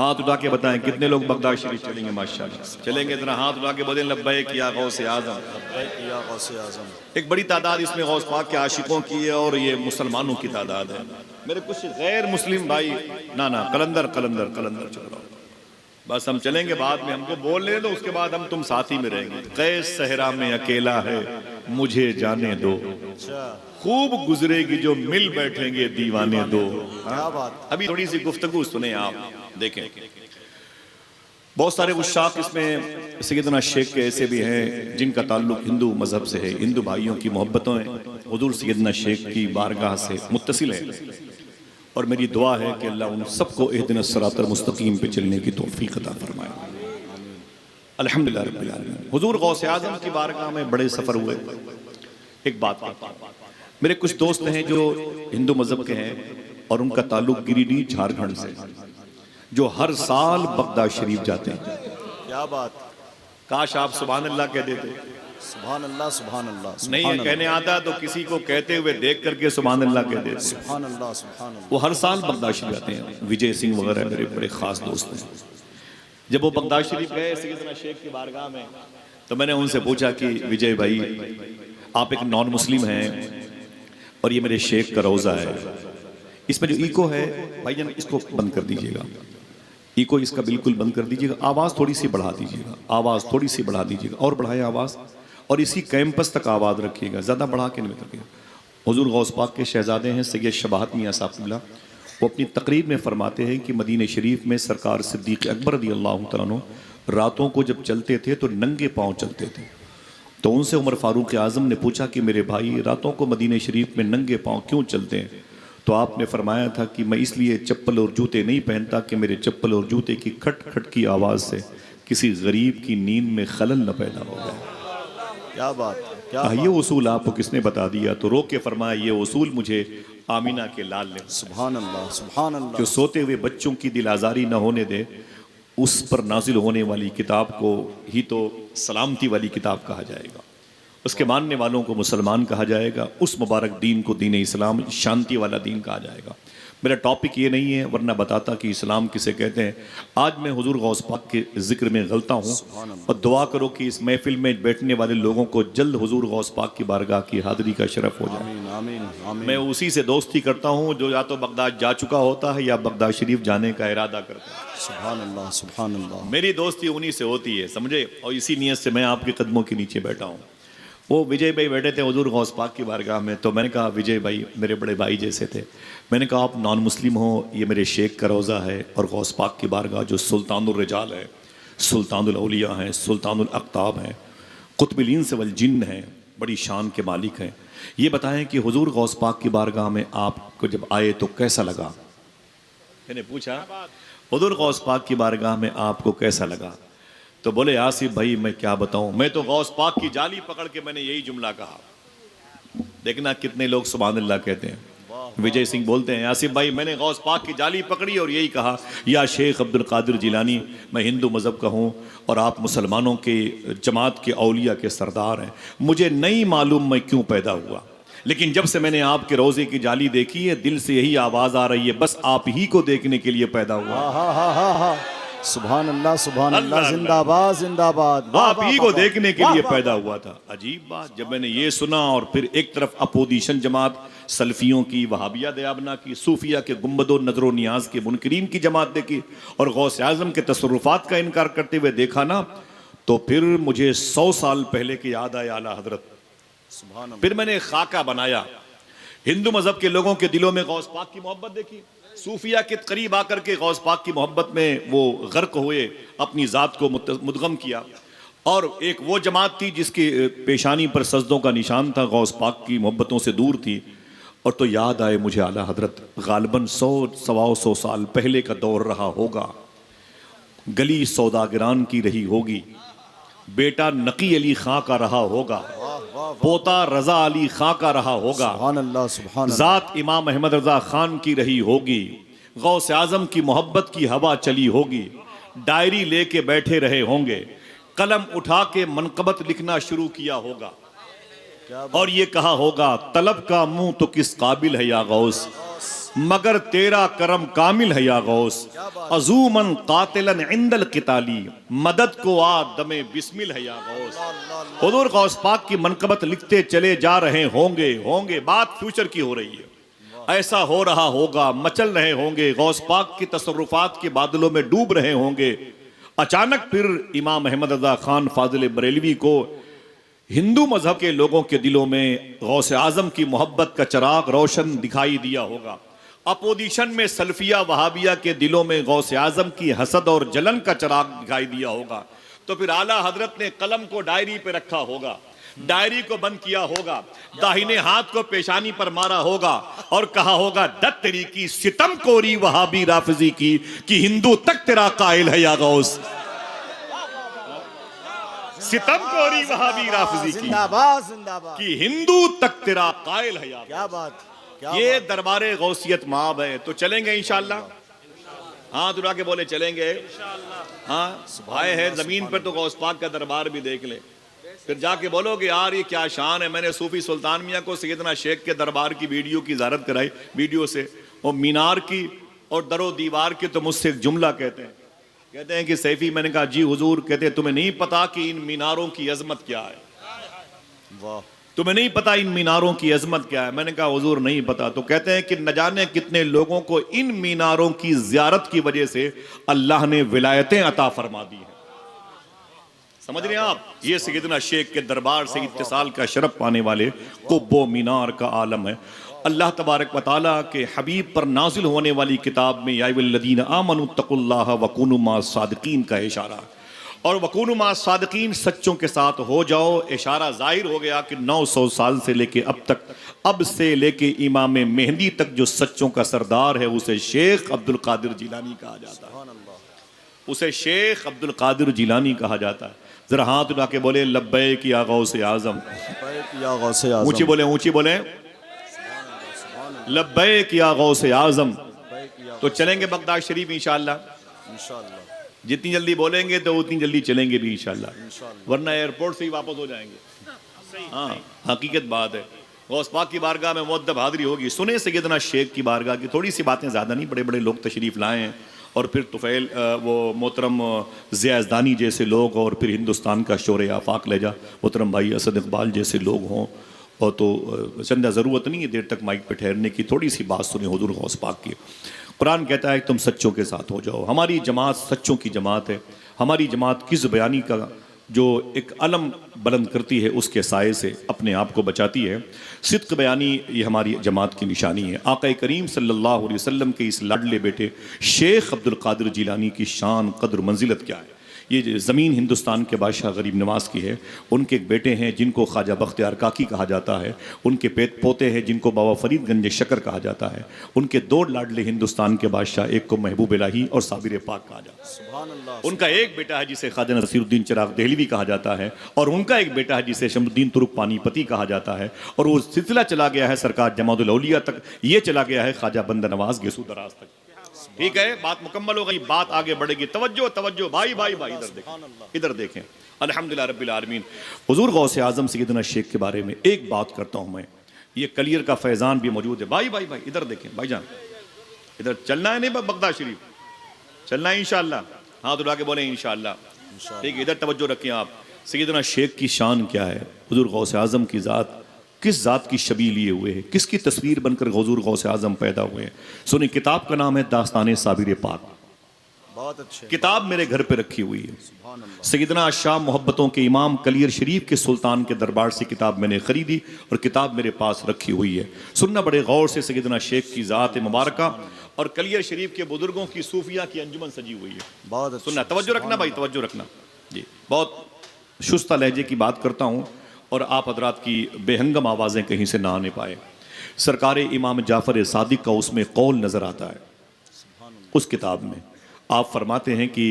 हाथ उठा के बताएं कितने लोग बगदाद शरीफ चलेंगे? माशाल्लाह चलेंगे। इतना हाथ उठा के बोलें लब्बैक या गौसे आजम। एक बड़ी तादाद इसमें गौस पाक के आशिकों की है और ये मुसलमानों की तादाद है। मेरे कुछ गैर मुस्लिम भाई ना कलंदर कलंदर कलंदर चल रहा, बस हम चलेंगे बाद में, हमको बोल ले दो, उसके बाद हम तुम साथ ही में रहेंगे। कैस सहरा में अकेला है मुझे जाने दो, खूब गुजरेगी जो मिल बैठेंगे दीवाने दो। अभी थोड़ी सी गुफ्तगू सुने आप, देखें। बहुत सारे उस्ताद इसमें सैयदना शेख के ऐसे भी हैं जिनका ताल्लुक हिंदू मजहब से है, हिंदू भाइयों की मोहब्बतें हुजूर सैयदना शेख की बारगाह से मुत्तसिल है। और मेरी दुआ है कि अल्लाह उन सबको इहदिनस सिरातल मुस्तकीम पे चलने की तौफीक अता फरमाए। अल्हम्दुलिल्लाह रब्बिल आलमीन। हुजूर गौसे आजम की बारगाह में बड़े सफर हुए। एक बात कहता हूं, मेरे कुछ दोस्त हैं जो हिंदू मजहब के हैं और उनका ताल्लुक गिरिडीह झारखंड से, जो हर साल बगदाद शरीफ जाते हैं। क्या बात, काश आप सुभान अल्लाह कह देते। सुभान अल्लाह सुभान अल्लाह। नहीं कहने आता तो किसी को कहते हुए देख करके सुभान अल्लाह कह देते। सुभान अल्लाह सुभान अल्लाह। वो हर साल बगदाद शरीफ जाते हैं। विजय सिंह वगैरह मेरे बड़े खास दोस्त हैं। जब वो बगदाद शरीफ गए सैयदना शेख की बारगाह में, तो मैंने उनसे पूछा कि विजय भाई आप एक नॉन मुस्लिम हैं और ये मेरे शेख का रोज़ा है, इसमें जो इको है भाईजान इसको बंद कर दीजिएगा, इको इसका बिल्कुल बंद कर दीजिएगा, आवाज़ थोड़ी सी बढ़ा दीजिएगा, आवाज़ थोड़ी सी बढ़ा दीजिएगा और बढ़ाएं आवाज़, और इसी कैंपस तक आवाज़ रखिएगा, ज़्यादा बढ़ा के नहीं रखिएगा। हुजूर गौस पाक के शहजादे हैं सैयद शबाहत मियां साहब, वो अपनी तकरीर में फरमाते हैं कि मदीने शरीफ में सरकार सिद्दीक़ अकबर रज़ियल्लाहु तआला अन्हु रातों को जब चलते थे तो नंगे पाँव चलते थे। तो उनसे उमर फारूक आज़म ने पूछा कि मेरे भाई रातों को मदीने शरीफ में नंगे पाँव क्यों चलते हैं? तो आपने फरमाया था कि मैं इसलिए चप्पल और जूते नहीं पहनता कि मेरे चप्पल और जूते की खट खट की आवाज़ से किसी गरीब की नींद में खलल न पैदा हो जाए। क्या बात, क्या ये उसूल आपको किसने बता दिया? तो रोक के फरमाया ये उसूल मुझे आमीना के लाल ने। सुभान अल्लाह सुभान अल्लाह। जो सोते हुए बच्चों की दिल आज़ारी न होने दे, उस पर नाजिल होने वाली किताब को ही तो सलामती वाली किताब कहा जाएगा, उसके मानने वालों को मुसलमान कहा जाएगा, उस मुबारक दीन को दीन इस्लाम शांति वाला दीन कहा जाएगा। मेरा टॉपिक ये नहीं है, वरना बताता कि इस्लाम किसे कहते हैं। आज मैं हुजूर गौस पाक के जिक्र में गलता हूँ और दुआ करो कि इस महफिल में बैठने वाले लोगों को जल्द हुजूर गौस पाक की बारगाह की हाज़िरी का शरफ हो जाए। आमीन आमीन आमीन। मैं उसी से दोस्ती करता हूँ जो या तो बगदाद जा चुका होता है या बगदाद शरीफ जाने का इरादा करता है। सुभान अल्लाह सुभान अल्लाह। मेरी दोस्ती उन्हीं से होती है, समझे, और इसी नीयत से मैं आपके कदमों के नीचे बैठा हूँ। वो विजय भाई बैठे थे हुजूर गौस पाक की बारगाह में, तो मैंने कहा विजय भाई मेरे बड़े भाई जैसे थे, मैंने कहा आप नॉन मुस्लिम हो, ये मेरे शेख का रोज़ा है और गौस पाक की बारगाह जो सुल्तानुर रिजाल है, सुल्तानुल औलिया हैं, सुल्तानुल अक्ताब हैं, कुतुबुल इंस वल जिन्न हैं, बड़ी शान के मालिक हैं। ये बताएं कि हुजूर गौस पाक की बारगाह में आपको जब आए तो कैसा लगा? मैंने पूछा हुजूर गौस पाक की बारगाह में आपको कैसा लगा? तो बोले आसिफ भाई मैं क्या बताऊं, मैं तो गौस पाक की जाली पकड़ के मैंने यही जुमला कहा। देखना कितने लोग सुभान अल्लाह कहते हैं। विजय सिंह बोलते हैं आसिफ भाई मैंने गौस पाक की जाली पकड़ी और यही कहा, या शेख अब्दुल कादिर जिलानी मैं हिंदू मज़हब का हूँ और आप मुसलमानों के जमात के औलिया के सरदार हैं। मुझे नहीं मालूम मैं क्यों पैदा हुआ, लेकिन जब से मैंने आपके रोज़े की जाली देखी है दिल से यही आवाज़ आ रही है, बस आप ही को देखने के लिए पैदा हुआ। सुभान अल्लाह सुभान अल्लाह। जिंदाबाद जिंदाबाद। आप ही को देखने के लिए पैदा हुआ था। अजीब बात, जब मैंने ये सुना और फिर एक तरफ अपोजिशन जमात सल्फियों की, वहाबिया दयाबना की, सूफिया के गुम्बदो नजरो नियाज के मुनकरीन की जमात देखी और गौस आज़म के तसर्रुफात का इनकार करते हुए देखा ना, तो फिर मुझे 100 साल पहले की याद आया आला हजरत। फिर मैंने खाका बनाया, हिंदू मजहब के लोगों के दिलों में गौस पाक की मोहब्बत देखी, सूफिया के करीब आकर के गौस पाक की मोहब्बत में वो गर्क हुए, अपनी ज़ात को मुदगम किया। और एक वो जमात थी जिसकी पेशानी पर सजदों का निशान था, गौस पाक की मोहब्बतों से दूर थी। और तो याद आए मुझे आला हजरत, गालिबन 100-125 साल पहले का दौर रहा होगा, गली सौदागरान की रही होगी, बेटा नकी अली खां का रहा होगा, पोता रजा अली खां का रहा होगा, सुभान अल्लाह सुभान अल्लाह। जात इमाम अहमद रजा खान की रही होगी, गौस आजम की मोहब्बत की हवा चली होगी, डायरी लेके बैठे रहे होंगे, कलम उठा के मनकबत लिखना शुरू किया होगा और ये कहा होगा तलब का मुंह तो किस काबिल है या गौस, मगर तेरा करम कामिल है या गौस, अजूमन कातिलन इंदल किताली, मदद को आ दमे बिस्मिल है या गौस। हुजूर गौस पाक की मनकबत लिखते चले जा रहे होंगे, बात फ्यूचर की हो रही है। ऐसा हो रहा होगा, मचल रहे होंगे, गौस पाक की तसर्रुफात के बादलों में डूब रहे होंगे। अचानक फिर इमाम अहमद रज़ा खान फाजिल बरेलवी को हिंदू मजहब के लोगों के दिलों में गौस आजम की मोहब्बत का चिराग रोशन दिखाई दिया होगा। अपोजिशन में सल्फिया वहाबिया के दिलों में गौस आजम की हसद और जलन का चिराग दिखाई दिया होगा। तो फिर आला हजरत ने कलम को डायरी पे रखा होगा, डायरी को बंद किया होगा, दाहिने हाथ को पेशानी पर मारा होगा और कहा होगा, दत तेरी की सितम कोरी वहाबी राफिजी की कि हिंदू तक तेरा कायल है या गौस। सितम कोरी वहाबी राफिजी की जिंदाबाद जिंदाबाद कि हिंदू तक तेरा कायल है या। क्या बात, क्या ये दरबारे गौसियत माब है। तो चलेंगे इंशाअल्लाह, हाँ दुआ के बोले चलेंगे। हाँ भाई है जमीन पर तो गौस पाक का दरबार भी देख ले, फिर जाके बोलोगे यार ये क्या शान है। मैंने सूफी सुल्तान मियाँ को सैयदना शेख के दरबार की वीडियो की ज़ियारत कराई, वीडियो से, और मीनार की और दरो दीवार की। तो मुझसे एक जुमला कहते हैं कि सैफी, मैंने कहा जी हुजूर, कहते हैं तुम्हें नहीं पता कि इन मीनारों की अजमत क्या है। वाह, तुम्हें नहीं पता इन मीनारों की अजमत क्या है। मैंने कहा हुजूर नहीं पता। तो कहते हैं कि न जाने कितने लोगों को इन मीनारों की ज़ियारत की वजह से अल्लाह ने विलायतें अता फरमा दी हैं। समझ रहे हैं आप, ये सैयदना शेख के दरबार से इत्तिसाल का शरफ पाने वाले कुब्बो मीनार का आलम है। अल्लाह तबारक व तआला के हबीब पर नाजिल होने वाली किताब में या अय्युहल्लज़ीना आमनू तक़ुल्लाह वकूनू मास सादिकीन का इशारा, और वकूनू मास सादिकीन सच्चों के साथ हो जाओ। इशारा जाहिर हो गया कि 900 साल से लेके अब तक, अब से लेके इमाम मेहंदी तक जो सच्चों का सरदार है उसे शेख अब्दुल कादिर जिलानी कहा जाता है। उसे शेख अब्दुल कादिर जिलानी कहा जाता है। जरा हाथ उठा के बोले लब्बैक या गौसे आजम, या गौसे आज़म, ऊंची बोले लब्बैक या गौसे आजम। तो चलेंगे बगदाद शरीफ इंशाअल्लाह। इंशाअल्लाह जितनी जल्दी बोलेंगे तो उतनी जल्दी चलेंगे भी इंशाअल्लाह, वरना एयरपोर्ट से ही वापस हो जाएंगे। हाँ हकीकत बात है। गौस पाक की बारगाह में मुअद्दब हाज़िरी होगी। सुने सैयदना शेख की बारगाह की थोड़ी सी बातें, ज़्यादा नहीं, बड़े बड़े लोग तशरीफ़ लाए हैं, और फिर तुफ़ैल वो मोहतरम ज़ियाज़दानी जैसे लोग, और फिर हिंदुस्तान का शोर आफाक ले जा मोहतरम भाई असद इकबाल जैसे लोग हों। और तो चंदा ज़रूरत नहीं है देर तक माइक पे ठहरने की, थोड़ी सी बात सुने हुज़ूर गौस पाक की। कुरान कहता है तुम सच्चों के साथ हो जाओ। हमारी जमात सच्चों की जमात है। हमारी जमात किस बयानी का जो एक अलम बुलंद करती है उसके साए से अपने आप को बचाती है। सिद्क़ बयानी ये हमारी जमात की निशानी है। आक़ा करीम सल्लल्लाहु अलैहि वसल्लम के इस लाडले बेटे शेख अब्दुल कादिर जिलानी की शान कद्र मंजिलत क्या है। ये ज़मीन हिंदुस्तान के बादशाह गरीब नवाज़ की है। उनके एक बेटे हैं जिनको ख्वाजा बख्तियार काकी कहा जाता है। उनके पोते हैं जिनको बाबा फरीद गंज शकर कहा जाता है। उनके दो लाडले हिंदुस्तान के बादशाह, एक को महबूब इलाही और साबिर पाक कहा जाता है। सुभान अल्लाह। उनका एक बेटा है जिसे ख्वाजा नसीरुद्दीन चिराग देहलवी कहा जाता है, और उनका एक बेटा है जिसे शमसुद्दीन तुरुक पानीपती कहा जाता है। और वो सिलसिला चला गया है सरकार जमातुल औलिया तक, ये चला गया है ख्वाजा बंदा नवाज गेसू दराज तक। ठीक है, बात मुकम्मल हो गई, बात आगे बढ़ेगी। तवज्जो तवज्जो भाई भाई भाई, इधर देखें, इधर देखें। अल्हम्दुलिल्लाह रब्बिल आलमीन। हुजूर गौसे आजम सैयदना शेख के बारे में एक बात करता हूं मैं, ये कलियर का फैज़ान भी मौजूद है। भाई भाई भाई इधर देखें, भाईजान इधर चलना है, नहीं बगदाद शरीफ चलना है इंशाअल्लाह। हाथ उठा के बोले इंशाअल्लाह। ठीक है, इधर तवज्जो रखें आप। सैयदना शेख की शान क्या है, हुजूर गौसे आजम की ज़ात किस ज़ात की शबी लिए हुए है, किसकी तस्वीर बनकर हुजूर गौसे आजम पैदा हुए हैं। सुनिए, किताब का नाम है दास्तान साबिर पाक। बहुत अच्छे। किताब मेरे घर पे रखी हुई है। सैयदना शाह मोहब्बतों के इमाम कलियर शरीफ के सुल्तान के दरबार से किताब मैंने खरीदी और किताब मेरे पास रखी हुई है। सुनना बड़े गौर से, सैयदना शेख की ज़ात मुबारका और कलियर शरीफ के बुजुर्गों की सूफिया की अंजुमन सजी हुई है। बहुत सुनना, तवज्जो रखना भाई, तवज्जो रखना जी। बहुत शुस्ता लहजे की बात करता हूँ और आप हजरात की बेहंगम आवाज़ें कहीं से ना आने पाए। सरकार इमाम जाफ़र सादिक का उसमें कौल नज़र आता है। उस किताब में आप फरमाते हैं कि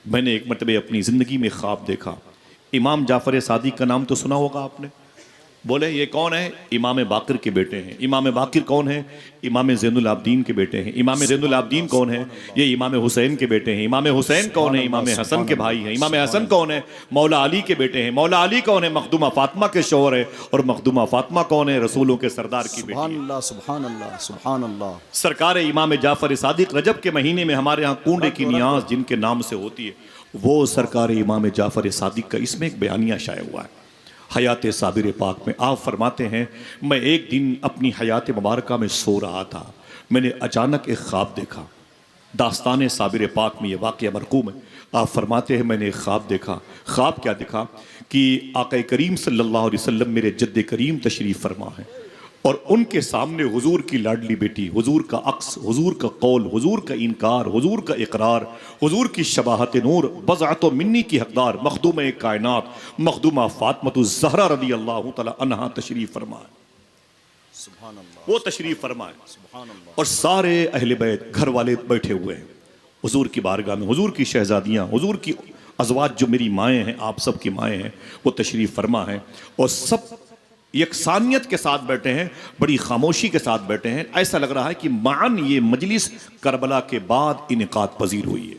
मैंने एक मरतबे अपनी ज़िंदगी में ख्वाब देखा। इमाम जाफ़र सादिक का नाम तो सुना होगा आपने, बोले ये कौन है? इमाम बाकिर के बेटे हैं। इमाम बाकिर कौन है? इमाम ज़ैनुल आबदीन के बेटे हैं। इमाम ज़ैनुल आबदीन कौन है? ये इमाम हुसैन के बेटे हैं। इमाम हुसैन कौन है? इमाम हसन के भाई हैं। इमाम हसन कौन है? मौला अली के बेटे हैं। मौला अली कौन है? मखदूमा फातिमा के शौहर है। और मखदूमा फातिमा कौन है? रसूलों के सरदार की बेटी है। सुभान अल्लाह, सुभान अल्लाह, सुभान अल्लाह। सरकार इमाम जाफर सादिक रजब के महीने में हमारे यहाँ कूंडे की नियाज जिनके नाम से होती है, वो सरकार इमाम जाफर सादिक का इसमें एक बयानिया शाया हुआ है। हयात साबिर पाक में आप फरमाते हैं, मैं एक दिन अपनी हयात मुबारका में सो रहा था, मैंने अचानक एक ख्वाब देखा। दास्तान साबिर पाक में ये वाक़या मरकूम है। आप फरमाते हैं मैंने एक ख्वाब देखा। ख्वाब क्या देखा कि आक़ा करीम सल्लल्लाहु अलैहि वसल्लम मेरे जद्द करीम तशरीफ़ फरमा है और उनके सामने हुजूर की लाडली बेटी, हुजूर का अक्स, हुजूर का कौल, हुजूर का इनकार, हुजूर का इकरार, हुजूर की शबाहत नूर, बज़अतो मिन्नी की हकदार मखदूम कायनात मखदूमा फातिमतुज़ ज़हरा रज़ी अल्लाह तआला अन्हा तशरीफ़ फरमाए। सुभान अल्लाह, वो तशरीफ़ फरमाए सुभान अल्लाह। और सारे अहले बैत घर वाले बैठे हुए हैं हुजूर की बारगाह में। हुजूर की शहजादियाँ, हुजूर की अज़वाज जो मेरी माएँ हैं, आप सब की माएँ हैं, वो तशरीफ़ फरमा है और सब यकसानियत के साथ बैठे हैं, बड़ी खामोशी के साथ बैठे हैं। ऐसा लग रहा है कि मान ये मजलिस करबला के बाद इनकाद पजीर हुई है।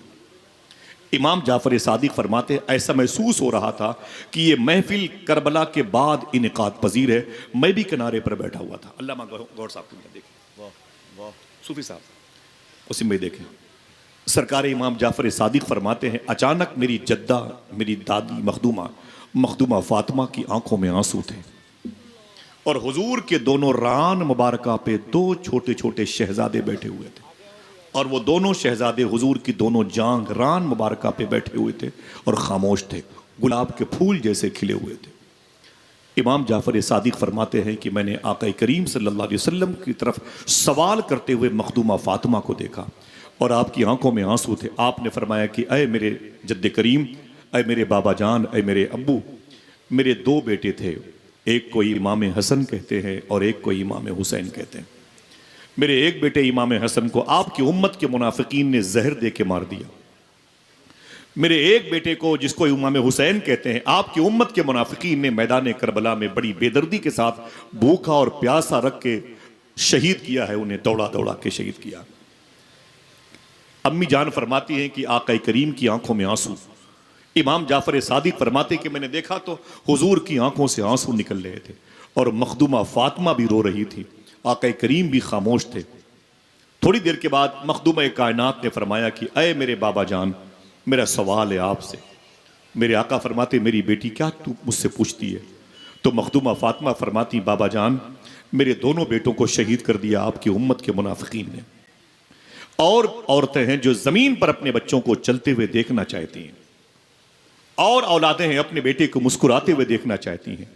इमाम जाफर सादिक फरमाते हैं, ऐसा महसूस हो रहा था कि ये महफिल करबला के बाद इनकाद पजीर है। मैं भी किनारे पर बैठा हुआ था। अल्लामा गौर साहब को देखें, वाह वाह, सूफी साहब उसी में देखें। सरकार इमाम जाफर सादिक फरमाते हैं, अचानक मेरी जद्दा, मेरी दादी मखदूमा फातिमा की आंखों में आंसू थे और हुजूर के दोनों रान मुबारका पे दो छोटे छोटे शहजादे बैठे हुए थे और वो दोनों शहजादे हुजूर की दोनों जांग रान मुबारका पे बैठे हुए थे और खामोश थे, गुलाब के फूल जैसे खिले हुए थे। इमाम जाफर सादिक फरमाते हैं कि मैंने आका करीम सल्लल्लाहु अलैहि वसल्लम की तरफ सवाल करते हुए मखदूमा फातिमा को देखा और आपकी आंखों में आंसू थे। आपने फरमाया कि अय मेरे जद्द करीम, अय मेरे बाबा जान, अय मेरे अब्बू, मेरे दो बेटे थे, एक को इमाम हसन कहते हैं और एक को इमाम हुसैन कहते हैं। मेरे एक बेटे इमाम हसन को आपकी उम्मत के मुनाफिकीन ने जहर दे के मार दिया। मेरे एक बेटे को जिसको इमाम हुसैन कहते हैं, आपकी उम्मत के मुनाफिकीन ने मैदान करबला में बड़ी बेदर्दी के साथ भूखा और प्यासा रख के शहीद किया है, उन्हें दौड़ा दौड़ा के शहीद किया। अम्मी जान फरमाती हैं कि आका करीम की आंखों में आंसू। इमाम जाफर सादिक फरमाते कि मैंने देखा तो हुजूर की आंखों से आंसू निकल रहे थे और मखदूमा फातिमा भी रो रही थी, आका करीम भी खामोश थे। थोड़ी देर के बाद मखदूमा कायनात ने फरमाया कि अय मेरे बाबा जान, मेरा सवाल है आपसे। मेरे आका फरमाते, मेरी बेटी क्या तू मुझसे पूछती है? तो मखदूमा फातिमा फरमाती, बाबा जान, मेरे दोनों बेटों को शहीद कर दिया आपकी उम्मत के मुनाफिकीन ने। और औरतें हैं जो जमीन पर अपने बच्चों को चलते हुए देखना चाहती हैं, और औलादें हैं अपने बेटे को मुस्कुराते हुए देखना चाहती हैं।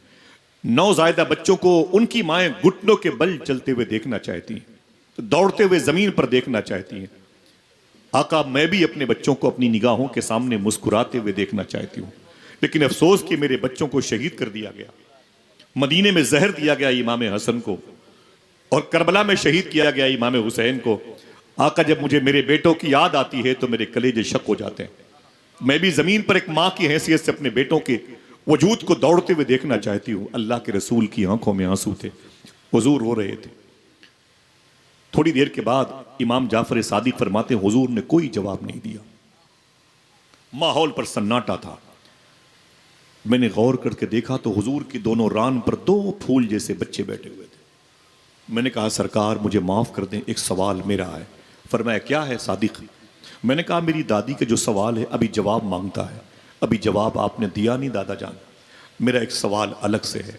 नौजायदा बच्चों को उनकी माएं घुटनों के बल चलते हुए देखना चाहती हैं, दौड़ते हुए जमीन पर देखना चाहती हैं। आका, मैं भी अपने बच्चों को अपनी निगाहों के सामने मुस्कुराते हुए देखना चाहती हूँ, लेकिन अफसोस कि मेरे बच्चों को शहीद कर दिया गया। मदीने में जहर दिया गया इमाम हसन को और करबला में शहीद किया गया इमाम हुसैन को। आका, जब मुझे मेरे बेटों की याद आती है तो मेरे कलेजे शक हो जाते हैं। मैं भी जमीन पर एक माँ की हैसियत से अपने बेटों के वजूद को दौड़ते हुए देखना चाहती हूँ। अल्लाह के रसूल की आंखों में आंसू थे, हुजूर रो रहे थे। थोड़ी देर के बाद इमाम जाफर सादिक फरमाते, हुजूर ने कोई जवाब नहीं दिया, माहौल पर सन्नाटा था। मैंने गौर करके देखा तो हुजूर की दोनों रान पर दो फूल जैसे बच्चे बैठे हुए थे। मैंने कहा, सरकार मुझे माफ कर दें, एक सवाल मेरा है। फरमाया, क्या है सादिक? मैंने कहा, मेरी दादी का जो सवाल है अभी जवाब मांगता है, अभी जवाब आपने दिया नहीं दादा जान, मेरा एक सवाल अलग से है।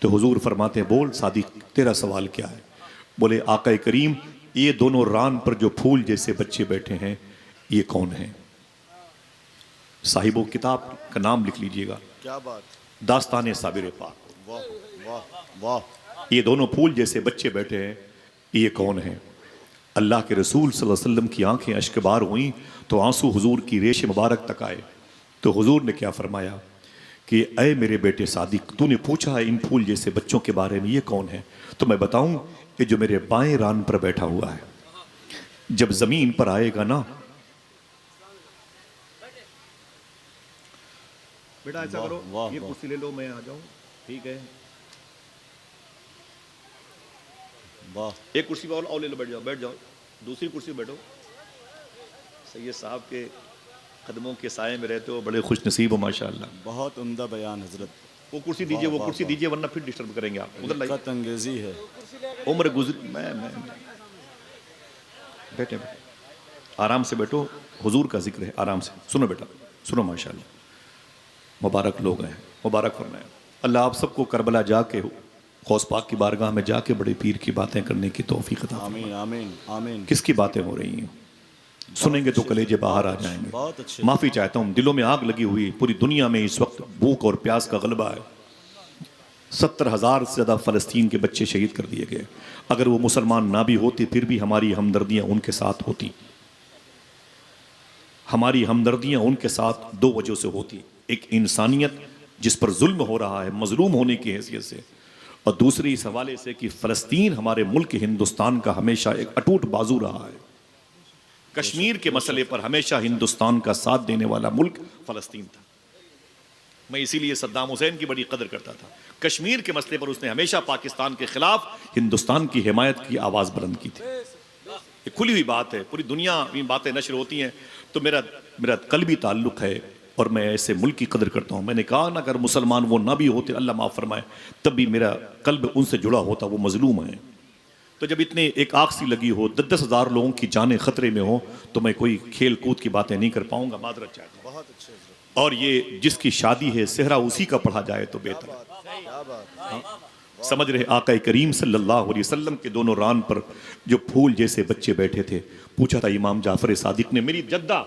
तो हुजूर फरमाते हैं, बोल सादिक, तेरा सवाल क्या है? बोले, आका करीम, ये दोनों रान पर जो फूल जैसे बच्चे बैठे हैं, ये कौन है? साहिबो किताब का नाम लिख लीजिएगा, क्या बात, दास्तान साबिर पाक। वाह वाह वाह। ये दोनों फूल जैसे बच्चे बैठे हैं, ये कौन है? अल्लाह के रसूल सल्लल्लाहु अलैहि वसल्लम की आंखें अश्कबार हुई तो आंसू हुजूर की रेश मुबारक तक आए। तो हुजूर ने क्या फरमाया कि अय मेरे बेटे सादिक, तूने पूछा है इन फूल जैसे बच्चों के बारे में, ये कौन है? तो मैं बताऊं, कि जो मेरे बाएं रान पर बैठा हुआ है, जब जमीन पर आएगा ना, बेटा ऐसा करो, ये कुर्सी ले लो, मैं आ जाऊं, ठीक है? वाह एक कुर्सी पर और ले लो, बैठ जाओ, बैठ जाओ, दूसरी कुर्सी पर बैठो। सैयद साहब के कदमों के साए में रहते हो, बड़े खुश नसीब हो माशाअल्लाह। बहुत उम्दा बयान हजरत। वो कुर्सी दीजिए, वो वाह, कुर्सी वाह। दीजिए, वरना फिर डिस्टर्ब करेंगे आप। उधर लाइए, दिक्कत अंगेजी है। उम्र गुजर मैं बैठे बैठे आराम से बैठो, हुजूर का जिक्र है, आराम से सुनो बेटा, सुनो माशाअल्लाह। मुबारक लोग हैं, मुबारक फरमाए। अल्लाह आप सबको करबला जाके गौस पाक की बारगाह में जाके बड़े पीर की बातें करने की तौफीक अता फरमाए। आमीन आमीन आमीन। किसकी बातें हो रही हैं, सुनेंगे तो कलेजे बाहर आ जाएंगे। बहुत अच्छे। माफ़ी चाहता हूँ, दिलों में आग लगी हुई, पूरी दुनिया में इस वक्त भूख और प्यास का गलबा है। 70,000 से ज़्यादा फ़लस्तीन के बच्चे शहीद कर दिए गए। अगर वो मुसलमान ना भी होते फिर भी हमारी हमदर्दियाँ उनके साथ होती। हमारी हमदर्दियाँ उनके साथ दो वजह से होती, एक इंसानियत जिस पर जुल्म हो रहा है मजलूम होने की हैसियत से, और दूसरी इस हवाले से कि फ़लस्तीन हमारे मुल्क हिंदुस्तान का हमेशा एक अटूट बाजू रहा है। कश्मीर के मसले पर हमेशा हिंदुस्तान का साथ देने वाला मुल्क फ़लस्तीन था। मैं इसीलिए सद्दाम हुसैन की बड़ी कदर करता था। कश्मीर के मसले पर उसने हमेशा पाकिस्तान के खिलाफ हिंदुस्तान की हिमायत की आवाज़ बुलंद की थी। ये खुली हुई बात है, पूरी दुनिया में बातें नशर होती हैं। तो मेरा कल्बी ताल्लुक़ है और मैं ऐसे मुल्क की कदर करता हूँ। मैंने कहा ना, अगर मुसलमान वो ना भी होते, अल्लाह माफ़ फरमाए, तब भी मेरा कल्ब उनसे जुड़ा होता, वो मजलूम है। तो जब इतने एक आग सी लगी हो, 10-10 हज़ार लोगों की जानें खतरे में हो, तो मैं कोई खेल कूद की बातें नहीं कर पाऊंगा, मादरत चाहता हूं। बहुत अच्छे। और ये जिसकी शादी है सेहरा उसी का पढ़ा जाए तो बेहतर। क्या बात। समझ रहे, आका करीम सल्लल्लाहु अलैहि वसल्लम के दोनों रान पर जो फूल जैसे बच्चे बैठे थे, पूछा था इमाम जाफर सादिक ने, मेरी जद्दा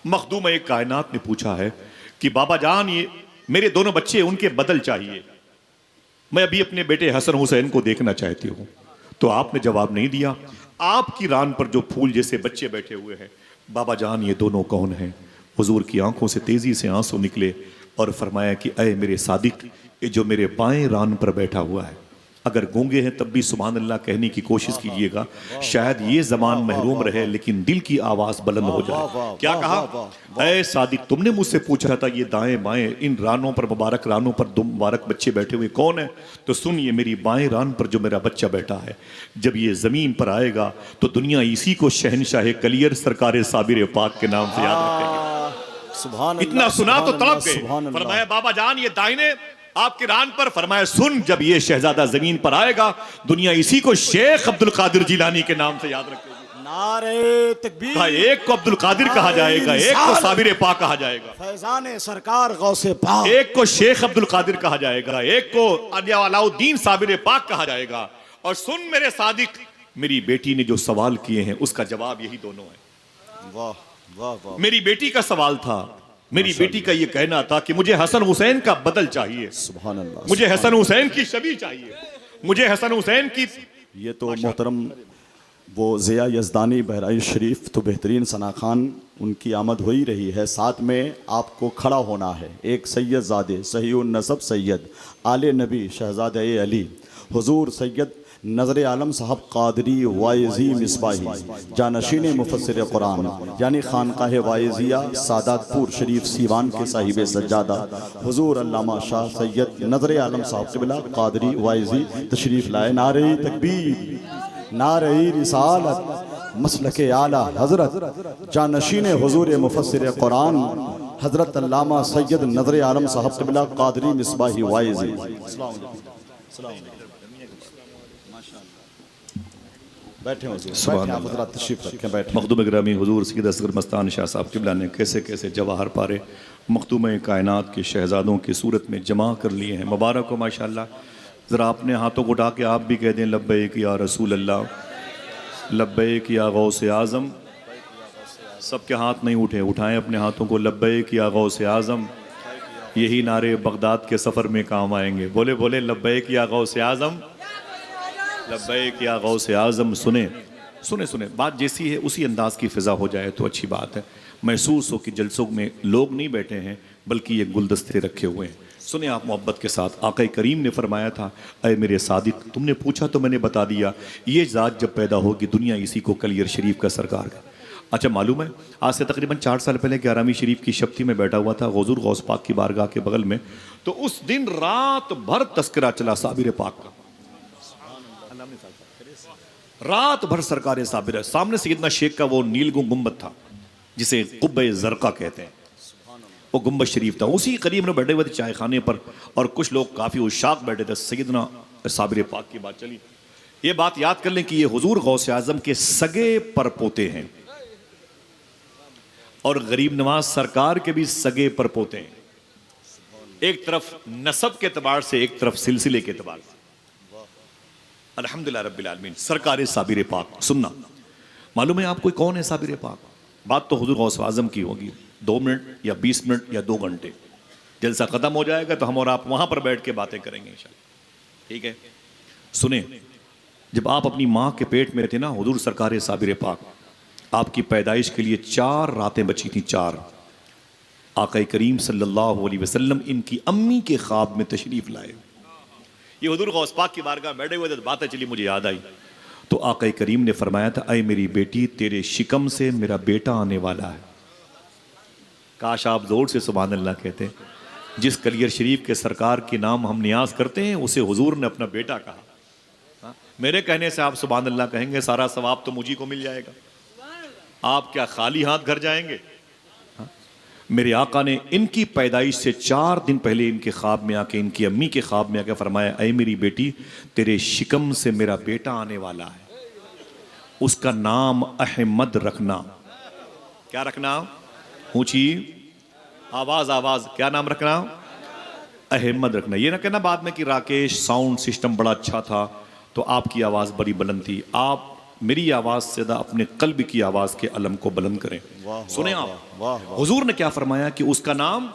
मखदूम एक कायनात ने पूछा है कि बाबा जान, ये मेरे दोनों बच्चे, उनके बदल चाहिए, मैं अभी अपने बेटे हसन हुसैन को देखना चाहती हूँ। तो आपने जवाब नहीं दिया। आपकी रान पर जो फूल जैसे बच्चे बैठे हुए हैं, बाबा जान ये दोनों कौन हैं? हुजूर की आंखों से तेजी से आंसू निकले और फरमाया कि अय मेरे सादिक, ये जो मेरे बाएं रान पर बैठा हुआ है, अगर गूंगे हैं तब भी सुभान अल्लाह कहने की कोशिश कीजिएगा, शायद ये जबान महरूम रहे लेकिन दिल की आवाज बुलंद हो जाए। क्या कहा? अय सादिक, तुमने मुझसे पूछा था ये दाएं बाएं इन रानों पर, मुबारक रानों पर दो मुबारक बच्चे बैठे हुए कौन है? तो सुन, ये मेरी बाएं रान पर जो मेरा बच्चा बैठा है, जब ये जमीन पर आएगा तो दुनिया इसी को शहनशाह कलियर सरकार साबिर पाक के नाम से याद रखेगी। सुभान इतना अल्लाह, सुना तो सुभान तड़प अल्लाह, गए। सुभान अल्लाह। फरमाया बाबा जान ये दाहिने आपके रान पर, फरमाया सुन, जब ये शहजादा जमीन पर आएगा दुनिया इसी को शेख अब्दुल कादिर जिलानी के नाम से याद रखेगी। नारे तकबीर। कहा, एक को अब्दुल कादिर कहा जाएगा, एक को साबिर पाक कहा जाएगा, फैजान सरकार गौसे पाक, एक को शेख अब्दुल कादिर कहा जाएगा, एक को अलाउद्दीन साबिर पाक कहा जाएगा। और सुन मेरे सादिक, मेरी बेटी ने जो सवाल किए हैं उसका जवाब यही दोनों है। वाह वाह वाह। मेरी बेटी का सवाल था, मेरी बेटी का ये कहना था कि मुझे हसन हुसैन का बदल चाहिए, सुभान अल्लाह, मुझे हसन हुसैन की शबी चाहिए, मुझे हसन हुसैन की। ये तो मोहतरम वो ज़िया यज़दानी बहराइच शरीफ तो बेहतरीन सना खान, उनकी आमद हो ही रही है। साथ में आपको खड़ा होना है एक सैयद ज़ादे सहीउन नसब सैयद आले नबी शहज़ादे अली हुजूर सैयद नज़र आलम साहब कादरी वाइज़ी मिसबाही जानशीन मुफस्सिर कुरान, यानी खानकाह वाइज़िया सादातपुर शरीफ सीवान के साहिब सज्जादा हुजूर अल्लामा शाह सैयद नज़र आलम साहब क़िबला कादरी वाइज़ी तशरीफ़ लाए। नारे तकबीर, नारे रिसालत, मसलके आला हज़रत जानशीन हुजूर मुफस्सिर कुरान हज़रत अल्लामा सैयद नज़र आलम साहब क़िबला कादरी मिसबाही वाइज़ी। बैठे मखदूम ग्रामी हुजूर सैयद असगर मस्तान शाह साहब क़िबला ने कैसे कैसे जवाहर पारे मखदूम कायनात के शहजादों की सूरत में जमा कर लिए हैं। मुबारक हो माशाअल्लाह। ज़रा अपने हाथों को उठा के आप भी कह दें, लब्बैक या रसूल अल्लाह, लब्बैक या गौसे आज़म। सबके हाथ नहीं उठे, उठाएं अपने हाथों को, लब्बैक या गौसे आज़म। यही नारे बगदाद के सफ़र में काम आएंगे। बोले बोले लब्बैक या गौसे आज़म, लब्बैक या गौसे आज़म। सुने सुने सुने, बात जैसी है उसी अंदाज की फ़िज़ा हो जाए तो अच्छी बात है। महसूस हो कि जलसों में लोग नहीं बैठे हैं बल्कि ये गुलदस्ते रखे हुए हैं। सुने आप मोहब्बत के साथ, आका करीम ने फरमाया था, अय मेरे सादिक, तुमने पूछा तो मैंने बता दिया, ये ज़ात जब पैदा होगी दुनिया इसी को कलियर शरीफ का सरकार का। अच्छा मालूम है, आज से तकरीबन 4 साल पहले 11वीं शरीफ की शक्ति में बैठा हुआ था हुजूर गौस पाक की बारगाह के बगल में, तो उस दिन रात भर तस्करा चला साबिर पाक का। रात भर सरकार साबिर है। सामने सैयदना शेख का वो नीलगुं गुंबद था जिसे कुब्बे ज़रका कहते हैं, वो गुंबद शरीफ था। उसी करीब में बैठे हुए थे चाय खाने पर, और कुछ लोग काफ़ी उशाक बैठे थे। सैयदना साबिर पाक की बात चली। ये बात याद कर लें कि ये हुजूर गौसे आज़म के सगे परपोते हैं और गरीब नवाज सरकार के भी सगे परपोते हैं। एक तरफ नसब के एतबार से, एक तरफ सिलसिले के एतबार से। अल्हम्दुलिल्लाह रब्बिल आलमीन। सरकार साबिर पाक सुनना, मालूम है आपको कौन है साबिर पाक? बात तो हुजूर गौसे आज़म की होगी, 2 मिनट या 20 मिनट या 2 घंटे। जलसा खत्म हो जाएगा तो हम और आप वहां पर बैठ के बातें करेंगे इंशाअल्लाह, ठीक है? सुने, जब आप अपनी माँ के पेट में थे ना, हुजूर सरकार साबिर पाक, आपकी पैदाइश के लिए 4 रातें बची थी। 4 आका करीम सल्लल्लाहु अलैहि वसल्लम इनकी अम्मी के ख्वाब में तशरीफ लाए। ये हुजूर गौस पाक की बारगाह में बैठे हुए थे, बातें चली, मुझे याद आई। तो आका करीम ने फरमाया था, अय मेरी बेटी, तेरे शिकम से मेरा बेटा आने वाला है। काश आप जोर से सुभान अल्लाह कहते। जिस कलियर शरीफ के सरकार के नाम हम नियाज करते हैं, उसे हुजूर ने अपना बेटा कहा। मेरे कहने से आप सुभान अल्लाह कहेंगे, सारा सवाब तो मुझी को मिल जाएगा, आप क्या खाली हाथ घर जाएंगे? मेरे आका ने इनकी पैदाइश से 4 दिन पहले इनके ख्वाब में आके, इनकी अम्मी के ख्वाब में आके फरमाया, ऐ मेरी बेटी, तेरे शिकम से मेरा बेटा आने वाला है, उसका नाम अहमद रखना। क्या रखना? ऊंची आवाज, आवाज, क्या नाम रखना? अहमद रखना। ये ना कहना बाद में कि राकेश साउंड सिस्टम बड़ा अच्छा था तो आपकी आवाज बड़ी बुलंद थी। आप मेरी आवाज से अपने कल्ब की आवाज के अलम को बुलंद करें। सुने आप, हुजूर ने क्या फरमाया कि उसका नाम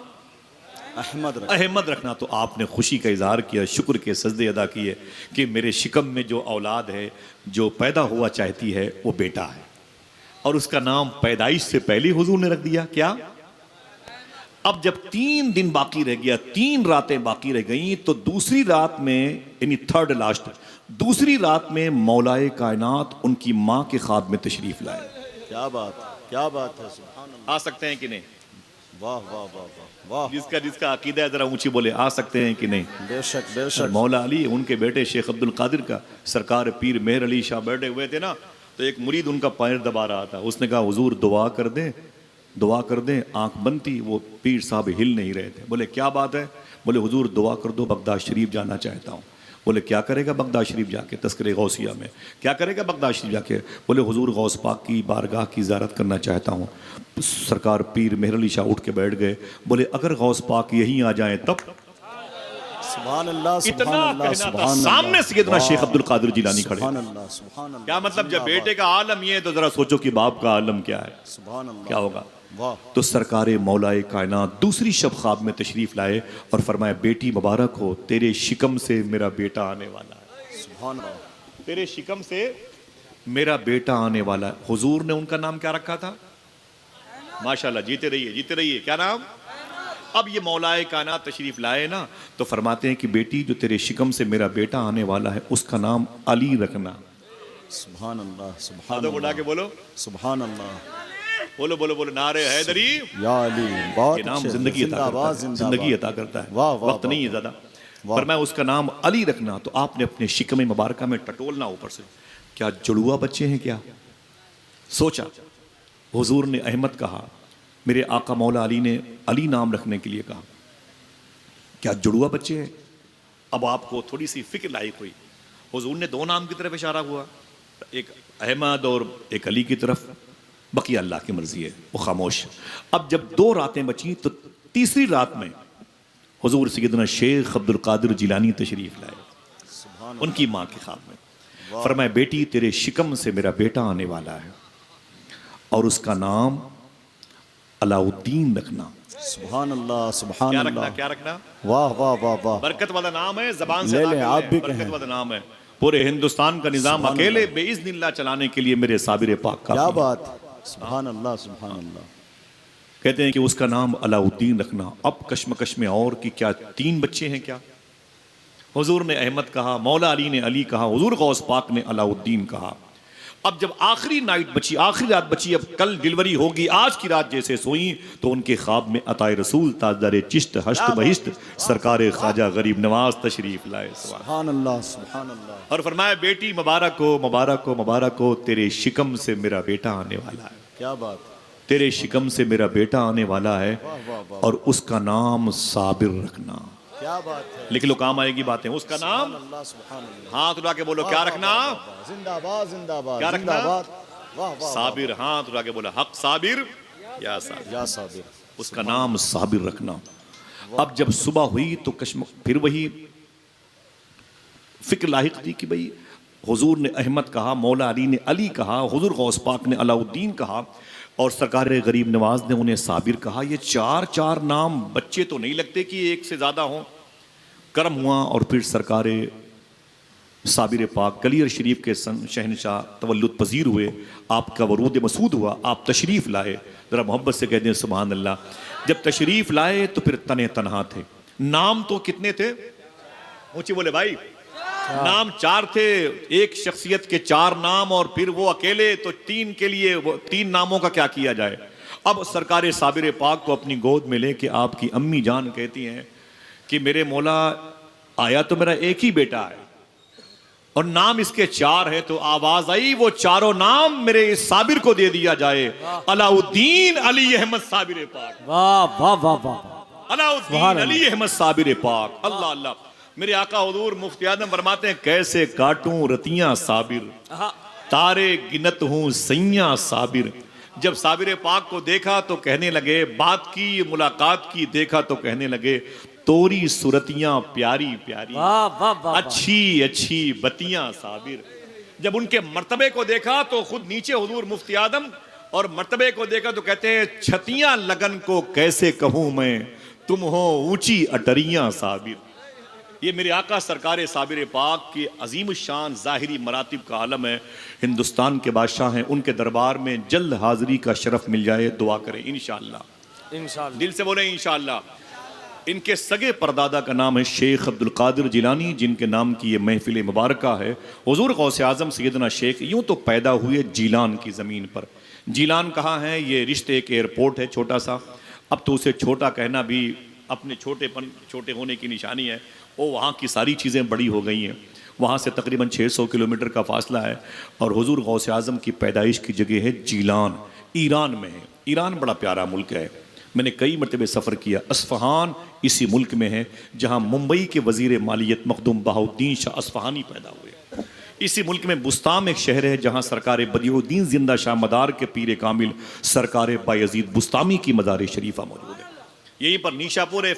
अहमद रखना। तो आपने खुशी का इजहार किया, शुक्र के सजदे अदा किए कि मेरे शिकम में जो औलाद है, जो पैदा हुआ चाहती है, वो बेटा है। और उसका नाम पैदाइश से पहले हुजूर ने रख दिया। क्या? अब जब 3 दिन बाकी रह गया, 3 रातें बाकी रह गई, तो दूसरी रात में, यानी थर्ड लास्ट, दूसरी रात में मौलाए कायनात उनकी माँ के ख्वाब में तशरीफ लाए। क्या बात, क्या बात है, सुभान अल्लाह। आ सकते हैं कि नहीं? वाह वाह वाह वाह वाह। जिसका अकीदा है जरा ऊंची बोले, आ सकते हैं कि नहीं? बेशक बेशक। मौला अली, उनके बेटे शेख अब्दुल कादिर का सरकार पीर मेहर अली शाह बैठे हुए थे ना, तो एक मुरीद उनका पैर दबा रहा था। उसने कहा, हुजूर दुआ कर दें, दुआ कर दें। आंख बंद थी, वो पीर साहब हिल नहीं रहे थे। बोले क्या बात है? बोले हुजूर दुआ कर दो, बगदाद शरीफ जाना चाहता हूँ। बोले क्या करेगा बगदाद शरीफ जाके? तस्करे गौसिया में क्या करेगा बगदाद शरीफ जाके? बोले हुजूर गौस पाक की बारगाह की ज़ियारत करना चाहता हूँ। सरकार पीर मेहर अली शाह उठ के बैठ गए। बोले अगर गौस पाक यहीं आ जाए तब? सुभान अल्लाह, इतना सुभान अल्लाह, कहना था। सुभान सामने अल्लाह। सैयदना शेख अब्दुल कादिर जिलानी खड़े। सुभान अल्लाह, सुभान अल्लाह। क्या मतलब? जब बेटे का आलम ये है तो जरा सोचो कि बाप का आलम क्या है, सुभान अल्लाह, क्या होगा। वाह। तो सरकार मौलाए कायनात दूसरी शब ख्वाब में तशरीफ लाए और फरमाया, बेटी मुबारक हो, तेरे शिकम से मेरा बेटा आने वाला है। सुभान अल्लाह। तेरे शिकम से मेरा बेटा आने वाला है। हुजूर ने उनका नाम क्या रखा था? माशाल्लाह, जीते रहिए, जीते रहिए। क्या नाम? अब ये मौलाए कायनात तशरीफ लाए ना, तो फरमाते हैं कि बेटी, जो तेरे शिकम से मेरा बेटा आने वाला है, उसका नाम अली रखना। सुभान अल्लाह, सुभान हाथों को उठा के बोलो, सुभान अल्लाह। बोलो बोलो बोलो, नारे हैदरी। या अली, बहुत ये नाम अच्छे। जिंदगी अता करता है, जिंदाबाद, जिंदगी अता करता है। वाह वाह, वक्त नहीं है ज्यादा, पर मैं उसका नाम अली रखना। तो आपने अपने शिकम मुबारका में टटोलना ऊपर से, क्या जुड़ुआ बच्चे हैं क्या? सोचा। हुजूर ने अहमद कहा, मेरे आका मौला अली ने अली नाम रखने के लिए कहा, क्या जुड़ुआ बच्चे हैं? अब आपको थोड़ी सी फिक्र लायक हुई। हुजूर ने 2 नाम की तरफ इशारा हुआ, एक अहमद और एक अली की तरफ। बाकी अल्लाह की मर्जी है, वो खामोश। अब जब 2 रातें बची, तो तीसरी रात में हुजूर सैयदना शेख अब्दुल कादिर जिलानी तशरीफ लाए उनकी माँ के ख्वाब में। फरमाया, बेटी, तेरे शिकम से मेरा बेटा आने वाला है और उसका नाम अलाउद्दीन रखना। सुभान अल्लाह, सुभान क्या अल्लाह। रखना? क्या रखना? वाह वाह वाह वाह। बरकत वाला नाम है, जबान से ले अदा लें, कर आप लें। भी बरकत कहें। वाला नाम है। पूरे हिंदुस्तान का निजाम अकेले बेइज़्निल्लाह चलाने के लिए मेरे साबिर पाक का। क्या बात, सुभान अल्लाह, सुभान अल्लाह। कहते हैं कि उसका नाम अलाउद्दीन रखना। अब कश्मकश में और कि क्या 3 बच्चे हैं क्या? हुजूर ने अहमद कहा, मौला अली ने अली कहा, हुजूर गौस पाक ने अलाउद्दीन कहा। अब जब आखिरी नाइट बची, आखिरी रात बची, अब कल डिलीवरी होगी, आज की रात जैसे सोई तो उनके ख्वाब में अताए रसूल ताजदार चिश्त हश्त बहिश्त सरकार ख्वाजा गरीब नवाज तशरीफ लाए। सुभान अल्लाह, सुभान अल्लाह। और फरमाया बेटी मुबारक हो, मुबारक हो, मुबारक हो, तेरे शिकम से मेरा बेटा आने वाला है। क्या बात, तेरे शिकम से मेरा बेटा आने वाला है और उसका नाम साबिर रखना। क्या बात है, लिख लो, काम आएगी बातें। उसका नाम, अल्लाह, सुभान अल्लाह। हाथ उठा के बोलो, क्या रखना? जिंदाबाद, जिंदाबाद, क्या रखना? जिंदाबाद। वाह वाह, साबिर। हाथ उठा के बोला, हक साबिर या साबिर, या साबिर। उसका नाम साबिर रखना। अब जब सुबह हुई तो फिर वही फिक्र लाहिक थी कि भाई हुजूर ने अहमद कहा, मौला अली ने अली कहा, हुजूर गौस पाक ने अलाउद्दीन कहा और सरकार गरीब नवाज ने उन्हें साबिर कहा। ये चार चार नाम बच्चे तो नहीं लगते कि एक से ज्यादा हो। कर्म हुआ और फिर सरकार साबिर पाक कलियर शरीफ के शहनशाह तवल्लुद पजीर हुए, आपका वरूद मसूद हुआ, आप तशरीफ लाए। जरा मोहब्बत से कह दें सुभान अल्लाह। जब तशरीफ लाए तो फिर तने तनहा थे। नाम तो कितने थे? ऊंची बोले भाई। नाम चार थे, एक शख्सियत के चार नाम और फिर वो अकेले, तो तीन के लिए वो तीन नामों का क्या किया जाए। अब सरकार साबिर पाक को अपनी गोद में लेके आपकी अम्मी जान कहती हैं कि मेरे मौला, आया तो मेरा एक ही बेटा है और नाम इसके चार है, तो आवाज आई वो चारों नाम मेरे इस साबिर को दे दिया जाए। अलाउद्दीन अली अहमद साबिर पाक। वाह वाह वाह वाह। अलाउद्दीन अली अहमद साबिर पाक। अल्लाह अल्लाह। मेरे आका हुजूर मुफ्ती आदम फरमाते हैं, कैसे काटूं रतियां साबिर, तारे गिनत हूं सैयां साबिर। जब साबिर पाक को देखा तो कहने लगे, बात की मुलाकात की, देखा तो कहने लगे, तोरी सुरतियां प्यारी प्यारी, वाह वाह वाह। अच्छी अच्छी बतियां साबिर। जब उनके मर्तबे को देखा तो खुद नीचे हुजूर मुफ्ती आदम, और मर्तबे को देखा तो कहते हैं, छतियां लगन को कैसे कहूं मैं, तुम हो ऊंची अटरियां साबिर। ये मेरे आका सरकार साबिर पाक की अजीम शान ज़ाहिरी मरातिब का आलम है। हिंदुस्तान के बादशाह हैं, उनके दरबार में जल्द हाजिरी का शरफ मिल जाए, दुआ करें इंशाअल्लाह। इंशाअल्लाह, दिल से बोले इंशाअल्लाह। इनके सगे परदादा का नाम है शेख अब्दुल कादिर जिलानी, जिनके नाम की ये महफिल मुबारक है। हुजूर गौसे आज़म सैयदना शेख यूँ तो पैदा हुए जीलान की ज़मीन पर। जीलान कहाँ है? ये रिश्ते एक एयरपोर्ट है छोटा सा। अब तो उसे छोटा कहना भी अपने छोटे होने की निशानी है। वो वहाँ की सारी चीज़ें बड़ी हो गई हैं। वहाँ से तकरीबन 600 किलोमीटर का फासला है और हुजूर गौसे आज़म की पैदाइश की जगह है जीलान, ईरान में है। ईरान बड़ा प्यारा मुल्क है, मैंने कई मरतबे सफ़र किया। अस्फ़हान इसी मुल्क में है जहाँ मुंबई के वज़ीर मालियत मखदूम बहाउद्दीन शाह अस्फ़हानी पैदा हुए। इसी मुल्क में बुस्ताम एक शहर है जहाँ सरकार बदियुद्दीन जिंदा शाह मदार के पीर कामिल सरकार बायज़ीद बुस्तामी की मज़ार शरीफा मौजूद है। यहीं पर नीशापुर है,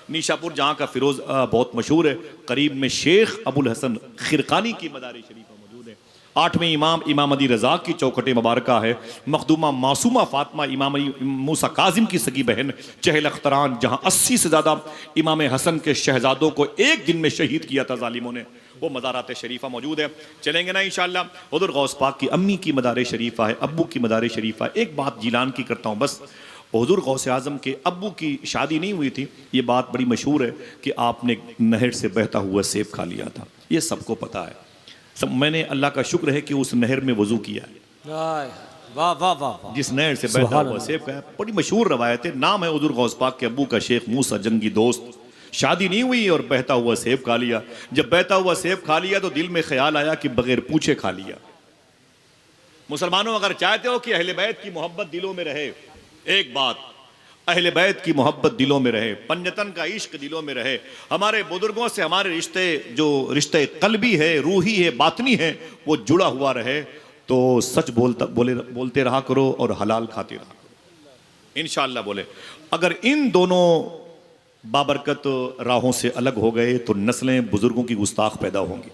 नीशापुर जहाँ का फिरोज बहुत मशहूर है। करीब में शेख अबुल हसन खिरकानी की मदार शरीफा मौजूद है। 8वें इमाम अदी रज़ा की चौखट मुबारका है। मखदूमा मासूमा फातिमा इमाम मूसा काजिम की सगी बहन चहल अख्तरान, जहाँ 80 से ज़्यादा इमाम हसन के शहजादों को एक दिन में शहीद किया था जालिमों ने, वो मज़ारात शरीफा मौजूद है। चलेंगे ना इंशाअल्लाह। हुज़ूर गौस पाक की अम्मी की मदार शरीफा है, अब्बू की मदार शरीफा है। एक बात जीलान की करता हूँ बस। हुज़ूर गौसे आज़म के अब्बू की शादी नहीं हुई थी, ये बात बड़ी मशहूर है कि आपने नहर से बहता हुआ सेब खा लिया था, ये सबको पता है। मैंने अल्लाह का शुक्र है कि उस नहर में वज़ू किया है। वाह वाह वाह। जिस नहर से बहता हुआ सेब का है, बड़ी मशहूर रवायत है। नाम है हुज़ूर गौस पाक के अब्बू का शेख मूसा जंगी दोस्त। शादी नहीं हुई और बहता हुआ सेब खा लिया। जब बहता हुआ सेब खा लिया तो दिल में ख्याल आया कि बगैर पूछे खा लिया। मुसलमानों, अगर चाहते हो कि अहले बैत की मोहब्बत दिलों में रहे, एक बात, अहले बैत की मोहब्बत दिलों में रहे, पंजतन का इश्क दिलों में रहे, हमारे बुजुर्गों से हमारे रिश्ते, जो रिश्ते कल्बी है, रूही है, बातनी है, वो जुड़ा हुआ रहे, तो सच बोलते रहा करो और हलाल खाते रहा करो इंशाअल्लाह। बोले अगर इन दोनों बाबरकत राहों से अलग हो गए तो नस्लें बुजुर्गों की गुस्ताख पैदा होंगी।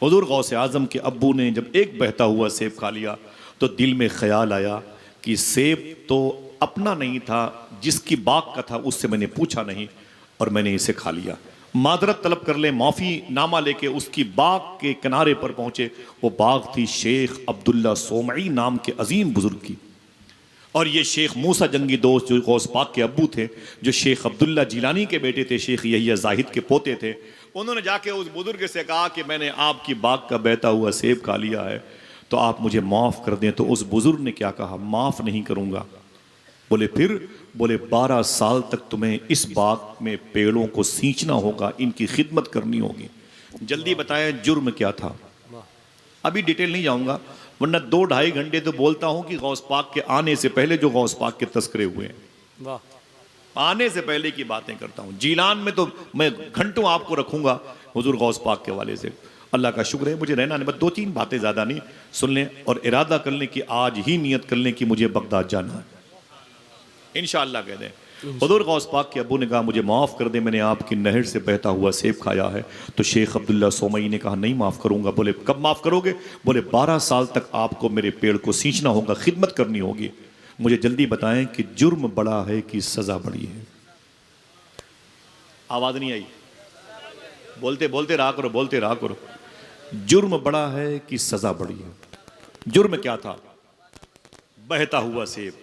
हुज़ूर गौसे आज़म के अब्बू ने जब एक बहता हुआ सेब खा लिया तो दिल में ख्याल आया कि सेब तो अपना नहीं था, जिसकी बाग का था उससे मैंने पूछा नहीं और मैंने इसे खा लिया। मादरत तलब कर ले, माफ़ी नामा लेके उसकी बाग के किनारे पर पहुँचे। वो बाग थी शेख अब्दुल्ला सोमई नाम के अजीम बुजुर्ग की, और ये शेख मूसा जंगी दोस्त जो गौस पाक के अब्बू थे, जो शेख अब्दुल्ला जिलानी के बेटे थे, शेख यहिया जाहिद के पोते थे, उन्होंने जाके उस बुजुर्ग से कहा कि मैंने आपकी बाग का बहता हुआ सेब खा लिया है। तो आप मुझे माफ़ कर दें। तो उस बुजुर्ग ने क्या कहा, माफ़ नहीं करूँगा। बोले फिर? बोले 12 साल तक तुम्हें इस बाग में पेड़ों को सींचना होगा, इनकी खिदमत करनी होगी। जल्दी बताएं जुर्म क्या था। अभी डिटेल नहीं जाऊंगा, वरना 2-2.5 घंटे तो बोलता हूं कि गौस पाक के आने से पहले जो गौस पाक के तस्करे हुए हैं, वाह, आने से पहले की बातें करता हूं। जीलान में तो मैं घंटों आपको रखूंगा हुजूर गौस पाक के हवाले से। अल्लाह का शुक्र है मुझे रहना नहीं, बस 2-3 बातें ज़्यादा नहीं सुन लें और इरादा कर लें कि आज ही नियत कर लें कि मुझे बगदाद जाना है, इंशाअल्लाह कह दें। हुजूर गौस पाक के अब्बू ने कहा मुझे माफ़ कर दे, मैंने आपकी नहर से बहता हुआ सेब खाया है। तो शेख अब्दुल्ला सोमई ने कहा नहीं माफ़ करूंगा। बोले कब माफ़ करोगे? बोले 12 साल तक आपको मेरे पेड़ को सींचना होगा, खिदमत करनी होगी। मुझे जल्दी बताएं कि जुर्म बड़ा है कि सज़ा बड़ी है? आवाज़ नहीं आई, बोलते बोलते रहा करो, बोलते रहा करो। जुर्म बड़ा है कि सज़ा बड़ी है? जुर्म क्या था? बहता हुआ सेब,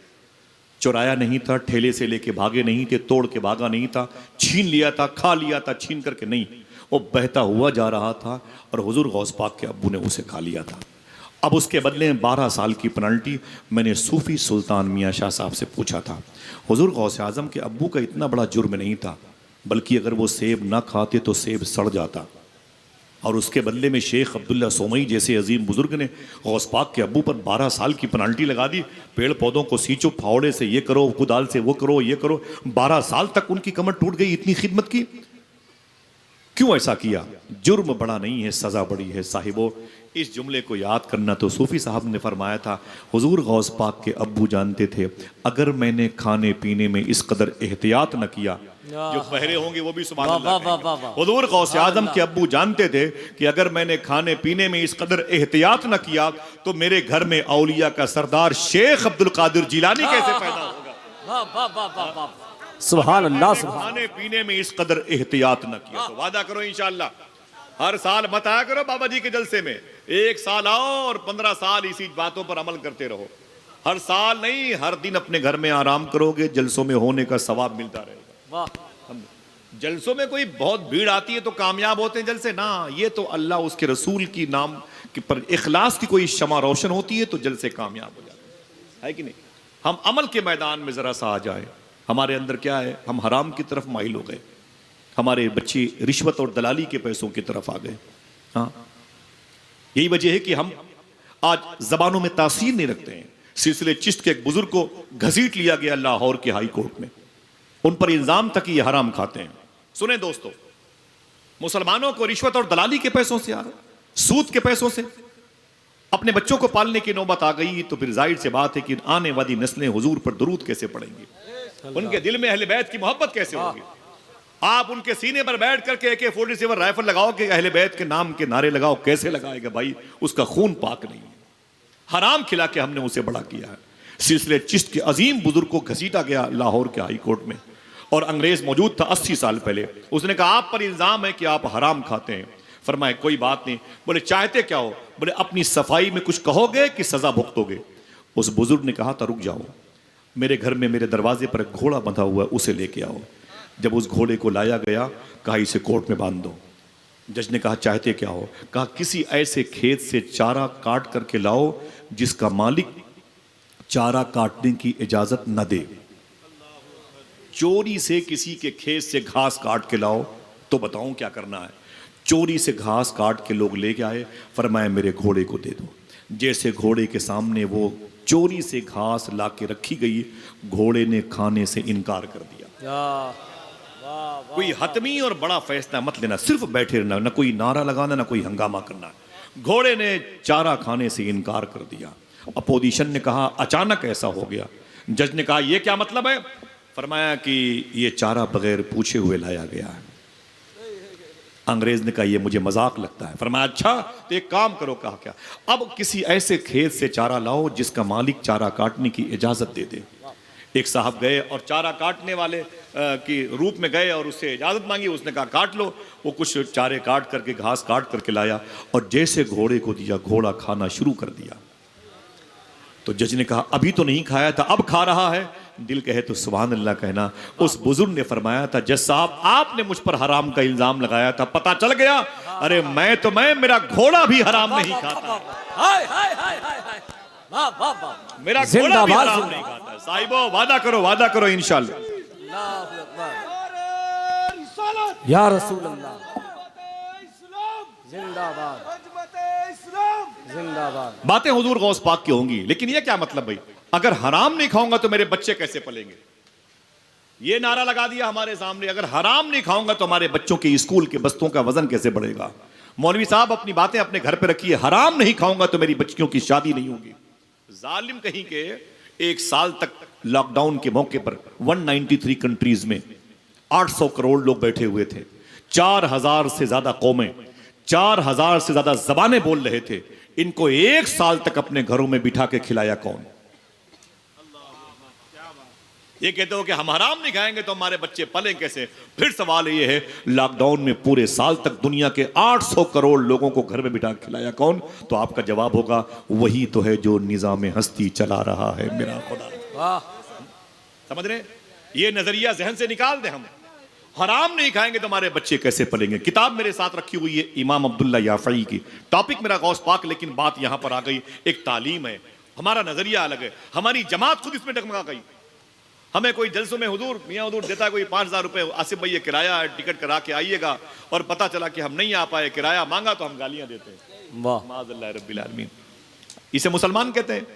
चुराया नहीं था, ठेले से लेके भागे नहीं थे, तोड़ के भागा नहीं था, छीन लिया था, खा लिया था, छीन करके नहीं, वो बहता हुआ जा रहा था और हुजूर गौस पाक के अब्बू ने उसे खा लिया था। अब उसके बदले में 12 साल की पेनल्टी मैंने सूफी सुल्तान मियाँ शाह साहब से पूछा था। हुजूर गौस आज़म के अब्बू का इतना बड़ा जुर्म नहीं था, बल्कि अगर वो सेब ना खाते तो सेब सड़ जाता। और उसके बदले में शेख अब्दुल्ला सोमई जैसे अजीम बुजुर्ग ने गौस पाक के अब्बू पर 12 साल की पेनल्टी लगा दी। पेड़ पौधों को सींचो, फावड़े से ये करो, कुदाल से वो करो, ये करो। 12 साल तक उनकी कमर टूट गई, इतनी खिदमत की। क्यों ऐसा किया? जुर्म बड़ा नहीं है, सज़ा बड़ी है। साहिबो, इस जुमले को याद करना। तो सूफी साहब ने फरमाया था हुजूर गौस पाक के अब्बू जानते थे अगर मैंने खाने पीने में इस कदर एहतियात न किया, जो पहरे होंगे वो भी सुभान अल्लाह कहेंगे। हुजूर गौस आज़म के अब्बू जानते थे कि अगर मैंने खाने पीने में इस कदर एहतियात न किया तो मेरे घर में औलिया का सरदार शेख अब्दुल कादिर जिलानी कैसे पैदा होगा। सुभान अल्लाह, खाने पीने में इस कदर एहतियात न किया तो वादा करो इंशाअल्लाह हर साल मत आया करो बाबा जी के जलसे में। 1 साल आओ और 15 साल इसी बातों पर अमल करते रहो। हर साल नहीं, हर दिन अपने घर में आराम करोगे, जलसों में होने का सवाब मिलता रहेगा। हम जलसों में कोई बहुत भीड़ आती है तो कामयाब होते हैं जलसे ना, ये तो अल्लाह उसके रसूल की नाम की पर इखलास की कोई शमा रोशन होती है तो जलसे कामयाब हो जाते हैं, है कि नहीं। हम अमल के मैदान में जरा सा आ जाए, हमारे अंदर क्या है, हम हराम की तरफ माइल हो गए, हमारे बच्चे रिश्वत और दलाली के पैसों की तरफ आ गए। हाँ, यही वजह है कि हम आज जबानों में तासीर नहीं रखते हैं। सिलसिले चिश्त के एक बुजुर्ग को घसीट लिया गया लाहौर के हाई कोर्ट में, उन पर इल्जाम तक ये हराम खाते हैं। सुने दोस्तों, मुसलमानों को रिश्वत और दलाली के पैसों से, सूद के पैसों से अपने बच्चों को पालने की नौबत आ गई तो फिर जाहिर से बात है कि आने वाली नस्लें हुजूर पर दुरूद कैसे पढ़ेंगी, उनके दिल में अहले बैत की मोहब्बत कैसे होगी। आप उनके सीने पर बैठ करके AK-47 राइफल लगाओ कि अहले बैत के नाम के नारे लगाओ, कैसे लगाएगा भाई, उसका खून पाक नहीं है। हराम खिला के हमने उसे बड़ा किया है। सिलसिले चिश्त के अजीम बुजुर्ग को घसीटा गया लाहौर के हाई कोर्ट में और अंग्रेज मौजूद था 80 साल पहले। उसने कहा आप पर इल्जाम है कि आप हराम खाते हैं। फरमाए कोई बात नहीं। बोले चाहते क्या हो? बोले अपनी सफाई में कुछ कहोगे कि सजा भुगतोगे? उस बुजुर्ग ने कहा था रुक जाओ, मेरे घर में मेरे दरवाजे पर एक घोड़ा बंधा हुआ है, उसे लेके आओ। जब उस घोड़े को लाया गया, कहा इसे कोर्ट में बांध दो। जज ने कहा चाहते क्या हो? कहा किसी ऐसे खेत से चारा काट करके लाओ जिसका मालिक चारा काटने की इजाजत न दे। चोरी से किसी के खेत से घास काट के लाओ तो बताऊं क्या करना है। चोरी से घास काट के लोग लेके आए, फरमाया मेरे घोड़े को दे दो। जैसे घोड़े के सामने वो चोरी से घास ला के रखी गई, घोड़े ने खाने से इनकार कर दिया। कोई हतमी और बड़ा फैसला मत लेना, सिर्फ बैठे रहना, ना कोई नारा लगाना ना कोई हंगामा करना। घोड़े ने चारा खाने से इनकार कर दिया। अपोजिशन ने कहा अचानक ऐसा हो गया। जज ने कहा यह क्या मतलब है? फरमाया कि ये चारा बगैर पूछे हुए लाया गया है। अंग्रेज ने कहा यह मुझे मजाक लगता है। फरमाया अच्छा तो एक काम करो। कहा क्या? अब किसी ऐसे खेत से चारा लाओ जिसका मालिक चारा काटने की इजाजत दे दे। एक साहब गए और चारा काटने वाले की रूप में गए और उससे इजाजत मांगी। उसने कहा काट लो। वो कुछ चारे काट करके घास काट करके लाया और जैसे घोड़े को दिया, घोड़ा खाना शुरू कर दिया। तो जज ने कहा अभी तो नहीं खाया था, अब खा रहा है। दिल कहे तो सुभान अल्लाह कहना। उस बुजुर्ग ने फरमाया था जज साहब आपने मुझ पर हराम का इल्जाम लगाया था, पता चल गया। अरे मैं मेरा घोड़ा भी हराम नहीं खाता। वाह वाह वाह मेरा घोड़ा भी जिंदाबाद, हराम जिंदाबाद। नहीं खाता है। साहिबो वादा करो इंशाल्लाह। अल्लाहु अकबर। या रसूल अल्लाह जिंदाबाद जिंदाबाद। बातें हुजूर गौस पाक की होंगी, लेकिन ये क्या मतलब भाई, अगर हराम नहीं खाऊंगा तो मेरे बच्चे कैसे पलेंगे? ये नारा लगा दिया हमारे सामने, अगर हराम नहीं खाऊंगा तो हमारे बच्चों के स्कूल के बस्तों का वजन कैसे बढ़ेगा? मौलवी साहब अपनी बातें अपने घर पे रखिए, हराम नहीं खाऊंगा तो मेरी बच्चियों की शादी नहीं होगी। जालिम कहीं के, एक साल तक लॉकडाउन के मौके पर 193 कंट्रीज में 800 करोड़ लोग बैठे हुए थे, 4000 से ज्यादा कौमें, 4000 से ज्यादा जबानें बोल रहे थे। इनको एक साल तक अपने घरों में बिठा के खिलाया कौन? ये कहते हो कि हम हराम नहीं खाएंगे तो हमारे बच्चे पले कैसे? फिर सवाल ये है, लॉकडाउन में पूरे साल तक दुनिया के 800 करोड़ लोगों को घर में बिठा के खिलाया कौन? तो आपका जवाब होगा, वही तो है जो निजाम हस्ती चला रहा है मेरा खुदा। वाह समझ रहे? ये नजरिया जहन से निकाल दे। हम हराम नहीं खाएंगे तो हमारे बच्चे कैसे पलेंगे? किताब मेरे साथ रखी हुई है इमाम अब्दुल्ला याफई की, टॉपिक मेरा गौस पाक, लेकिन बात यहां पर आ गई, एक तालीम है, हमारा नजरिया अलग है, हमारी जमात खुद इसमें डगमगा गई। हमें कोई जलसों में हुजूर मियाँ हुजूर देता है कोई 5000 रुपए, आसिफ भाई ये किराया है, टिकट करा के आइएगा, और पता चला कि हम नहीं आ पाए, किराया मांगा तो हम गालियां देते हैं। वाह माज़अल्लाह रब्बिल आलमीन। इसे मुसलमान कहते हैं?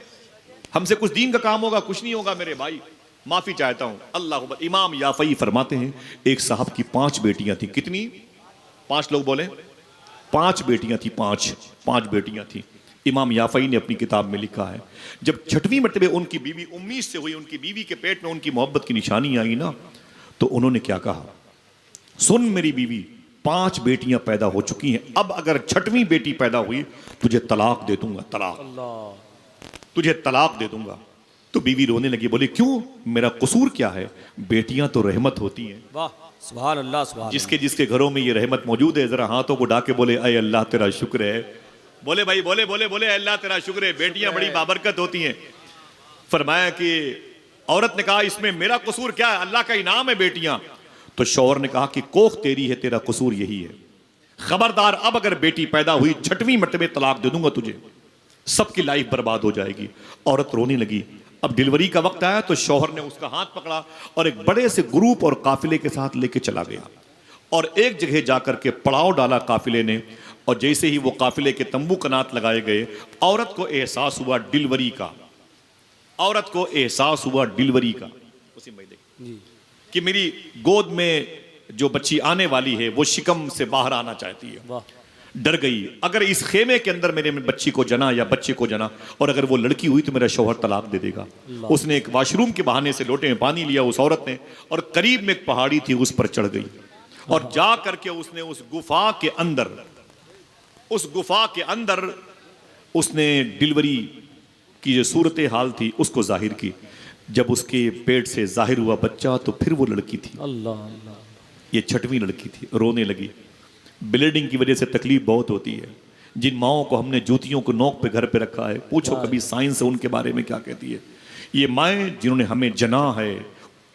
हमसे कुछ दीन का काम होगा? कुछ नहीं होगा मेरे भाई, माफी चाहता हूं। अल्लाह अकबर। इमाम याफई फरमाते हैं, एक साहब की 5 बेटियां थी। कितनी? 5 लोग बोले। 5 बेटियां थी, 5 बेटियां थी। इमाम याफई ने अपनी किताब में लिखा है, जब 6वीं मरतबे उनकी बीवी उम्मीद से हुई, उनकी बीवी के पेट में उनकी मोहब्बत की निशानी आई ना, तो उन्होंने क्या कहा, सुन मेरी बीवी, 5 बेटियां पैदा हो चुकी हैं, अब अगर 6वीं बेटी पैदा हुई तुझे तलाक दे दूंगा, तलाक, तुझे तलाक दे दूंगा। तो बीवी रोने लगी, बोले क्यों, मेरा कसूर क्या है? बेटियां तो रहमत होती हैं। वाह सुभान अल्लाह सुभान जिसके जिसके घरों में ये रहमत मौजूद है, जरा हाथों को ढाके बोले अय अल्लाह तेरा शुक्र है। बोले भाई, बोले बोले बोले अल्लाह तेरा शुक्र है, बेटियां बड़ी बाबरकत होती हैं। फरमाया कि औरत ने कहा इसमें मेरा कसूर क्या है, अल्लाह का इनाम है बेटियां। तो शौहर ने कहा कि कोख तेरी है, तेरा कसूर यही है, खबरदार अब अगर बेटी पैदा हुई 6वीं मरतबे तलाक दे दूंगा तुझे, सबकी लाइफ बर्बाद हो जाएगी। औरत रोने लगी। अब डिलीवरी का वक्त आया तो शौहर ने उसका हाथ पकड़ा और एक बड़े से ग्रुप और काफिले के साथ लेके चला गया और एक जगह जाकर के पड़ाव डाला काफिले ने। और जैसे ही वो काफिले के तंबू कनात लगाए गए, औरत को एहसास हुआ डिलीवरी का, औरत को एहसास हुआ डिलीवरी का, उसी में देख कि मेरी गोद में जो बच्ची आने वाली है वो शिकम से बाहर आना चाहती है। वाह डर गई, अगर इस खेमे के अंदर मेरे बच्ची को जना या बच्चे को जना और अगर वो लड़की हुई तो मेरा शौहर तलाक दे देगा। उसने एक वॉशरूम के बहाने से लोटे में पानी लिया उस औरत ने, और करीब में एक पहाड़ी थी उस पर चढ़ गई और जा करके उसने उस गुफा के अंदर उसने डिलीवरी की जो सूरत हाल थी उसको जाहिर की। जब उसके पेट से जाहिर हुआ बच्चा तो फिर वो लड़की थी, अल्लाह अल्लाह। ये 6वीं लड़की थी। रोने लगी। ब्लीडिंग की वजह से तकलीफ बहुत होती है। जिन माओं को हमने जूतियों को नोक पे घर पे रखा है, पूछो कभी साइंस उनके बारे में क्या कहती है। ये माएँ जिन्होंने हमें जना है,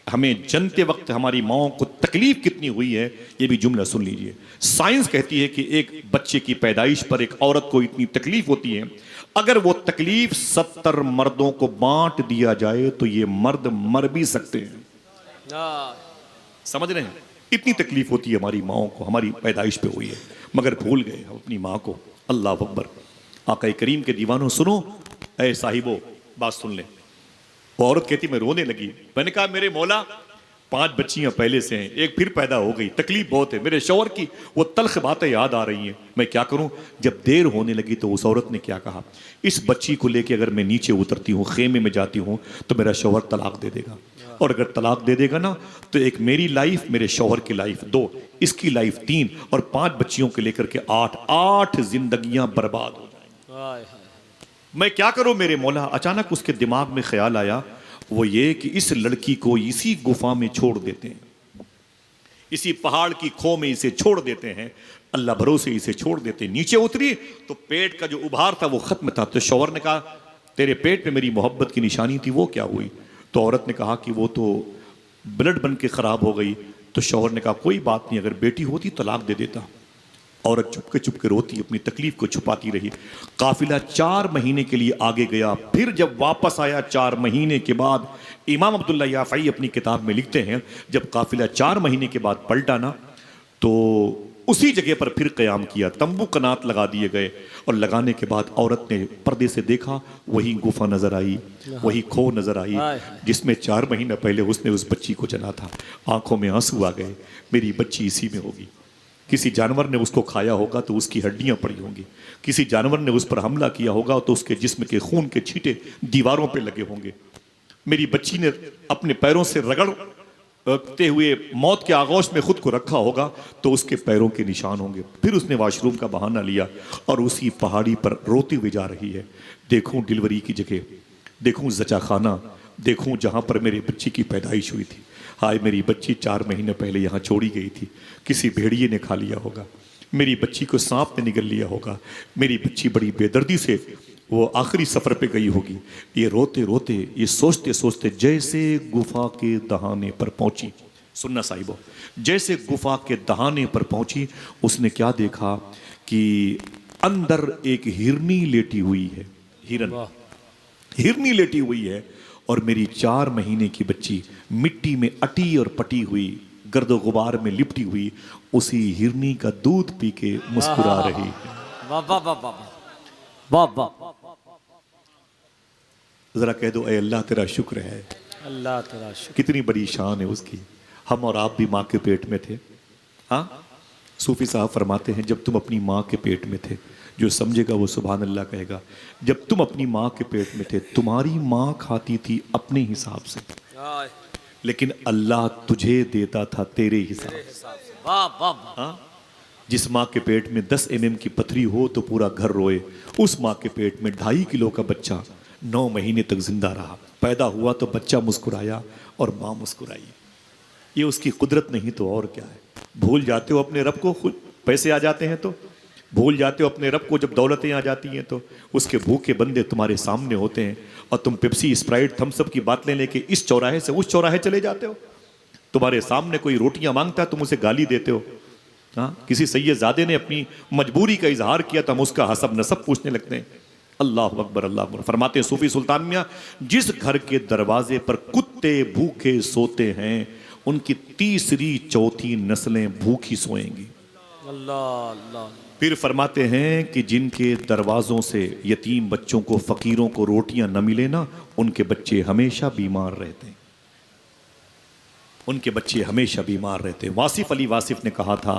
हमें जनते वक्त हमारी माओं को तकलीफ कितनी हुई है, ये भी जुमला सुन लीजिए। साइंस कहती है कि एक बच्चे की पैदाइश पर एक औरत को इतनी तकलीफ होती है, अगर वो तकलीफ 70 मर्दों को बांट दिया जाए तो ये मर्द मर भी सकते हैं। समझ रहे हैं? इतनी तकलीफ होती है हमारी माओं को, हमारी पैदाइश पे हुई है, मगर भूल गए हम अपनी माँ को। अल्लाह अकबर। आका करीम के दीवानों सुनो, ऐ साहिबो बात सुन ले। वो औरत कहती मैं रोने लगी। मैंने कहा मेरे मौला 5 बच्चियां पहले से हैं, एक फिर पैदा हो गई, तकलीफ बहुत है, मेरे शौहर की वो तल्ख बातें याद आ रही हैं, मैं क्या करूं। जब देर होने लगी तो उस औरत ने क्या कहा, इस बच्ची को लेके अगर मैं नीचे उतरती हूँ, खेमे में जाती हूँ तो मेरा शौहर तलाक दे देगा, और अगर तलाक दे देगा ना तो एक मेरी लाइफ, मेरे शौहर की लाइफ 2, इसकी लाइफ 3 और 5 बच्चियों के लेकर के 8 जिंदगियां बर्बाद हो जाएंगी। मैं क्या करूं मेरे मौला। अचानक उसके दिमाग में ख्याल आया, वो ये कि इस लड़की को इसी गुफा में छोड़ देते हैं, इसी पहाड़ की खो में इसे छोड़ देते हैं, अल्लाह भरोसे इसे छोड़ देते हैं। नीचे उतरी तो पेट का जो उभार था वो खत्म था। तो शौहर ने कहा तेरे पेट में मेरी मोहब्बत की निशानी थी, वो क्या हुई। तो औरत ने कहा कि वो तो ब्लड बन के खराब हो गई। तो शौहर ने कहा कोई बात नहीं, अगर बेटी होती तलाक दे देता। औरत चुपके चुपके रोती, अपनी तकलीफ को छुपाती रही। काफिला 4 महीने के लिए आगे गया। फिर जब वापस आया 4 महीने के बाद, इमाम अब्दुल्ला याफ़ई अपनी किताब में लिखते हैं, जब काफिला 4 महीने के बाद पलटा ना, तो उसी जगह पर फिर क़याम किया, तंबू कनात लगा दिए गए। और लगाने के बाद औरत ने पर्दे से देखा, वही गुफा नजर आई, वही खो नजर आई जिसमें 4 महीना पहले उसने उस बच्ची को जना था। आंखों में आंसू आ गए, मेरी बच्ची इसी में होगी। किसी जानवर ने उसको खाया होगा तो उसकी हड्डियां पड़ी होंगी, किसी जानवर ने उस पर हमला किया होगा तो उसके जिस्म के खून के छींटे दीवारों पे लगे होंगे। मेरी बच्ची ने अपने पैरों से रगड़ते हुए मौत के आगोश में खुद को रखा होगा तो उसके पैरों के निशान होंगे। फिर उसने वाशरूम का बहाना लिया और उसी पहाड़ी पर रोती हुई जा रही है। देखूं डिलीवरी की जगह, देखूं जचा खाना, देखूं जहां पर मेरे बच्ची की पैदाइश हुई थी। हाय मेरी बच्ची 4 महीने पहले यहाँ छोड़ी गई थी, किसी भेड़िए ने खा लिया होगा, मेरी बच्ची को सांप ने निगल लिया होगा, मेरी बच्ची बड़ी बेदर्दी से वो आखिरी सफ़र पे गई होगी। ये रोते रोते, ये सोचते सोचते जैसे गुफा के दहाने पर पहुंची, सुनना साहिबो, जैसे गुफा के दहाने पर पहुंची, उसने क्या देखा कि अंदर एक हिरनी लेटी हुई है। हिरनी लेटी हुई है और मेरी 4 महीने की बच्ची मिट्टी में अटी और पटी हुई, गर्दो गुबार में लिपटी हुई, उसी हिरनी का दूध पी के मुस्कुरा रही है। वाह वाह वाह वाह वाह वाह। जरा कह दो, ऐ अल्लाह तेरा शुक्र है। अल्लाह तेरा शुक्र। कितनी बड़ी शान है उसकी। हम और आप भी माँ के पेट में थे। हाँ, सूफी साहब फरमाते हैं, जब तुम अपनी माँ के पेट में थे, जो समझेगा वो सुभान अल्लाह कहेगा। जब तुम अपनी माँ के पेट में थे, तुम्हारी माँ खाती थी अपने हिसाब से, लेकिन अल्लाह तुझे देता था तेरे हिसाब से। वाह वाह वाह। हाँ, जिस माँ के पेट में 10 mm की पथरी हो तो पूरा घर रोए, उस माँ के पेट में 2.5 किलो का बच्चा 9 महीने तक जिंदा रहा। पैदा हुआ तो बच्चा मुस्कुराया और माँ मुस्कुराई। ये उसकी कुदरत नहीं तो और क्या है। भूल जाते हो अपने रब को, खुद पैसे आ जाते हैं तो भूल जाते हो अपने रब को, जब दौलतें आ जाती हैं तो उसके भूखे बंदे तुम्हारे सामने होते हैं और तुम पेप्सी, स्प्राइट, थम्सअप की बातें लेके इस चौराहे से उस चौराहे चले जाते हो। तुम्हारे सामने कोई रोटियां मांगता है, तुम उसे गाली देते हो। हाँ, किसी सैयदजादे ने अपनी मजबूरी का इजहार किया तो हम उसका हसब नसब पूछने लगते हैं। अल्लाह अकबर, अल्लाह अकबर। फरमाते हैं सूफी सुल्तान मियां, जिस घर के दरवाजे पर कुत्ते भूखे सोते हैं, उनकी 3री 4थी नस्लें भूखी सोएंगी। अल्लाह अल्लाह। फिर फरमाते हैं कि जिनके दरवाजों से यतीम बच्चों को, फकीरों को रोटियां न मिले ना, उनके बच्चे हमेशा बीमार रहते हैं, उनके बच्चे हमेशा बीमार रहते हैं। वासिफ अली वासिफ ने कहा था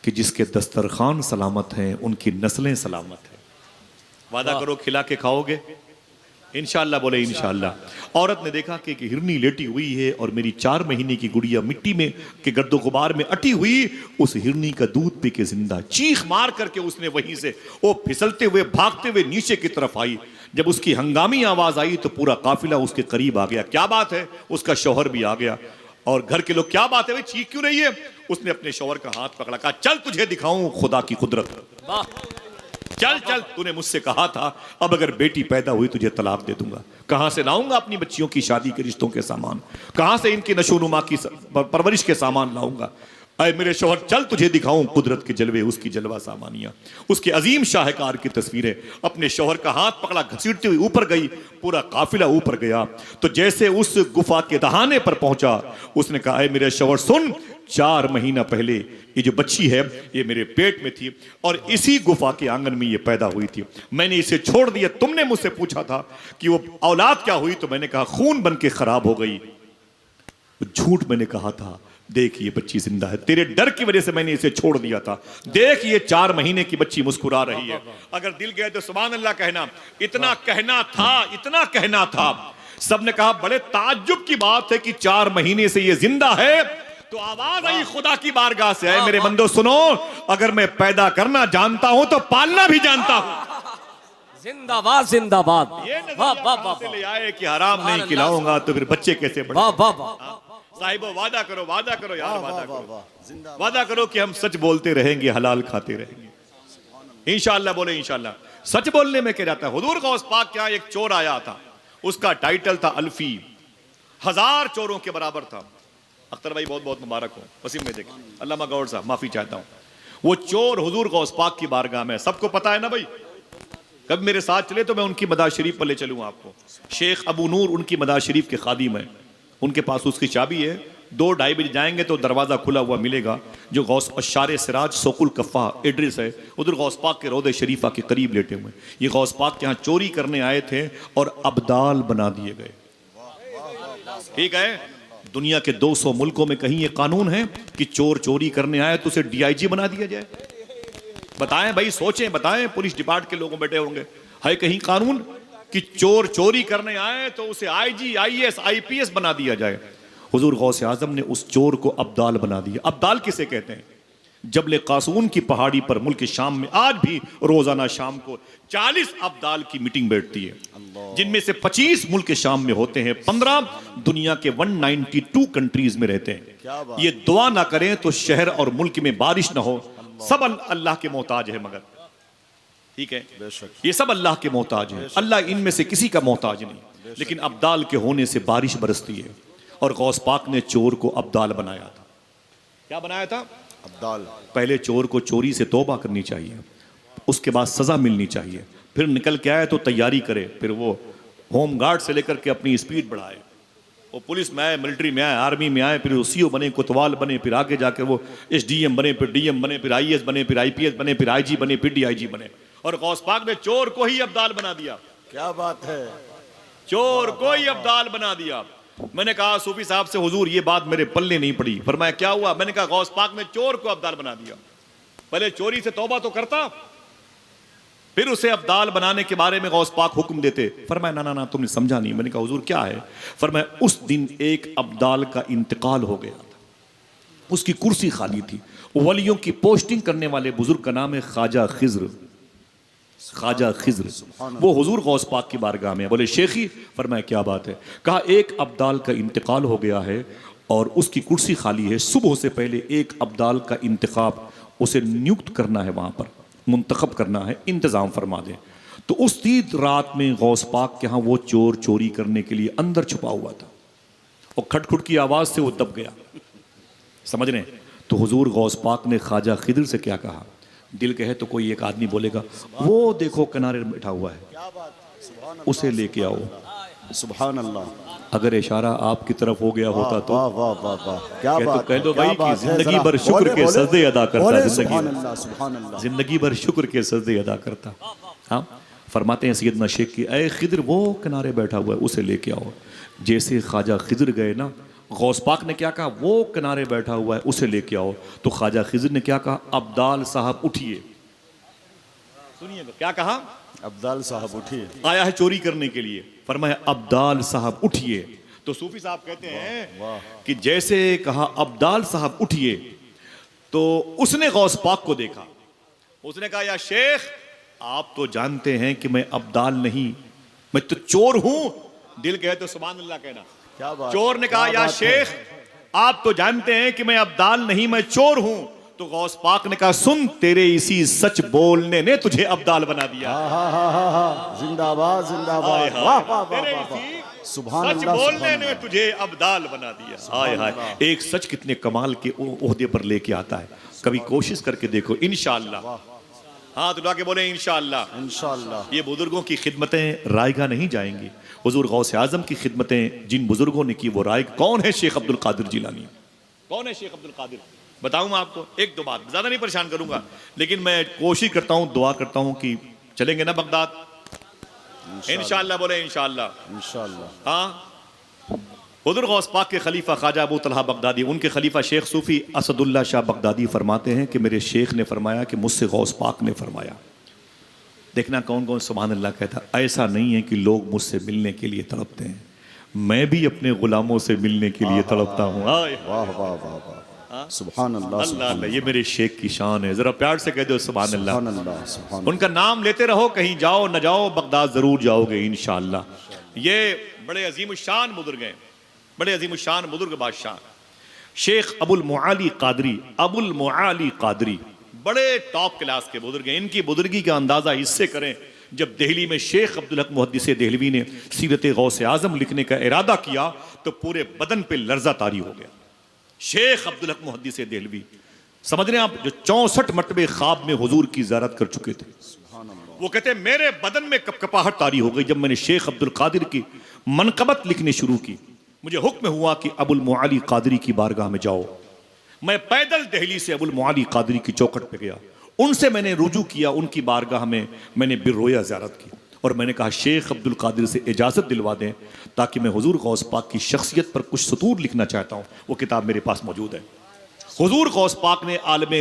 कि जिसके दस्तरखान सलामत हैं, उनकी नस्लें सलामत हैं। वादा करो खिला के खाओगे इंशाअल्लाह। बोले इंशाअल्लाह। औरत ने देखा कि हिरनी लेटी हुई है और मेरी 4 महीने की गुड़िया मिट्टी में के गर्दो गुबार में अटी हुई, उस हिरनी का दूध पी के जिंदा। चीख मार करके उसने वहीं से वो फिसलते हुए भागते हुए नीचे की तरफ आई। जब उसकी हंगामी आवाज आई तो पूरा काफिला उसके करीब आ गया। क्या बात है? उसका शौहर भी आ गया और घर के लोग, क्या बात है भाई, चीख क्यों रही है? उसने अपने शौहर का हाथ पकड़ा, कहा चल तुझे दिखाऊं खुदा की कुदरत। चल चल, तूने मुझसे कहा था अब अगर बेटी पैदा हुई तुझे तलाक दे दूंगा। कहां से लाऊंगा अपनी बच्चियों की शादी के रिश्तों के सामान, कहां से इनकी नशोनुमा की परवरिश के सामान लाऊंगा? अरे मेरे शौहर, चल तुझे दिखाऊं कुदरत के जलवे, उसकी जलवा सामानियां, उसके अजीम शाहकार की तस्वीरें। अपने शौहर का हाथ पकड़ा, घसीटती हुई ऊपर गई, पूरा काफिला ऊपर गया। तो जैसे उस गुफा के दहाने पर पहुंचा, उसने कहा, अरे मेरे शौहर सुन, 4 महीना पहले ये जो बच्ची है ये मेरे पेट में थी और इसी गुफा के आंगन में ये पैदा हुई थी। मैंने इसे छोड़ दिया। तुमने मुझसे पूछा था कि वो औलाद क्या हुई, तो मैंने कहा खून बन के खराब हो गई। झूठ मैंने कहा था। देख ये बच्ची जिंदा है, तेरे डर की वजह से मैंने इसे छोड़ दिया था। देख ये 4 महीने की बच्ची मुस्कुरा रही है। अगर दिल गए तो सुभान अल्लाह कहना। इतना कहना था, इतना कहना था। सबने कहा बड़े ताज्जुब की बात है कि 4 महीने से ये जिंदा है। तो आवाज आई खुदा की बारगाह से, आए मेरे बंदो सुनो, अगर मैं पैदा करना जानता हूं तो पालना भी जानता हूं। जिंदाबाद जिंदाबाद। ये नजरिया ले आए कि हराम नहीं खिलाऊंगा तो फिर बच्चे कैसे बढ़े। वाह वाह वाह। साहिबो वादा करो यार, वादा करो, वादा करो कि हम सच बोलते रहेंगे, हलाल खाते रहेंगे इंशाअल्लाह। बोले इंशाअल्लाह। सच बोलने में क्या जाता है। हुजूर गौस पाक के यहाँ एक चोर आया था, उसका टाइटल था अल्फी, 1000 चोरों के बराबर था। अख्तर भाई बहुत बहुत मुबारक हो, वसीम में देखें, अल्लामा गौर साहब माफी चाहता हूँ। वो चोर हुजूर गौस पाक की बारगाह में, सबको पता है ना भाई। कभी मेरे साथ चले तो मैं उनकी मदार शरीफ पर ले चलूँ आपको। शेख अबू नूर उनकी मदार शरीफ के खादिम है, उनके पास उसकी चाबी है। 2-2:30 बजे जाएंगे तो दरवाज़ा खुला हुआ मिलेगा, जो गौस अशारे सिराज सोकुल कफ़ा एड्रेस है, उधर गौस पाक के रोदे शरीफा के करीब लेटे हुए। ये गौस पाक के यहाँ चोरी करने आए थे और अब्दाल बना दिए गए। ठीक है, दुनिया के 200 मुल्कों में कहीं ये कानून है कि चोर चोरी करने आए तो उसे DIG बना दिया जाए? बताएं भाई, सोचें, बताएं। पुलिस डिपार्टमेंट के लोग बैठे होंगे, है कहीं कानून कि चोर चोरी करने आए तो उसे IG, IAS, IPS बना दिया जाए? हुजूर गौसे आजम ने उस चोर को अब्दाल बना दिया। अब्दाल किसे कहते हैं? जबले कासून की पहाड़ी पर मुल्क शाम में आज भी रोजाना शाम को 40 अब्दाल की मीटिंग बैठती है, जिनमें से 25 मुल्क शाम में होते हैं, 15 दुनिया के 192 कंट्रीज में रहते हैं। ये दुआ ना करें तो शहर और मुल्क में बारिश ना हो। सब अल्लाह के मोहताज है, मगर ठीक है, ये सब अल्लाह के मोहताज है। अल्लाह इनमें से किसी का मोहताज नहीं, लेकिन अब्दाल के होने से बारिश बरसती है। और गौस पाक ने चोर को अब्दाल बनाया था। क्या बनाया था? अब्दाल। पहले चोर को चोरी से तौबा करनी चाहिए, उसके बाद सजा मिलनी चाहिए, फिर निकल के आए तो तैयारी करे, फिर वो होम गार्ड से लेकर के अपनी स्पीड बढ़ाए, वो पुलिस में आए, मिलिट्री में आए, आर्मी में आए, फिर CO बने, कोतवाल बने, फिर आगे जाकर वो SDM बने, फिर DM बने, फिर IAS बने, फिर IPS बने, फिर IG बने, फिर DIG बने। और गौस पाक ने चोर को ही अब्दाल बना दिया। क्या बात है, चोर को ही अब्दाल बना दिया। मैंने कहा सूफी साहब से, हुजूर ये बात मेरे पल्ले नहीं पड़ी। फरमाया क्या हुआ? मैंने कहा गौस पाक ने चोर को अब्दाल बना दिया। पहले चोरी से तौबा तो करता, फिर उसे अब्दाल बनाने के बारे में गौस पाक हुक्म देते। फरमाया ना ना ना, तुमने समझा नहीं। मैंने कहा हुजूर क्या है? फरमाया उस दिन एक अब्दाल का इंतकाल हो गया था, उसकी कुर्सी खाली थी। वलियों की पोस्टिंग करने वाले बुजुर्ग का नाम है ख्वाजा खिज्र। ख्वाजा खिज्र, वो हुजूर गौस पाक की बारगाह में बोले शेखी। फरमाया क्या बात है? कहा एक अब्दाल का इंतकाल हो गया है और उसकी कुर्सी खाली है। सुबह से पहले एक अब्दाल का इंतखाब, उसे नियुक्त करना है, वहां पर मुंतखब करना है, इंतजाम फरमा दें। तो उस दिन रात में गौस पाक के यहाँ वो चोर चोरी करने के लिए अंदर छुपा हुआ था और खटखुट की आवाज से वो दब गया। समझ रहे? तो हुजूर गौस पाक ने ख्वाजा खिज्र से क्या कहा? दिल कहे तो कोई एक आदमी बोलेगा वो देखो किनारे बैठा हुआ है, उसे लेके आओ। सुभान अल्लाह। अगर इशारा आपकी तरफ हो गया होता तो वाह वाह वाह वाह, क्या बात, कह दो भाई कि जिंदगी भर शुक्र के सजदे अदा करता, जिंदगी भर शुक्र के सजदे अदा करता। हाँ, फरमाते हैं सैयदना शेख की, ऐ खिद्र वो किनारे बैठा हुआ है, उसे लेके आओ। जैसे ख्वाजा खिज्र गए ना, गौस पाक ने क्या कहा? वो किनारे बैठा हुआ है, उसे लेके आओ। तो ख्वाजा खिज्र ने क्या कहा? अब्दाल साहब उठिए। सुनिएगा क्या कहा? अब्दाल साहब उठिए, आया है चोरी करने के लिए। फरमाया अब्दाल साहब उठिए। तो सूफी साहब कहते हैं कि जैसे कहा अब्दाल साहब उठिए, तो उसने गौस पाक को देखा। उसने कहा या शेख, आप तो जानते हैं कि मैं अब्दाल नहीं, मैं तो चोर हूं। दिल कहे तो सुभान अल्लाह कहना। क्या बात? चोर ने कहा या शेख, आप तो जानते हैं कि मैं अब्दाल नहीं, मैं चोर हूं। तो गौस पाक ने कहा सुन, तेरे इसी सच बोलने ने तुझे अब्दाल बना दिया। जिंदाबाद जिंदाबाद, वाह वाह वाह, सुभान अल्लाह। सच बोलने ने तुझे अब्दाल बना दिया। हाय हाय, एक सच कितने कमाल के ओहदे पर लेके आता है। कभी कोशिश करके देखो, इंशाअल्लाह। हाँ तो के बोले इंशाअल्लाह इंशाअल्लाह। ये बुजुर्गों की खिदमतें रायगा नहीं जाएंगी। हुजूर गौसे आजम की खिदमतें जिन बुजुर्गों ने की वो राय। कौन है? शेख अब्दुल कादिर जिलानी। कौन है शेख अब्दुल कादिर? बताऊं आपको एक दो बात, ज्यादा नहीं परेशान करूंगा, लेकिन मैं कोशिश करता हूं, दुआ करता हूं कि चलेंगे ना बगदाद इंशाअल्लाह। बोले इंशाअल्लाह इंशाअल्लाह। हाँ, हुजूर गौस पाक के खलीफा ख्वाजा अबू तलहा बगदादी, उनके खलीफा शेख सूफी असदुल्ला शाह बगदादी फरमाते हैं कि मेरे शेख ने फरमाया कि मुझसे गौस पाक ने फरमाया। देखना कौन कौन सुभान अल्लाह कहता। ऐसा नहीं है कि लोग मुझसे मिलने के लिए तड़पते हैं, मैं भी अपने गुलामों से मिलने के लिए तड़पता हूँ। वाह वाह वाह वाह, सुभान अल्लाह अल्लाह। ये मेरे शेख की शान है, जरा प्यार से कह दो सुभान अल्लाह। उनका नाम लेते रहो, कहीं जाओ न जाओ बगदाद जरूर जाओगे इंशाअल्लाह। ये बड़े अजीम शान बुजुर्ग हैं, बड़े अजीम शान बुजुर्ग बादशाह। शेख अबुल मुआली कादरी, अबुल मुआली कादरी बड़े टॉप क्लास के बुजुर्ग हैं। इनकी बुजुर्गी का अंदाजा इससे करें, जब दिल्ली में शेख अब्दुल हक मुहद्दिस देहलवी ने सीरत गौसे आजम लिखने का इरादा किया तो पूरे बदन पे लर्जा तारी हो गया। शेख अब्दुल हक मुहद्दिस देहलवी समझ रहे हैं आप, जो 64 मरतबे ख्वाब में हुजूर की ज़ियारत कर चुके थे। वो कहते हैं मेरे बदन में कपकपाहट तारी हो गई जब मैंने शेख अब्दुल कादिर की मनकबत लिखनी शुरू की। मुझे हुक्म हुआ कि अबुल मुआली कादरी की बारगाह में जाओ। मैं पैदल दिल्ली से अबुल मुआली कादरी की चौखट पे गया, उनसे मैंने रुजू किया, उनकी बारगाह में मैंने बिरोया ज़ियारत की और मैंने कहा शेख अब्दुल कादिर से इजाज़त दिलवा दें ताकि मैं हुजूर गौस पाक की शख्सियत पर कुछ सतूर लिखना चाहता हूँ। वो किताब मेरे पास मौजूद है। हुजूर गौस पाक ने आलम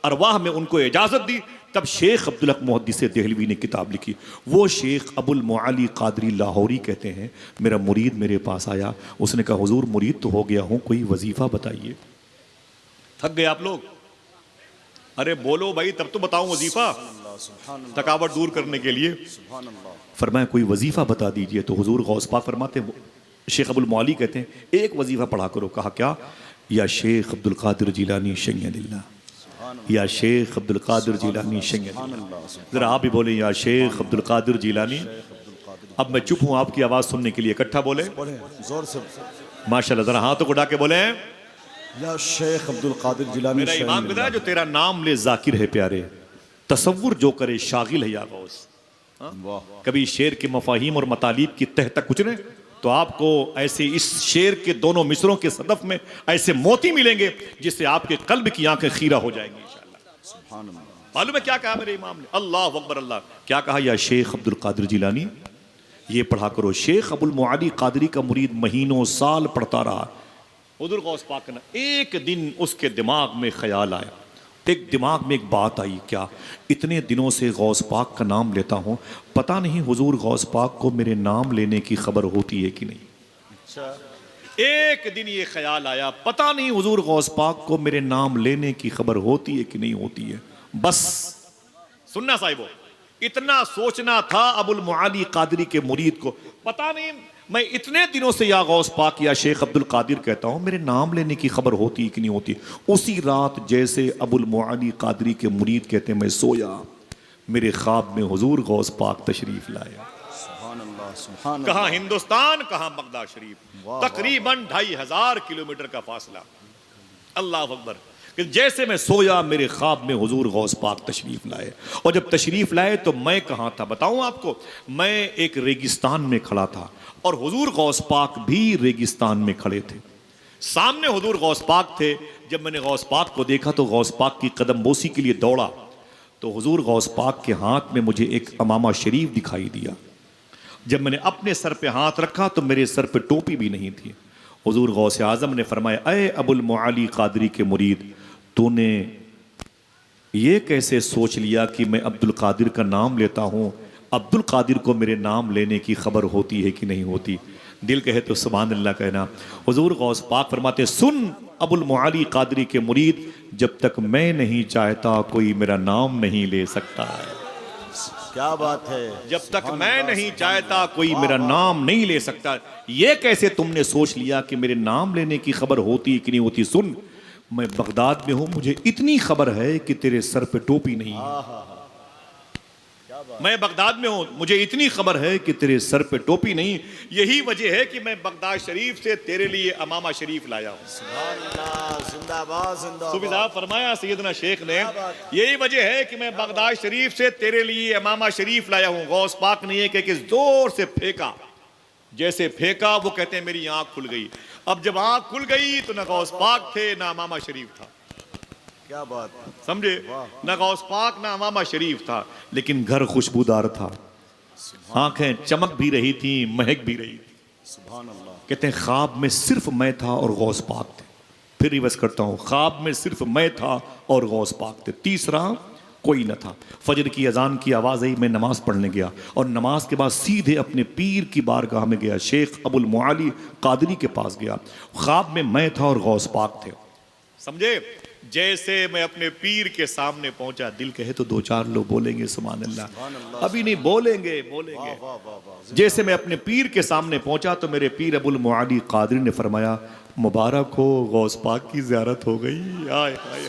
अरवाह में उनको इजाज़त दी, तब शेख अब्दुल हक मुहद्दिस देहलवी ने किताब लिखी। वो शेख अबुल मुआली कादरी लाहौरी कहते हैं, मेरा मुरीद मेरे पास आया, उसने कहा हुजूर मुरीद तो हो गया हूँ, कोई वजीफ़ा बताइए। थक गए आप लोग? अरे बोलो भाई, तब तो बताऊं वजीफा, थकावट दूर करने के लिए। फरमाया कोई वजीफा बता दीजिए। तो हुजूर गौस पाक फरमाते, शेख अबुल मुआली कहते हैं एक वजीफा पढ़ा करो। कहा क्या? या शेख अब्दुल कादिर जिलानी शय्यदिल्लाह, या शेख अब्दुल कादिर जिलानी शय्यदिल्लाह। जरा आप भी बोले या शेख अब्दुल कादिर जिलानी। अब मैं चुप हूं आपकी आवाज सुनने के लिए, इकट्ठा बोले जोर से माशाल्लाह। जरा हाथों को उठा के बोले या शेख अब्दुल कादिर जिलानी। मेरा ईमान बताया जो तेरा नाम ले जाकिर है प्यारे, तसव्वुर जो करे शागिल है या गौस। कभी शेर के मफाहिम और मतालीब की तह तक कुचले तो आपको ऐसे इस शेर के दोनों मिसरों के सदफ में ऐसे मोती मिलेंगे जिससे आपके कल्ब की आंखें खीरा हो जाएंगी इंशाअल्लाह। मालूम है क्या कहा मेरे इमाम ने? अल्लाह अकबर अल्लाह। क्या कहा? या शेख अब्दुल कादिर जिलानी, ये पढ़ा करो। शेख अबुल मुआली कादरी का मुरीद महीनों साल पढ़ता रहा। हुजूर गौस पाक ना एक दिन उसके दिमाग में ख्याल आया, एक दिमाग में एक बात आई, क्या इतने दिनों से गौस पाक का नाम लेता हूँ, पता नहीं हुजूर गौस पाक को मेरे नाम लेने की खबर होती है कि नहीं। अच्छा। एक दिन ये ख्याल आया, पता नहीं हुजूर गौस पाक को मेरे नाम लेने की खबर होती है कि नहीं होती है। बस सुनना साहिबो, इतना सोचना था अबुल मुआली कादरी के मुरीद को, पता नहीं मैं इतने दिनों से या गौस पाक या शेख अब्दुल कादिर कहता हूं, मेरे नाम लेने की खबर होती कि नहीं होती। उसी रात जैसे अबुल मुआली कादरी के मुरीद कहते हैं मैं सोया, मेरे ख्वाब में हुजूर गौस पाक तशरीफ लाया। कहाँ हिंदुस्तान, कहाँ बगदाद शरीफ, तकरीबन 2500 किलोमीटर का फासला। अल्लाह अकबर। कि जैसे मैं सोया मेरे ख्वाब में हुजूर गौस पाक तशरीफ लाए, और जब तशरीफ लाए तो मैं कहाँ था बताऊं आपको? मैं एक रेगिस्तान में खड़ा था और हुजूर गौस पाक भी रेगिस्तान में खड़े थे। सामने हुजूर गौस पाक थे। जब मैंने गौस पाक को देखा तो गौस पाक की कदम बोसी के लिए दौड़ा तो हुजूर गौस पाक के हाथ में मुझे एक अमामा शरीफ दिखाई दिया। जब मैंने अपने सर पे हाथ रखा तो मेरे सर पे टोपी भी नहीं थी। हुजूर गौस आज़म ने फरमाया, अय अबुल मुआली कादरी के मुरीद, तूने ये कैसे सोच लिया कि मैं अब्दुल कादिर का नाम लेता हूँ, अब्दुल कादिर को मेरे नाम लेने की खबर होती है कि नहीं होती? दिल कहे तो सुभान अल्लाह कहना। हुजूर गौस पाक फरमाते, सुन अबुल मुआली कादरी के मुरीद, जब तक मैं नहीं चाहता कोई मेरा नाम नहीं ले सकता है। क्या बात है। जब तक मैं नहीं चाहता कोई मेरा नाम नहीं ले सकता। ये कैसे तुमने सोच लिया कि मेरे नाम लेने की खबर होती है कि नहीं होती? सुन, मैं बगदाद में हूं, मुझे इतनी खबर है कि तेरे सर पे टोपी नहीं है। मैं बगदाद में हूं, मुझे इतनी खबर है कि तेरे सर पे टोपी नहीं। यही वजह है कि मैं बगदाद शरीफ से तेरे लिए अमामा शरीफ लाया हूं। जिंदाबाद सूफी साहब फरमाया सैयदना शेख ने, यही वजह है कि मैं बगदाद शरीफ से तेरे लिए अमामा शरीफ लाया हूं। गौस पाक ने एक जोर से फेंका, जैसे फेंका वो कहते हैं मेरी आंख खुल गई। अब जब आंख खुल गई तो ना गौस पाक थे ना अमामा शरीफ था। क्या बात, समझे? ना गौस पाक ना अमामा शरीफ था, लेकिन घर खुशबूदार था, आंखें चमक भी रही थी, महक भी रही थी। सुभान अल्लाह। कहते हैं ख्वाब में सिर्फ मैं था और गौस पाक थे। फिर रिवर्स करता हूं, ख्वाब में सिर्फ मैं था और गौस पाक थे, तीसरा कोई न था। फजर की अजान की आवाज़ आई, मैं नमाज पढ़ने गया और नमाज के बाद सीधे अपने पीर की बारगाह में गया, शेख अबुल मुआली कादरी के पास गया। ख्वाब में मैं था और गौस पाक थे। समझे? जैसे मैं अपने पीर के सामने पहुंचा, दिल कहे तो दो चार लोग बोलेंगे सुभान अल्लाह, अभी नहीं बोलेंगे, बोलेंगे। जैसे मैं अपने पीर के सामने पहुंचा तो मेरे पीर अबुल मुआली कादरी ने फरमाया, मुबारक हो, गौस पाक की ज़ियारत हो गई। आय हाय।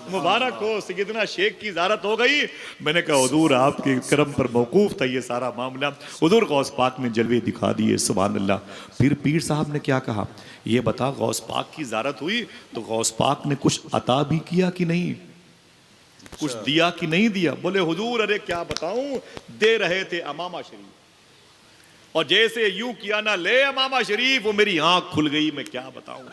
मुबारक हो, सैयदना शेख की ज़ियारत हो गई। मैंने कहा हुजूर आपके करम पर मौकूफ था ये सारा मामला। हुजूर गौस पाक ने जलवे दिखा दिए, सुभान अल्लाह। फिर पीर साहब ने क्या कहा, ये बता गौस पाक की ज़ियारत हुई तो गौस पाक ने कुछ अता भी किया कि नहीं, कुछ दिया कि नहीं दिया? बोले हुजूर अरे क्या बताऊं, दे रहे थे अमामा शरीफ, और जैसे यूं किया ना ले अमामा शरीफ, वो मेरी आंख खुल गई। मैं क्या बताऊं,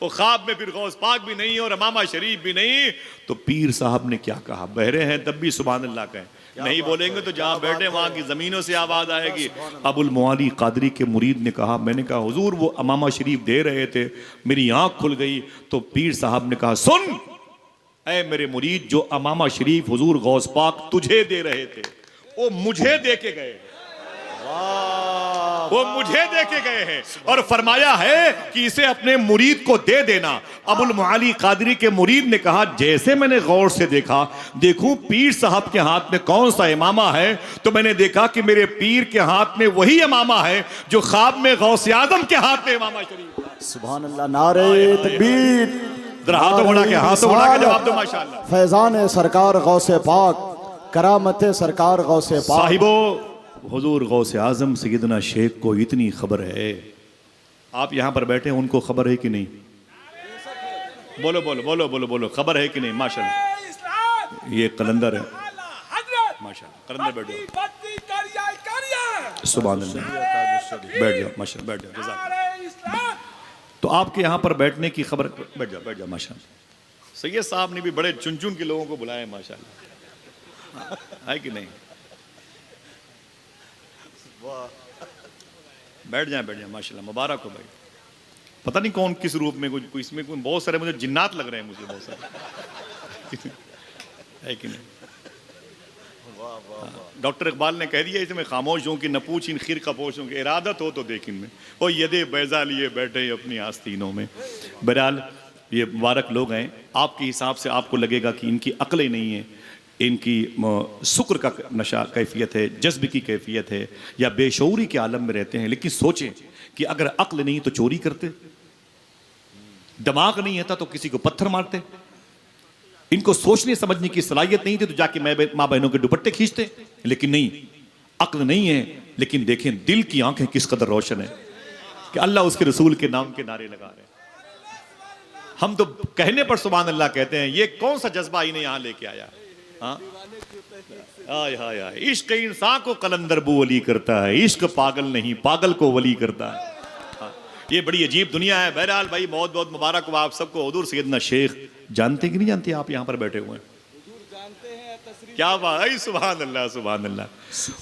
वो ख्वाब में फिर गौस पाक भी नहीं और अमामा शरीफ भी नहीं। तो पीर साहब ने क्या कहा, बहरे हैं तब भी सुभान अल्लाह कहें, नहीं बोलेंगे तो जहां बैठे वहां की जमीनों से आवाज आएगी। अबुल मुआली कादरी के मुरीद ने कहा, मैंने कहा हुजूर वो अमामा शरीफ दे रहे थे, मेरी आंख खुल गई। तो पीर साहब ने कहा, सुन ऐ मेरे मुरीद, जो अमामा शरीफ हुजूर गौस पाक तुझे दे रहे थे वो मुझे दे के गए, वो मुझे दे के गए हैं, और फरमाया है कि इसे अपने मुरीद को दे देना। अबुल मुआली कादरी के मुरीद ने कहा, जैसे मैंने गौर से देखा, देखूं पीर साहब के हाथ में कौन सा इमामा है, तो मैंने देखा कि मेरे पीर के हाथ में वही इमामा है जो ख्वाब में गौसे आजम के हाथ में इमामा शरीफ था। सुभान अल्लाह, नारे तकबीर, हाथों बढ़ा के, हाथों बढ़ा के जवाब दो माशाअल्लाह। फैजान सरकार गौसे पाक, करामत सरकार गौसे पाक। साहिबो हुजूर गौसे आजम सैयदना शेख को इतनी खबर है, आप यहां पर बैठे हैं, उनको खबर है कि नहीं? बोलो बोलो बोलो बोलो बोलो, खबर है कि नहीं? माशाअल्लाह, ये कलंदर है माशाअल्लाह, कलंदर बैठो, सुभान अल्लाह, बैठ जाओ माशाअल्लाह, बैठ जाओ, जज़ाक। तो आपके यहाँ पर बैठने की खबर, बैठ जाओ माशाअल्लाह। सैयद साहब ने भी बड़े चुन चुन के लोगों को बुलाया माशाअल्लाह, है कि नहीं? बैठ जाए माशाअल्लाह, मुबारक हो भाई। पता नहीं कौन किस रूप में, कोई इसमें कोई बहुत सारे मुझे जिन्नात लग रहे हैं, मुझे बहुत सारे है कि नहीं? डॉक्टर इकबाल ने कह दिया इसमें, खामोश हूँ कि न पूछ इन खीर कपोशों की, इरादत हो तो देख इनमें, वो यदे बैजा लिए बैठे अपनी आस्तीनों में। बहरहाल ये मुबारक लोग हैं, आपके हिसाब से आपको लगेगा कि इनकी अक्लें नहीं है, इनकी शुक्र का नशा कैफियत है, जज्ब की कैफियत है, या बेशऊरी के आलम में रहते हैं। लेकिन सोचें कि अगर अक्ल नहीं तो चोरी करते, दिमाग नहीं था तो किसी को पत्थर मारते, इनको सोचने समझने की सलाहियत नहीं थी तो जाके माँ बहनों के दुपट्टे खींचते। लेकिन नहीं, अक्ल नहीं है, लेकिन देखें दिल की आंखें किस कदर रोशन है कि अल्लाह उसके रसूल के नाम के नारे लगा रहे हैं। हम तो कहने पर सुभान अल्लाह कहते हैं, ये कौन सा जज्बा इन्हें यहाँ लेके आया? हाय हाय हाय, इश्क इंसान को कलंदर बू वली करता है, इश्क पागल नहीं पागल को वली करता है। ये बड़ी अजीब दुनिया है। बहरहाल भाई बहुत बहुत मुबारक हो आप सबको। हुजूर सैयदना शेख जानते कि नहीं जानते? आप यहाँ पर बैठे हुए हैं, क्या बात है, सुभान अल्लाह सुभान अल्लाह।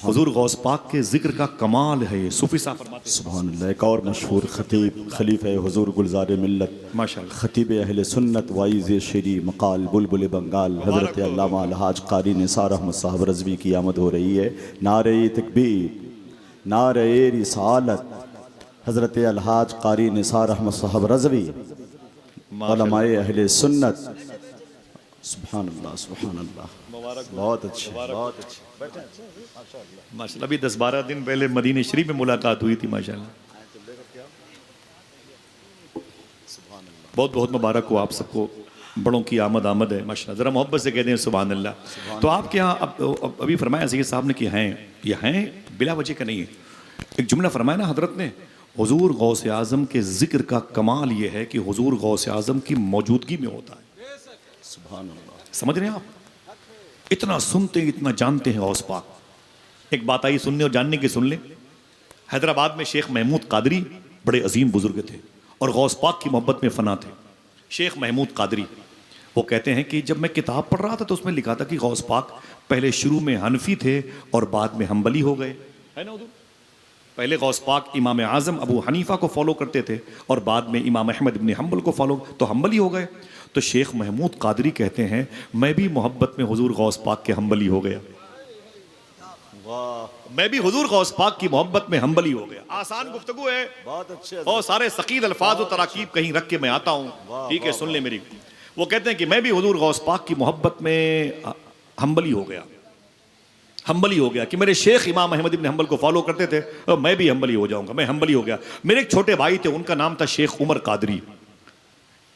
हुजूर गौस पाक के जिक्र का कमाल है। सूफी साहब फरमाते हैं, सुभान अल्लाह। एक और मशहूर खतीब खलीफा हुजूर गुलजार मिल्लत माशाअल्लाह, खतीब अहले सुन्नत वाइज़ शेरी मकाल बुलबुल बंगाल हज़रत अल्लामा अलहाज कारी निसार अहमद साहब रज़वी की आमद हो रही है। नारे तकबीर, नारे रिसालत, हज़रत अलहाज कारी निसार अहमद साहब रज़वी, उलमाए अहले सुन्नत। सुभान अल्लाह सुभान अल्लाह, बहुत अच्छे बहुत अच्छे। माशाअल्लाह। अभी 10-12 दिन पहले मदीने शरीफ में मुलाकात हुई थी माशाअल्लाह। बहुत बहुत मुबारक हो आप सबको, बड़ों की आमद आमद है माशाअल्लाह। ज़रा मोहब्बत से कहते हैं सुभान अल्लाह। तो आपके यहाँ अभी फरमाया सैयद साहब ने कि हैं, ये हैं बिला वजह का नहीं है। एक जुमला फरमाया ना हजरत ने, हुजूर गौसे आज़म के जिक्र का कमाल ये है कि हुजूर गौसे आज़म की मौजूदगी में होता है। सुभान अल्लाह। समझ रहे हैं आप? इतना सुनते हैं, इतना जानते हैं गौस पाक। एक बात आई सुनने और जानने की, सुन लें। हैदराबाद में शेख महमूद कादरी बड़े अजीम बुजुर्ग थे और गौस पाक की मोहब्बत में फना थे। शेख महमूद कादरी वो कहते हैं कि जब मैं किताब पढ़ रहा था तो उसमें लिखा था कि गौस पाक पहले शुरू में हनफी थे और बाद में हम्बली हो गए, है ना हुजूर? पहले गौस पाक इमाम आज़म अबू हनीफा को फॉलो करते थे और बाद में इमाम अहमद इब्न हम्बल को फॉलो, तो हम्बली हो गए। तो शेख महमूद कादरी कहते हैं मैं भी मोहब्बत में हुजूर गौस पाक के हम्बली हो गया। वाह, मैं भी हुजूर गौस पाक की मोहब्बत में हम्बली हो गया। आसान गुफ्तगू है, बहुत अच्छे और सारे सकील अल्फाज और तराकीब कहीं रख के मैं आता हूँ, ठीक है, सुन ले मेरी। वो कहते हैं कि मैं भी हुजूर गौस पाक की मोहब्बत में हम्बली हो गया, हम्बली हो गया कि मेरे शेख इमाम अहमद इब्न हम्बल को फॉलो करते थे और मैं भी हम्बली हो जाऊंगा। मैं हम्बली हो गया। मेरे एक छोटे भाई थे, उनका नाम था शेख उमर कादरी।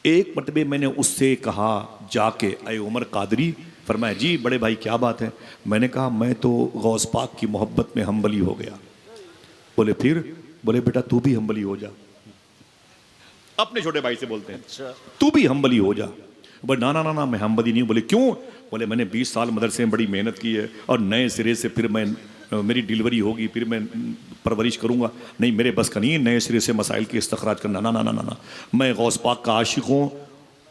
एक मरतबे मैंने उससे कहा जाके, अय उमर कादरी, फरमाया जी बड़े भाई क्या बात है। मैंने कहा मैं तो गौस पाक की मोहब्बत में हम्बली हो गया। बोले फिर? बोले बेटा तू भी हम्बली हो जा। अपने छोटे भाई से बोलते हैं तू भी हम्बली हो जा। बोले ना ना ना ना मैं हम्बली नहीं हूं। बोले क्यों? बोले मैंने 20 साल मदरसे में बड़ी मेहनत की है और नए सिरे से फिर मैं मेरी डिलीवरी होगी, फिर मैं परवरिश करूंगा। नहीं मेरे बस का नहीं है नए सिरे से मसाइल के इस्तखराज करना। ना ना ना ना ना, मैं गौस पाक का आशिक हूँ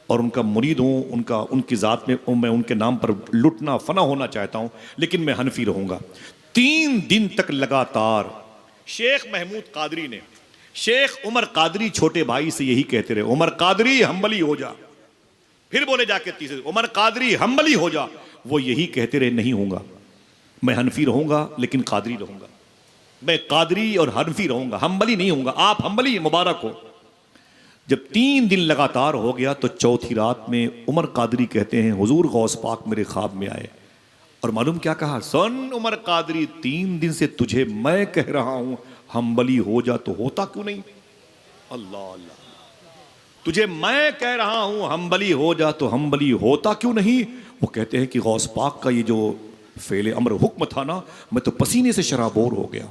और उनका मुरीद हूँ, उनकी ज़ात में मैं उनके नाम पर लुटना फना होना चाहता हूँ, लेकिन मैं हनफी रहूँगा। 3 दिन तक लगातार शेख महमूद कादरी ने शेख उमर कादरी छोटे भाई से यही कहते रहे, उमर कादरी हम्बली हो जा। फिर बोले जाके तीसरे, उमर कादरी हम्बली हो जा। वो यही कहते रहे, नहीं होऊंगा, मैं हनफी रहूंगा लेकिन कादरी रहूंगा, मैं कादरी और हनफी रहूंगा, हम्बली नहीं होऊंगा। आप हम्बली मुबारक हो। जब 3 दिन लगातार हो गया तो चौथी रात में उमर कादरी कहते हैं हुजूर गौस पाक मेरे ख्वाब में आए और मालूम क्या कहा? सुन उमर कादरी, 3 दिन से तुझे मैं कह रहा हूं हम्बली हो जा, तो होता क्यों नहीं? अल्लाह अल्लाह, तुझे मैं कह रहा हूं हम्बली हो जा तो हम्बली होता क्यों नहीं? वो कहते हैं कि गौस पाक का ये जो फेले अमर हुक्म था ना, मैं तो पसीने से शराबोर हो गया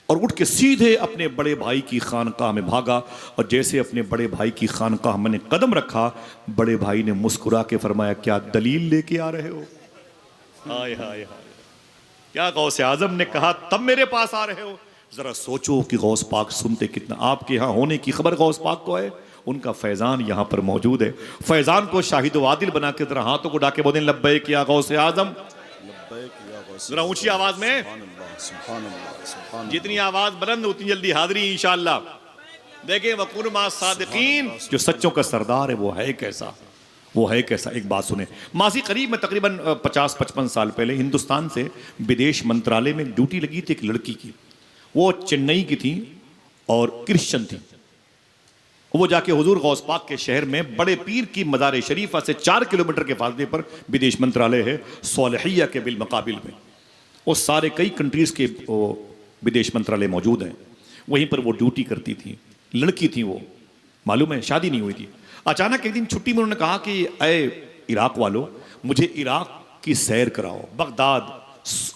और उठ के सीधे अपने बड़े भाई की खानकाह में भागा। और जैसे अपने बड़े भाई की खानकाह मैंने कदम रखा, बड़े भाई ने मुस्कुरा के फरमाया क्या दलील लेके आ रहे हो? हाय हाय हाय, क्या गौस आजम ने कहा तब मेरे पास आ रहे हो? जरा सोचो कि गौस पाक सुनते कितना। आपके यहाँ होने की खबर गौस पाक को है, उनका फैजान यहाँ पर मौजूद है। फैजान को शाहिद वादिल बना के जरा हाथों को डाके बोलें लब्बैक या गौस आजम। जरा ऊंची आवाज में, जितनी आवाज बुलंद उतनी जल्दी हाजिरी इंशाअल्लाह। देखें वकुन मा सादिकीन, जो सच्चों का सरदार है वो है कैसा, वो है कैसा। एक बात सुने, मासी करीब में तकरीबन 50-55 साल पहले हिंदुस्तान से विदेश मंत्रालय में ड्यूटी लगी थी एक लड़की की। वो चेन्नई की थी और क्रिश्चियन थी। वो जाके हुजूर गौस पाक के शहर में बड़े पीर की मज़ार शरीफा से 4 किलोमीटर के फासले पर विदेश मंत्रालय है सोलहिया के बिल मकाबिल में। वो सारे कई कंट्रीज के विदेश मंत्रालय मौजूद हैं, वहीं पर वो ड्यूटी करती थी। लड़की थी वो, मालूम है शादी नहीं हुई थी। अचानक एक दिन छुट्टी में उन्होंने कहा कि अय इराक वालों, मुझे इराक की सैर कराओ, बगदाद,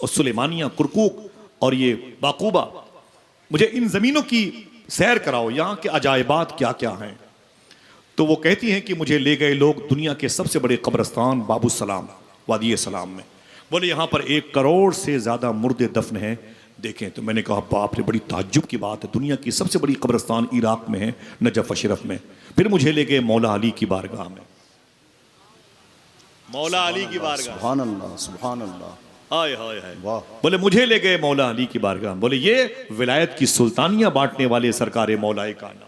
सुलेमानिया, कुरकुक और ये बाकूबा, मुझे इन ज़मीनों की सैर कराओ, यहाँ के अजायबात क्या क्या हैं। तो वो कहती हैं कि मुझे ले गए लोग दुनिया के सबसे बड़े कब्रस्तान बाबू सलाम, वादी सलाम में। बोले यहाँ पर 1 करोड़ से ज़्यादा मुर्दे दफन हैं, देखें। तो मैंने कहा बाप रे, बड़ी ताज्जुब की बात है, दुनिया की सबसे बड़ी कब्रस्तान इराक में है, नजफ अशरफ में। फिर मुझे ले गए मौला अली की बारगाह में, मौला अली की बारगाह। सुभान अल्लाह, सुभान अल्लाह, हाय हाय हाय, वाह। बोले मुझे ले गए मौला अली की बारगाह। बोले ये विलायत की सुल्तानियां बांटने वाले सरकार मौलाए कायनात।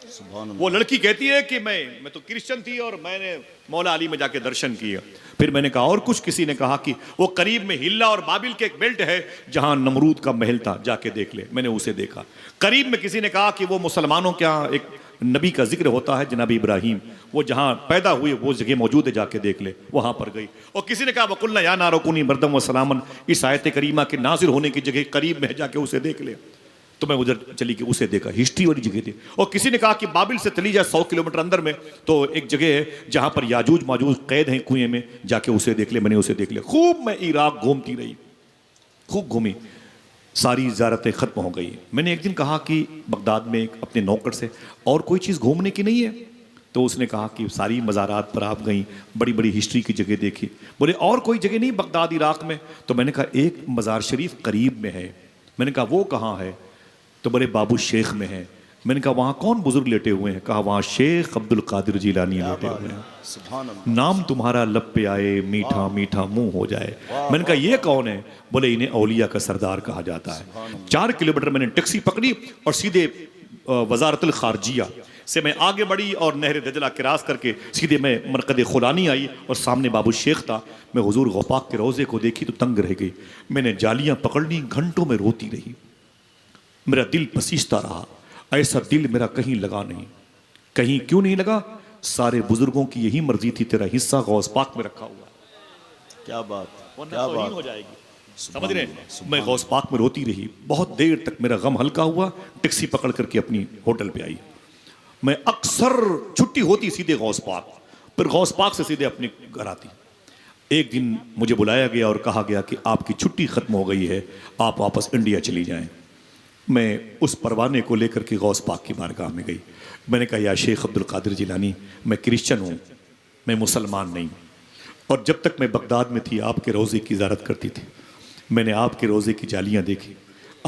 सुभान अल्लाह। वो लड़की कहती है कि मैं तो क्रिश्चियन थी और मैंने मौला अली में जाके दर्शन किए। फिर मैंने कहा और कुछ? किसी ने कहा कि वो करीब में हिल्ला और बाबिल के एक बेल्ट है जहां नमरूद का महल था, जाके देख ले। मैंने उसे देखा। करीब में किसी ने कहा कि वो मुसलमानों के यहाँ एक नबी का जिक्र होता है, जनाब इब्राहिम, वो जहां पैदा हुए वो जगह मौजूद है, जाके देख ले। वहां पर गई। और किसी ने कहा वकुल्ना या नारकुनी मर्दम व सलामन, इस आयत करीमा के नाजिर होने की जगह करीब में है, जाके उसे देख ले। तो मैं उधर चली के उसे देखा, हिस्ट्री वाली जगह थी। और किसी ने कहा कि बाबिल से चली जाए 100 किलोमीटर अंदर में तो एक जगह है जहां पर याजूज माजूज कैद हैं कुएं में, जाके उसे देख ले। मैंने उसे देख लिया। खूब मैं इराक घूमती रही, खूब घूमी, सारी ज़ियारतें ख़त्म हो गई। मैंने एक दिन कहा कि बगदाद में अपने नौकर से और कोई चीज़ घूमने की नहीं है? तो उसने कहा कि सारी मज़ारात पर आप गई, बड़ी बड़ी हिस्ट्री की जगह देखी। बोले और कोई जगह नहीं बगदाद इराक में? तो मैंने कहा एक मज़ार शरीफ करीब में है। मैंने कहा वो कहाँ है? तो बोले बाबू शेख में है। मैंने कहा वहाँ कौन बुजुर्ग लेटे हुए हैं? कहा वहाँ शेख अब्दुल कादिर जिलानी लेटे हुए हैं। सुभान अल्लाह। नाम तुम्हारा लब पे आए, मीठा मीठा मुंह हो जाए। मैंने कहा ये कौन है? बोले इन्हें औलिया का सरदार कहा जाता है। 4 किलोमीटर मैंने टैक्सी पकड़ी और सीधे वजारतुल खारजिया से मैं आगे बढ़ी और नहर दजला क्रॉस करके सीधे मैं मरकद खुलानी आई और सामने बाबू शेख था। मैं हुजूर गौपाक के रोज़े को देखी तो तंग रह गई। मैंने जालियाँ पकड़ ली, घंटों में रोती रही। मेरा दिल पसीजता रहा, ऐसा दिल मेरा कहीं लगा नहीं। कहीं क्यों नहीं लगा? सारे बुजुर्गों की यही मर्जी थी, तेरा हिस्सा गौस पाक में रखा हुआ। क्या बात, क्या बात हो जाएगी, समझ रहे हैं? मैं गौस पाक में रोती रही। बहुत देर तक मेरा गम हल्का हुआ। टैक्सी पकड़ करके अपनी होटल पे आई। मैं अक्सर छुट्टी होती सीधे गौस पाक, फिर गौस पाक से सीधे अपने घर आती। एक दिन मुझे बुलाया गया और कहा गया कि आपकी छुट्टी खत्म हो गई है, आप वापस इंडिया चली जाएं। मैं उस परवाने को लेकर के गौस पाक की बारगाह में गई। मैंने कहा, या शेख अब्दुल कादिर जिलानी, मैं क्रिश्चियन हूँ, मैं मुसलमान नहीं, और जब तक मैं बगदाद में थी आपके रोज़े की ज़ियारत करती थी। मैंने आपके रोज़े की जालियाँ देखी,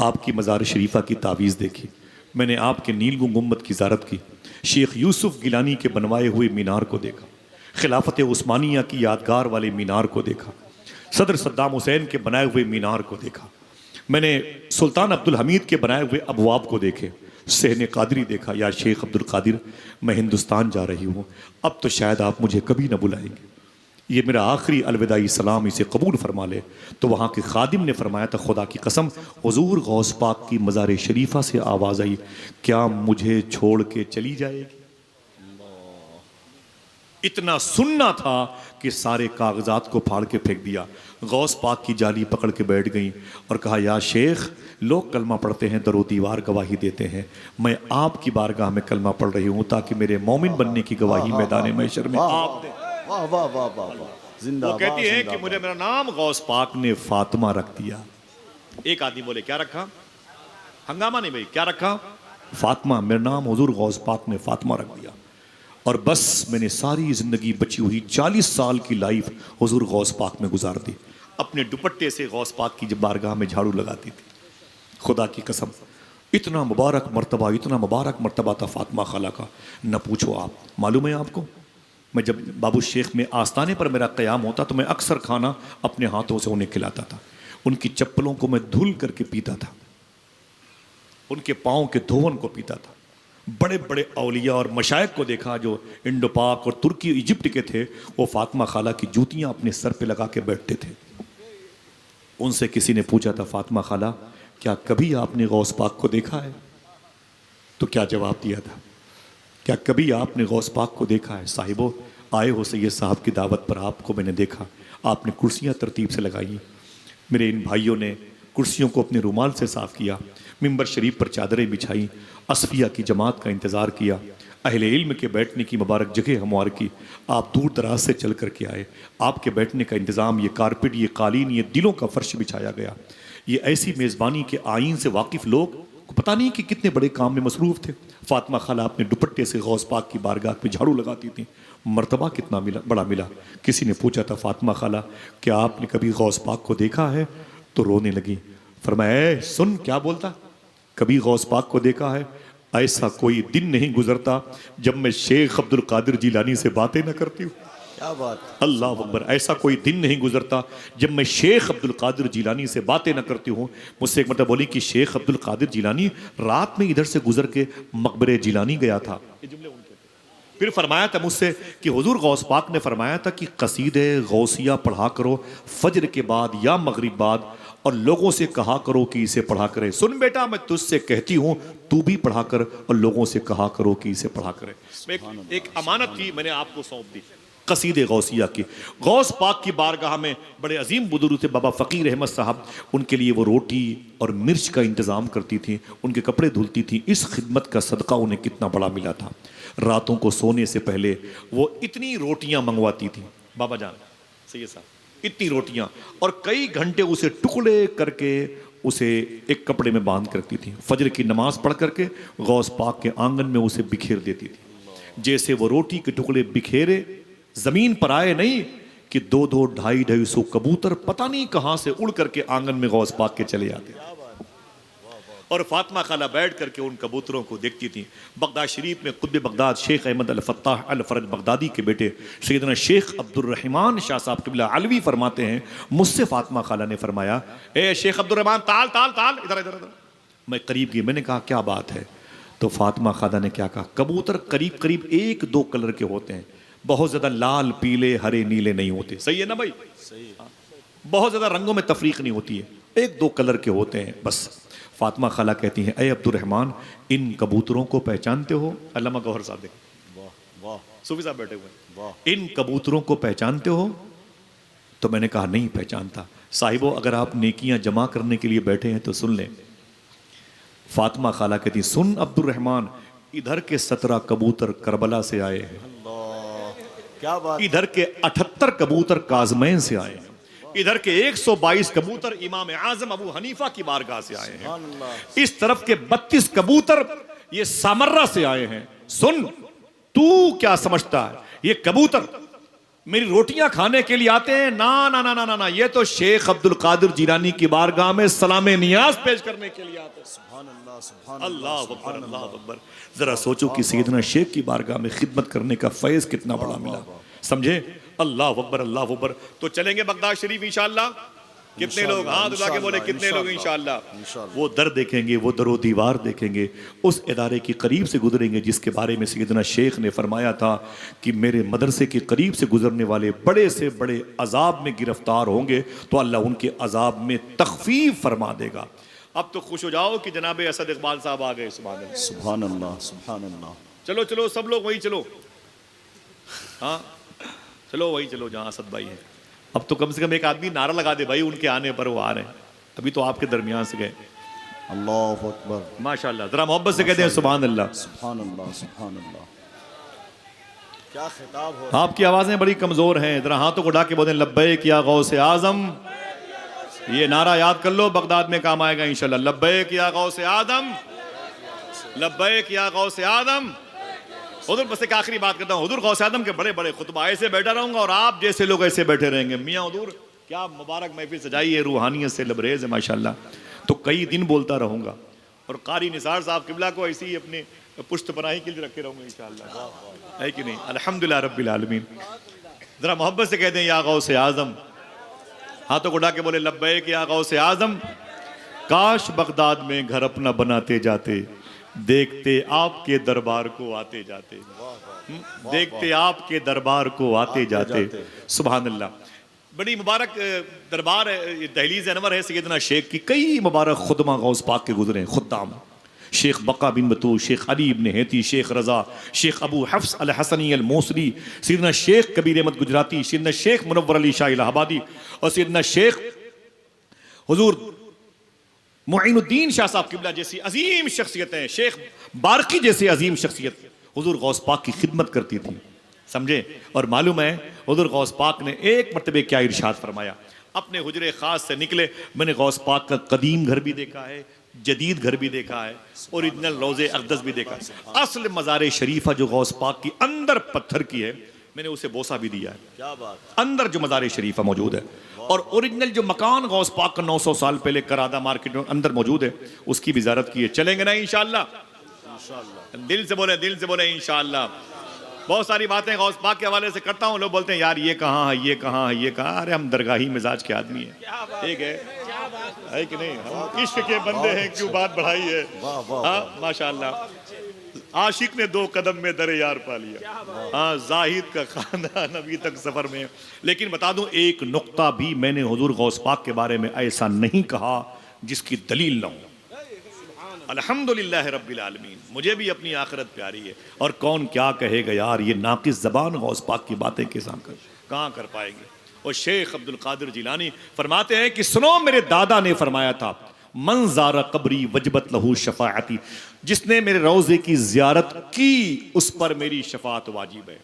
आपकी मज़ार शरीफा की तावीज़ देखी, मैंने आपके नीलगुं गुंबद की ज़ियारत की, शेख यूसुफ गिलानी के बनवाए हुए मीनार को देखा, खिलाफत उस्मानिया की यादगार वाले मीनार को देखा, सदर सद्दाम हुसैन के बनाए हुए मीनार को देखा, मैंने सुल्तान अब्दुल हमीद के बनाए हुए अबवाब को देखे, सहने कादरी देखा। या शेख अब्दुल कादिर, मैं हिंदुस्तान जा रही हूँ, अब तो शायद आप मुझे कभी न बुलाएंगे, ये मेरा आखिरी अलविदाई सलाम, इसे कबूल फरमा ले। तो वहाँ के खादिम ने फरमाया था, खुदा की कसम, हुजूर गौस पाक की मज़ार शरीफा से आवाज़ आई, क्या मुझे छोड़ के चली जाएगी? इतना सुनना था कि सारे कागजात को फाड़ के फेंक दिया। गौस पाक की जाली पकड़ के बैठ गई और कहा, या शेख, लोग कलमा पढ़ते हैं, दरो दीवार गवाही देते हैं, मैं आपकी बारगाह में कलमा पढ़ रही हूँ ताकि मेरे मोमिन बनने की गवाही मैदान महशर में आप दें। वाह वाह वाह वाह वाह, जिंदाबाद। वो कहती है कि जिंदाबाद। मुझे मेरा नाम गौस पाक ने फातिमा रख दिया। एक आदमी बोले, क्या रखा? हंगामा नहीं भाई, क्या रखा? फातिमा, मेरा नाम हुजूर गौस पाक ने फातिमा रख दिया। और बस मैंने सारी जिंदगी बची हुई 40 साल की लाइफ हुजूर गौस पाक में गुजार दी। अपने दुपट्टे से गौस पाक की जब बारगाह में झाड़ू लगाती थी, खुदा की कसम, इतना मुबारक मर्तबा था फातिमा खाला का, न पूछो आप। मालूम है आपको, मैं जब बाबू शेख में आस्ताने पर मेरा क़याम होता तो मैं अक्सर खाना अपने हाथों से उन्हें खिलाता था। उनकी चप्पलों को मैं धुल करके पीता था, उनके पाँव के धोवन को पीता था। बड़े बड़े औलिया और मशाइख को देखा जो इंडो पाक और तुर्की इजिप्ट के थे, वो फातिमा खाला की जूतियाँ अपने सर पे लगा के बैठते थे। उनसे किसी ने पूछा था, फातिमा खाला, क्या कभी आपने गौस पाक को देखा है? तो क्या जवाब दिया था? क्या कभी आपने गौस पाक को देखा है? साहिबो, आए हो सैयद साहब की दावत पर आपको मैंने देखा, आपने कुर्सियाँ तरतीब से लगाई, मेरे इन भाइयों ने कुर्सियों को अपने रुमाल से साफ़ किया, मिंबर शरीफ पर चादरें बिछाई, असफिया की जमात का इंतज़ार किया, अहले इल्म के बैठने की मुबारक जगह हमवार की। आप दूर दराज से चल कर के आए, आपके बैठने का इंतज़ाम, ये कारपेट, ये कालीन, ये दिलों का फर्श बिछाया गया। ये ऐसी मेज़बानी के आइन से वाकिफ़ लोग को पता नहीं कि कितने बड़े काम में मसरूफ़ थे। फातिमा खाला अपने दुपट्टे से गौस पाक की बारगाह में झाड़ू लगाती थी। मर्तबा कितना बड़ा मिला। किसी ने पूछा था, फातिमा खाला, क्या आपने कभी गौस पाक को देखा है? तो रोने लगी। फरमाया, सुन क्या बोलता, कभी गौस पाक को देखा है? ऐसा कोई दिन नहीं गुजरता जब मैं शेख अब्दुल कादिर जिलानी से बातें न करती हूँ। क्या बात, अल्लाह अकबर, ऐसा कोई दिन नहीं गुजरता जब मैं शेख अब्दुल कादिर जिलानी से बातें न करती हूँ। मुझसे एक मतलब बोली कि शेख अब्दुल कादिर जिलानी रात में इधर से गुजर के मकबरे जिलानी गया था। फिर फरमाया था मुझसे कि हुजूर गौस पाक ने फरमाया था कि कसीदे गौसिया पढ़ा करो फजर के बाद या मगरिब बाद, और लोगों से कहा करो कि इसे पढ़ा करे। सुन बेटा, मैं तुझसे कहती हूँ, तू भी पढ़ा कर और लोगों से कहा करो कि इसे पढ़ा करे। एक अमानत थी, मैंने आपको सौंप दी, कसीदे गौसिया की। गौस पाक की बारगाह में बड़े अजीम बुजुर्ग थे बाबा फ़कीर अहमद साहब, उनके लिए वो रोटी और मिर्च का इंतज़ाम करती थी, उनके कपड़े धुलती थी। इस खिदमत का सदका उन्हें कितना बड़ा मिला था। रातों को सोने से पहले वो इतनी रोटियां मंगवाती थी, बाबा जान सैयद साहब, इतनी रोटियां, और कई घंटे उसे टुकड़े करके उसे एक कपड़े में बांध करती थी। फजर की नमाज पढ़ करके गौस पाक के आंगन में उसे बिखेर देती थी। जैसे वो रोटी के टुकड़े बिखेरे, जमीन पर आए नहीं कि 2-2, 250-250 कबूतर पता नहीं कहां से उड़ करके आंगन में गौस पाक के चले आते। और फातिमा खाला बैठ करके उन कबूतरों को देखती थी। बगदाद शरीफ में कुतुब बगदाद शेख अहमद अल फत्ताह अल फरज बगदादी के बेटे सैयदना शेख अब्दुल रहमान शाह साहब क़िबला अलवी फरमाते हैं, मुझसे फातिमा खाला ने फरमाया, ए शेख अब्दुल रहमान, ताल ताल ताल, इधर इधर इधर। मैं करीब गई, मैंने कहा क्या बात है? तो फातिमा खाला ने क्या कहा, कबूतर करीब करीब 1-2 कलर के होते हैं, बहुत ज़्यादा लाल पीले हरे नीले नहीं होते। सही है ना भाई? सही। बहुत ज़्यादा रंगों में तफरीक नहीं होती है, 1-2 कलर के होते हैं बस। फातिमा खाला कहती हैं, अय अब्दुल रहमान, इन कबूतरों को पहचानते हो? अल्लामा गौहर साहब देख, वाह वाह, सूफी साहब बैठे हुए, वाह, इन कबूतरों को पहचानते हो? तो मैंने कहा नहीं पहचानता। साहिबो, अगर आप नेकियां जमा करने के लिए बैठे हैं तो सुन लें। फातिमा खाला कहती, सुन अब्दुल रहमान, इधर के 17 कबूतर करबला से आए हैं, क्या बात। इधर के 78 कबूतर काजमैन से आए हैं, इधर के 122 कबूतर इमाम आजम अबू हनीफा की बारगाह से आए हैं, इस तरफ के 32 कबूतर ये सामर्रा से आए हैं। सुन, तू क्या समझता है ये कबूतर मेरी रोटियां खाने के लिए आते हैं? ना ना ना ना ना ना, ये तो शेख अब्दुल कादिर जिलानी की बारगाह में सलामे नियाज पेश करने के लिए आते हैं। सुभान अल्लाह, सुभान अल्लाह अकबर, अल्लाह अकबर। जरा सोचो कि सैयदना शेख की बारगाह में खिदमत करने का फैज कितना बड़ा मिला, समझे? अल्लाह अकबर, अल्लाह अकबर। तो चलेंगे बगदाद शरीफ इंशाअल्लाह। कितने लोग हाथ उठा के बोले कितने लोग इंशाअल्लाह? वो दर देखेंगे, वो दरो दीवार देखेंगे, उस इदारे के करीब से गुजरेंगे जिसके बारे में सैयदना शेख ने फरमाया था कि मेरे मदरसे के करीब से गुजरने वाले बड़े से बड़े अजाब में गिरफ्तार होंगे तो अल्लाह उनके अजाब में तखफीफ फरमा देगा। अब तो खुश हो जाओ कि जनाब असद इकबाल साहब आ गए। सुभान अल्लाह, सुभान अल्लाह, सुभान अल्लाह। चलो चलो सब लोग वहीं चलो, हाँ चलो वहीं चलो जहाँ असद भाई है। अब तो कम से कम एक आदमी नारा लगा दे भाई, उनके आने पर वो आ रहे हैं। अभी तो आपके दरमियान से गए। अल्लाह अकबर, माशाअल्लाह, जरा मोहब्बत से कहते हैं सुभान अल्लाह, सुभान अल्लाह, सुभान अल्लाह। क्या खिताब हो। आपकी आवाजें बड़ी कमजोर हैं, जरा हाथों को उठा के बोलें लब्बैक या गौसे आजम। ये नारा याद कर लो, बगदाद में काम आएगा इंशाल्लाह। लब्बैक या गौसे आदम, लब्बैक या गौसे आदम। हुजूर बस एक आखिरी बात करता हूँ, हुजूर गौसे आदम के बड़े बड़े खुतबा ऐसे बैठा रहूंगा और आप जैसे लोग ऐसे बैठे रहेंगे। मियाँ हुजूर क्या मुबारक महफिल सजाई है, रूहानियत से लबरेज है माशाल्लाह। तो कई दिन बोलता रहूंगा और कारी निसार साहब किबला को ऐसी ही अपने पुष्ट पनाही के लिए रखे रहूंगा इंशाअल्लाह, है कि नहीं? अल्हम्दुलिल्लाह रब्बिल आलमीन। जरा मोहब्बत से कहते हैं या गौसे आजम। हाथों को उठा के बोले लब्बैक या गौसे आजम। काश बगदाद में घर अपना बनाते जाते, देखते आपके दरबार को आते जाते, देखते आपके दरबार को आते जाते। सुभान अल्लाह। बड़ी मुबारक दरबार है, दहलीज अनवर है सैयदना शेख की। कई मुबारक खुदमा गौस पाक के गुजरे हैं खुद्दाम। शेख बका बिन बतूर, शेख अली इब्न हैती, शेख रजा, शेख अबू हफ्स अल हसनी अल मौसली, सैयदना शेख कबीर अहमद गुजराती, सैयदना शेख मुनव्वर अली शाह इलाहाबादी और सैयदना शेख हुजूर मुइनुद्दीन शाह साहब किबला जैसी अजीम शख्सियतें, शेख बारकी जैसी अजीम शख्सियत हुजूर गौस पाक की खिदमत करती थी, समझे? और मालूम है हुजूर गौस पाक ने एक मरतबे क्या इरशाद फरमाया, अपने हुजरे खास से निकले, मैंने गौस पाक का कदीम घर भी देखा है, जदीद घर भी देखा है, ओरिजिनल रोज़े अक़दस भी देखा है। असल मज़ार शरीफा जो गौस पाक की अंदर पत्थर की है, मैंने उसे बोसा भी दिया है। क्या बात। अंदर जो मज़ार शरीफा मौजूद है और ओरिजिनल जो मकान गौस पाक का 900 साल पहले करादा मार्केट में अंदर मौजूद है, उसकी भी ज़ियारत की है। चलेंगे ना इंशाअल्लाह? दिल से बोले, दिल से बोले इंशाअल्लाह। बहुत सारी बातें गौस पाक के हवाले से करता हूँ, लोग बोलते हैं यार ये कहाँ है, ये कहाँ है, ये कहाँ। अरे हम दरगाही मिजाज के आदमी हैं, ठीक है कि नहीं? हम इश्क के बंदे हैं, क्यों बात बढ़ाई है? हाँ माशाअल्लाह। आशिक ने 2 कदम में दरे यार पा लिया। हाँ, जाहिद का खानदान अभी तक सफर में। लेकिन बता दूं, एक नुक्ता भी मैंने हुजूर गौस पाक के बारे में ऐसा नहीं कहा जिसकी दलील ना हो। अल्हम्दुलिल्लाह रब्बिल आलमीन। मुझे भी अपनी आखिरत प्यारी है और कौन क्या कहेगा यार, ये नाकिस ज़बान गौस पाक की बातें कहाँ कर पाएंगे। और शेख अब्दुल कादिर जिलानी फरमाते हैं कि सुनो, मेरे दादा ने फरमाया था, मन ज़ारा कब्री वजबत लहू शफाअती, जिसने मेरे रोज़े की ज़ियारत की उस पर मेरी शफाअत वाजिब है।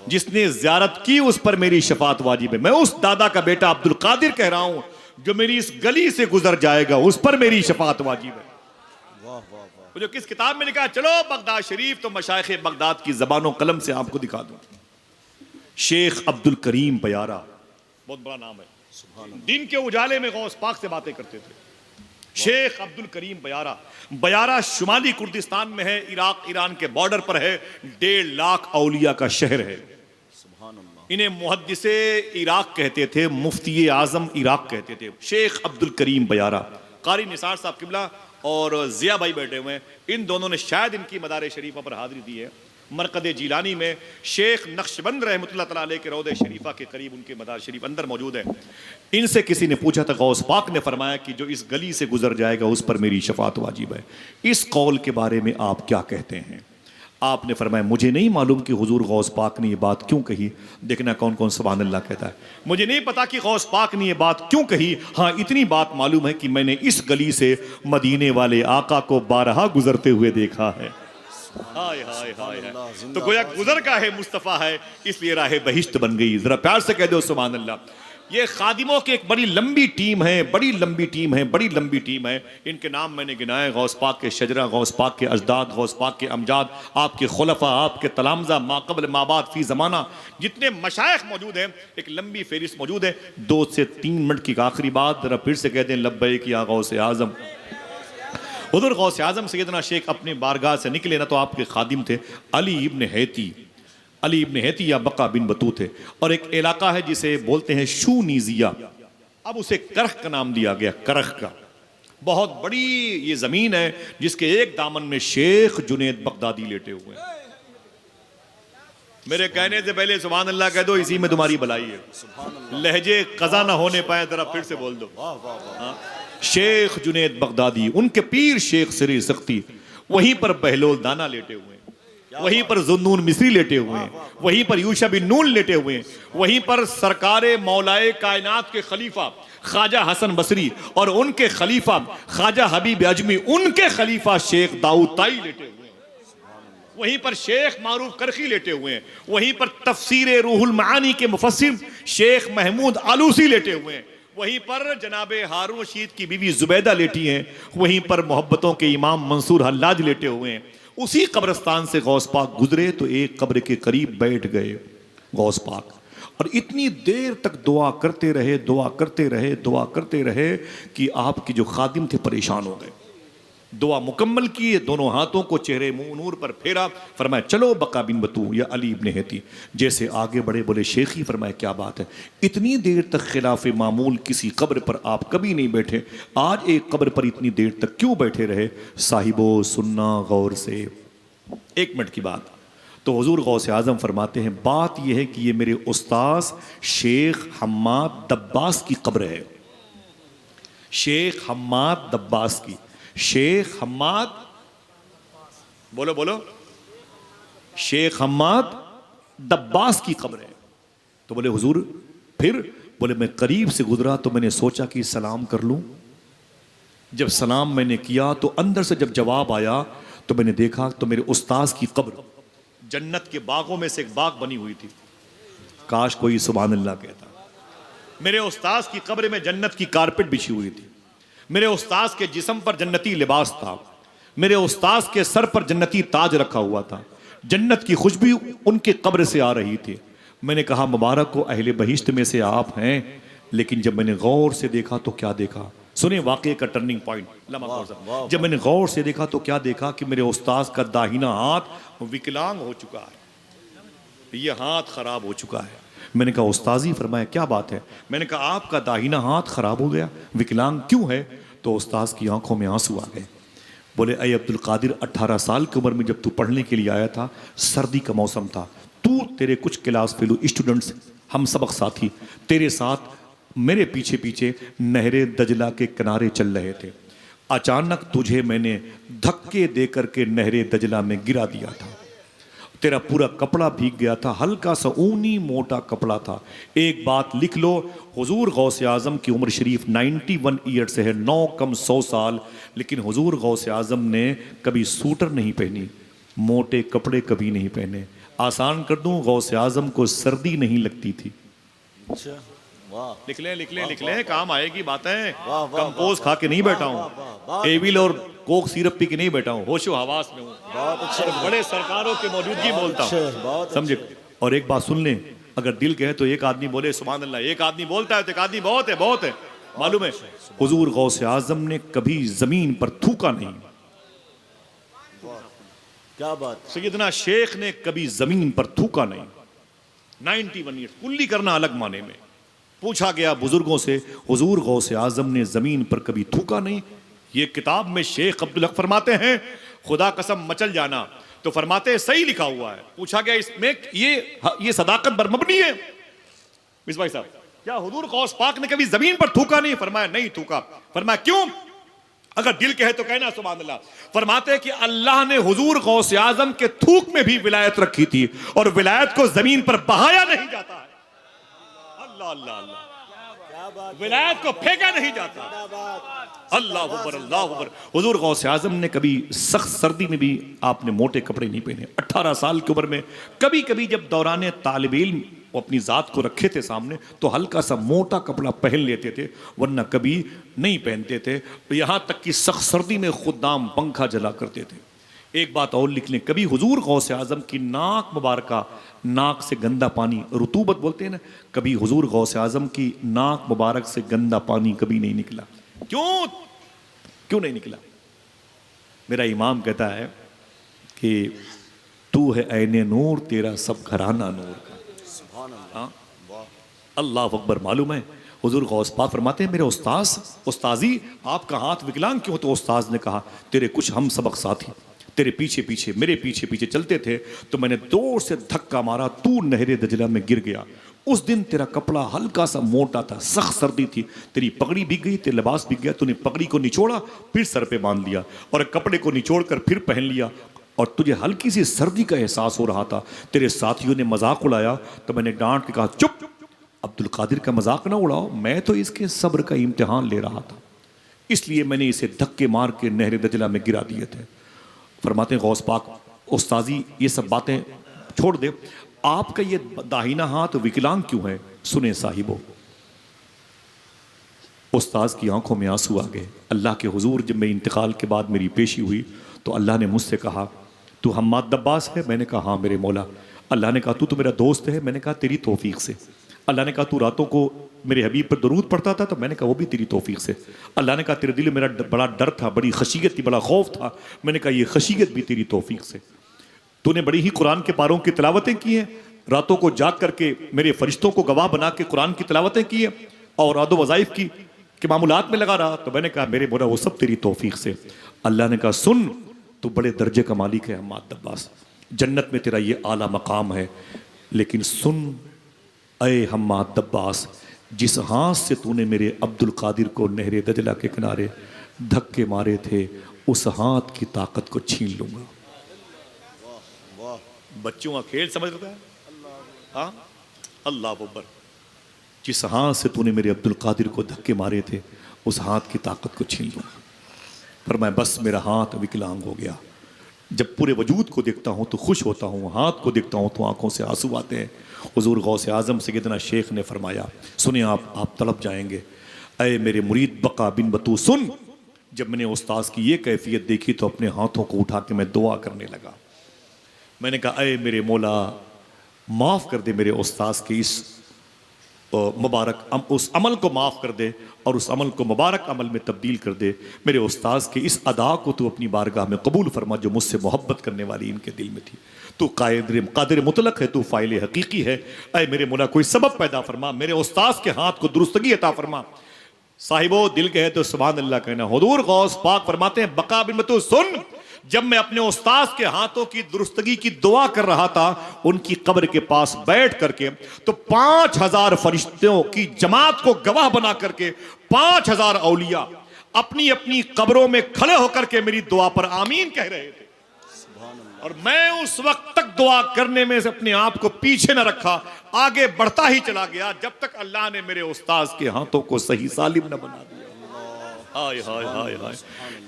जिसने ज़ियारत की उस पर मेरी शफाअत वाजिब है। मैं उस दादा का बेटा अब्दुल कादिर कह रहा हूँ, जो मेरी इस गली से गुजर जाएगा उस पर मेरी शफाअत वाजिब है। वो जो किस किताब में लिखा है, चलो बगदाद शरीफ, तो मशाइख बगदाद की ज़बानो कलम से आपको दिखा दूं। शेख अब्दुल करीम बयारा, बहुत बड़ा नाम है, दिन के उजाले में गौस पाक से बातें करते थे। शेख अब्दुल करीम बयारा। बयारा शुमाली कुर्दिस्तान में है, इराक ईरान के बॉर्डर पर है। 1.5 लाख औलिया का शहर है। इन्हें मुहद्दिसे इराक कहते थे, मुफ्ती आजम इराक कहते थे। शेख अब्दुल करीम बयारा। कारी निसार साहब किबला और जिया भाई बैठे हुए हैं, इन दोनों ने शायद इनकी मदार शरीफा पर हाजिरी दी है। मरकद जिलानी में शेख नक्शबंद रहमतुल्लाह तआला अलैह के रौदे शरीफा के करीब उनके मदार शरीफ अंदर मौजूद है। इनसे किसी ने पूछा था, गौस पाक ने फरमाया कि जो इस गली से गुजर जाएगा उस पर मेरी शफाअत वाजिब है। इस कौल के बारे में आप क्या कहते हैं? आपने फरमाया, मुझे नहीं मालूम कि हुजूर गौस पाक ने ये बात क्यों कही। देखना कौन कौन सुभान अल्लाह कहता है। मुझे नहीं पता कि गौस पाक ने ये बात क्यों कही। हाँ, इतनी बात मालूम है कि मैंने इस गली से मदीने वाले आका को 12 गुजरते हुए देखा है। हाय हाय हाय हाय। तो गोया गुजर का है मुस्तफा है, इसलिए राह बहिश्त बन गई। जरा प्यार से कह दो सुभान अल्लाह। ये खादिमों की एक बड़ी लंबी टीम है, बड़ी लंबी टीम है, बड़ी लंबी टीम है। इनके नाम मैंने गिनाए, गौस पाक के शजरा, गौस पाक के अजदाद, गौस पाक के अमजाद, आपके खुलफा, आपके तलामजा, माकबल माबाद फी ज़माना, जितने मशाइख मौजूद हैं, एक लंबी फेरिस्त मौजूद है। 2 से 3 मिनट की आखिरी बात, जरा फिर से कह दें लब्बैक या गौस आज़म। हुज़ूर गौस आज़म सैयदना शेख अपने बारगाह से निकले ना तो आपके खादिम थे अली इब्न हैती, अली इब्न हैती या बका बिन बतूत थे। और एक इलाका है जिसे बोलते हैं शूनीजिया, अब उसे करख का नाम दिया गया, करख का। बहुत बड़ी ये जमीन है जिसके एक दामन में शेख जुनैद बगदादी लेटे हुए हैं। मेरे कहने से पहले सुभान अल्लाह कह दो, इसी में तुम्हारी भलाई है। लहजे कज़ा ना होने पाए, जरा फिर से बोल दो। हाँ? शेख जुनैद बगदादी, उनके पीर शेख सिरी सख्ती, वहीं पर बहलोल दाना लेटे हुए हैं, वहीं पर जुन्नून मिस्री लेटे हुए हैं, वहीं पर यूशा बिन नून लेटे हुए हैं, वहीं पर सरकारे मौलाए कायनात के खलीफा ख्वाजा हसन बसरी और उनके खलीफा ख्वाजा हबीब अजमी, उनके खलीफा शेख दाऊद ताई लेटे हुए हैं, वहीं पर शेख मारूफ करखी लेटे हुए हैं, वहीं पर तफसीर रूहुल मानी के मुफस्सिर शेख महमूद आलूसी लेटे हुए हैं, वहीं पर जनाबे हारून रशीद की बीवी जुबैदा लेटी हैं, वहीं पर मोहब्बतों के इमाम मंसूर हल्लाज लेटे हुए हैं। उसी कब्रिस्तान से गौस पाक गुजरे तो एक कब्र के करीब बैठ गए गौस पाक, और इतनी देर तक दुआ करते रहे, दुआ करते रहे, दुआ करते रहे कि आपके जो खादिम थे परेशान हो गए। दुआ मुकम्मल की, दोनों हाथों को चेहरे मुंह नूर पर फेरा, फरमाया चलो बका बिन बतू या अली इब्न हैती। जैसे आगे बड़े बोले शेखी, फरमाया क्या बात है, इतनी देर तक खिलाफ मामूल किसी कब्र पर आप कभी नहीं बैठे, आज एक कब्र पर इतनी देर तक क्यों बैठे रहे? साहिबो सुनना गौर से, 1 मिनट की बात। तो हुजूर गौस आज़म फरमाते हैं बात यह है कि ये मेरे उस्ताद शेख हम्माद दब्बास की कब्र है, शेख हम्माद दब्बास की, शेख हम्माद, बोलो बोलो, शेख हम्माद दब्बास की कब्र है। तो बोले हुजूर फिर? बोले मैं करीब से गुजरा तो मैंने सोचा कि सलाम कर लूं। जब सलाम मैंने किया तो अंदर से जब जवाब आया तो मैंने देखा तो मेरे उस्ताद की कब्र जन्नत के बागों में से एक बाग बनी हुई थी। काश कोई सुभान अल्लाह कहता। मेरे उस्ताद की कब्र में जन्नत की कारपेट बिछी हुई थी, मेरे उस्ताद के जिस्म पर जन्नती लिबास था, मेरे उस्ताद के सर पर जन्नती ताज रखा हुआ था, जन्नत की खुशबू उनके कब्र से आ रही थी। मैंने कहा मुबारक हो अहले बहिश्त में से आप हैं। लेकिन जब मैंने गौर से देखा तो क्या देखा, सुने वाकये का टर्निंग पॉइंट। जब मैंने गौर से देखा तो क्या देखा कि मेरे उस्ताद का दाहिना हाथ विकलांग हो चुका है, ये हाथ खराब हो चुका है। मैंने कहा उस्ताजी, फरमाया क्या बात है? मैंने कहा आपका दाहिना हाथ खराब हो गया, विकलांग क्यों है? तो उस्ताद की आंखों में आंसू आ गए। बोले अय अब्दुल कादिर, 18 साल की उम्र में जब तू पढ़ने के लिए आया था, सर्दी का मौसम था, तू तेरे कुछ क्लास फेलो स्टूडेंट्स, हम सबक साथी तेरे साथ मेरे पीछे पीछे नहरे दजला के किनारे चल रहे थे। अचानक तुझे मैंने धक्के दे करके नहरे दजला में गिरा दिया था, तेरा पूरा कपड़ा भीग गया था, हल्का सा ऊनी मोटा कपड़ा था। एक बात लिख लो, हुजूर गौसे आज़म की उम्र शरीफ 91 ईयर्स है, 9 कम 100 साल, लेकिन हुजूर गौसे आज़म ने कभी सूटर नहीं पहनी, मोटे कपड़े कभी नहीं पहने। आसान कर दूं, गौसे आज़म को सर्दी नहीं लगती थी। अच्छा, वाह, लिख लें, काम आएगी बातें। कंपोज खा के नहीं बैठा हूँ, एविल और कोक सिरप पी के नहीं बैठा हूँ, होशो हवास में हूँ। बहुत अच्छे, बड़े सरकारों की मौजूदगी बोलता हूँ, समझे। और एक बात सुन लें, अगर दिल कहे तो एक आदमी बोले सुभान अल्लाह, एक आदमी बोलता है तो एक आदमी बहुत है, बहुत है। मालूम है हुजूर गौसे आज़म ने कभी जमीन पर थूका नहीं। क्या बात। सैयदना शेख ने कभी जमीन पर थूका नहीं। 91 ईयर्स, कुल्ली करना अलग माने में। पूछा गया बुजुर्गों से, हुजूर गौसे आज़म ने जमीन पर कभी थूका नहीं। ये किताब में शेख अब्दुल हक फरमाते हैं, खुदा कसम मचल जाना, तो फरमाते हैं सही लिखा हुआ है। पूछा गया इसमें ये सदाकत पर मबनी है मिस भाई साहब, क्या हुजूर गौस पाक ने कभी जमीन पर थूका नहीं? फरमाया नहीं थूका। फरमाया क्यों? अगर दिल कहे तो कहना सुभान अल्लाह। फरमाते हैं कि अल्लाह ने हुजूर गौसे आज़म के थूक में भी विलायत रखी थी, और विलायत को जमीन पर बहाया नहीं जाता है। अल्लाह अल्लाह अल्लाह, क्या विलायत को फेंका नहीं जाता। अल्लाह अकबर, अल्लाह अकबर। हुजूर गौसे आजम ने कभी सख्त सर्दी में भी आपने मोटे कपड़े नहीं पहने। 18 साल की उम्र में कभी कभी जब दौरान तालिब इल्म अपनी ज़ात को रखे थे सामने तो हल्का सा मोटा कपड़ा पहन लेते थे, वरना कभी नहीं पहनते थे। यहाँ तक कि सख्त सर्दी में खुदाम पंखा जला करते थे। एक बात और लिख लें, कभी हुजूर गौसे आजम की नाक मुबारका, नाक से गंदा पानी, रुतूबत बोलते हैं ना, कभी हुजूर गौसे आजम की नाक मुबारक से गंदा पानी कभी नहीं निकला। क्यों नहीं निकला? मेरा इमाम कहता है कि तू है ऐने नूर, तेरा सब घराना नूर का। हाँ? अल्लाह अकबर। मालूम है हुजूर गौस पाक फरमाते हैं, मेरे उस्ताजी आपका हाथ विकलांग क्यों? तो उस्ताज ने कहा, तेरे कुछ हम सबक साथी तेरे पीछे पीछे, मेरे पीछे पीछे चलते थे तो मैंने जोर से धक्का मारा, तू नहरे दजला में गिर गया। उस दिन तेरा कपड़ा हल्का सा मोटा था, सख्त सर्दी थी, तेरी पगड़ी भीग गई, तेरा लिबास भीग गया, तूने पगड़ी को निचोड़ा फिर सर पे बांध लिया और कपड़े को निचोड़ कर फिर पहन लिया और तुझे हल्की सी सर्दी का एहसास हो रहा था। तेरे साथियों ने मजाक उड़ाया तो मैंने डांट के कहा, चुप, अब्दुल कादिर का मजाक ना उड़ाओ, मैं तो इसके सब्र का इम्तिहान ले रहा था, इसलिए मैंने इसे धक्के मार के नहर दजला में गिरा दिए थे। फरमाते हैं गौस पाक, उस्ताजी ये सब बातें छोड़ दे, आपका ये दाहिना हाथ विकलांग क्यों है? सुने साहिबो। उस्ताज की आंखों में आंसू आ गए। अल्लाह के हुजूर जब मेरे इंतकाल के बाद मेरी पेशी हुई तो अल्लाह ने मुझसे कहा, तू हम्माद दब्बास है? मैंने कहा हाँ मेरे मौला। अल्लाह ने कहा, तू तो मेरा दोस्त है? मैंने कहा तेरी तौफीक से। अल्लाह ने कहा, तू रातों को मेरे हबीब पर दरूद पढ़ता था? तो मैंने कहा वो भी तेरी तौफीक से। अल्लाह ने कहा, तेरे दिल में मेरा बड़ा डर था, बड़ी खशियत थी, बड़ा खौफ था? मैंने कहा ये खशियत भी तेरी तौफीक से। तूने बड़ी ही कुरान के पारों की तिलावतें की हैं, रातों को जाग करके मेरे फरिश्तों को गवाह बना के कुरान की तिलावतें की हैं और आदो वज़ाइफ की मामूलात में लगा रहा। तो मैंने कहा मेरे मोला वो सब तेरी तौफीक से। अल्लाह ने कहा, सुन, तू बड़े दर्जे का मालिक है हम्माद दब्बास, जन्नत में तेरा ये आला मकाम है, लेकिन सुन अय हम्माद दब्बास, जिस हाथ से तूने मेरे अब्दुल कादिर को नहरे दजला के किनारे धक्के मारे थे, उस हाथ की ताकत को छीन लूंगा। बच्चों का खेल समझ रहा है? हाँ, अल्लाह अकबर। जिस हाथ से तूने मेरे अब्दुल कादिर को धक्के मारे थे, उस हाथ की ताकत को छीन लूंगा। पर मैं बस मेरा हाथ विकलांग हो गया। जब पूरे वजूद को देखता हूँ तो खुश होता हूँ, हाथ को देखता हूँ तो आंखों से आंसू आते हैं। हुजूर गौसे आजम सैयदना शेख ने फरमाया, सुनिए आप तड़प जाएंगे, अय मेरे मुरीद बका बिन बतू सुन। जब मैंने उस्ताद की ये कैफियत देखी तो अपने हाथों को उठा के मैं दुआ करने लगा। मैंने कहा, अय मेरे मौला, माफ़ कर दे मेरे उस्ताद के इस मुबारक उस अमल को माफ़ कर दे और उस अमल को मुबारक अमल में तब्दील कर दे। मेरे उस्ताद के इस अदा को तू अपनी बारगाह में कबूल फरमा जो मुझसे मोहब्बत करने वाली इनके दिल में थी। तू कादिर मुतलक है, तू फ़ाइल हकीकी है। अय मेरे मौला, कोई सबब पैदा फरमा, मेरे उस्ताद के हाथ को दुरुस्तगी अता फरमा। साहिबो, दिल कहे तो सुभान अल्लाह कहना। हुजूर गौस पाक फरमाते हैं, बका बिन बतू सुन, जब मैं अपने उस्ताद के हाथों की दुरुस्तगी की दुआ कर रहा था उनकी कब्र के पास बैठ करके, तो 5000 फरिश्तों की जमात को गवाह बना करके 5000 औलिया अपनी अपनी कब्रों में खड़े होकर के मेरी दुआ पर आमीन कह रहे थे। और मैं उस वक्त तक दुआ करने में से अपने आप को पीछे न रखा, आगे बढ़ता ही चला गया जब तक अल्लाह ने मेरे उस्ताद के हाथों को सही सालिम न बना दिया। हाय हाय हाय हाय।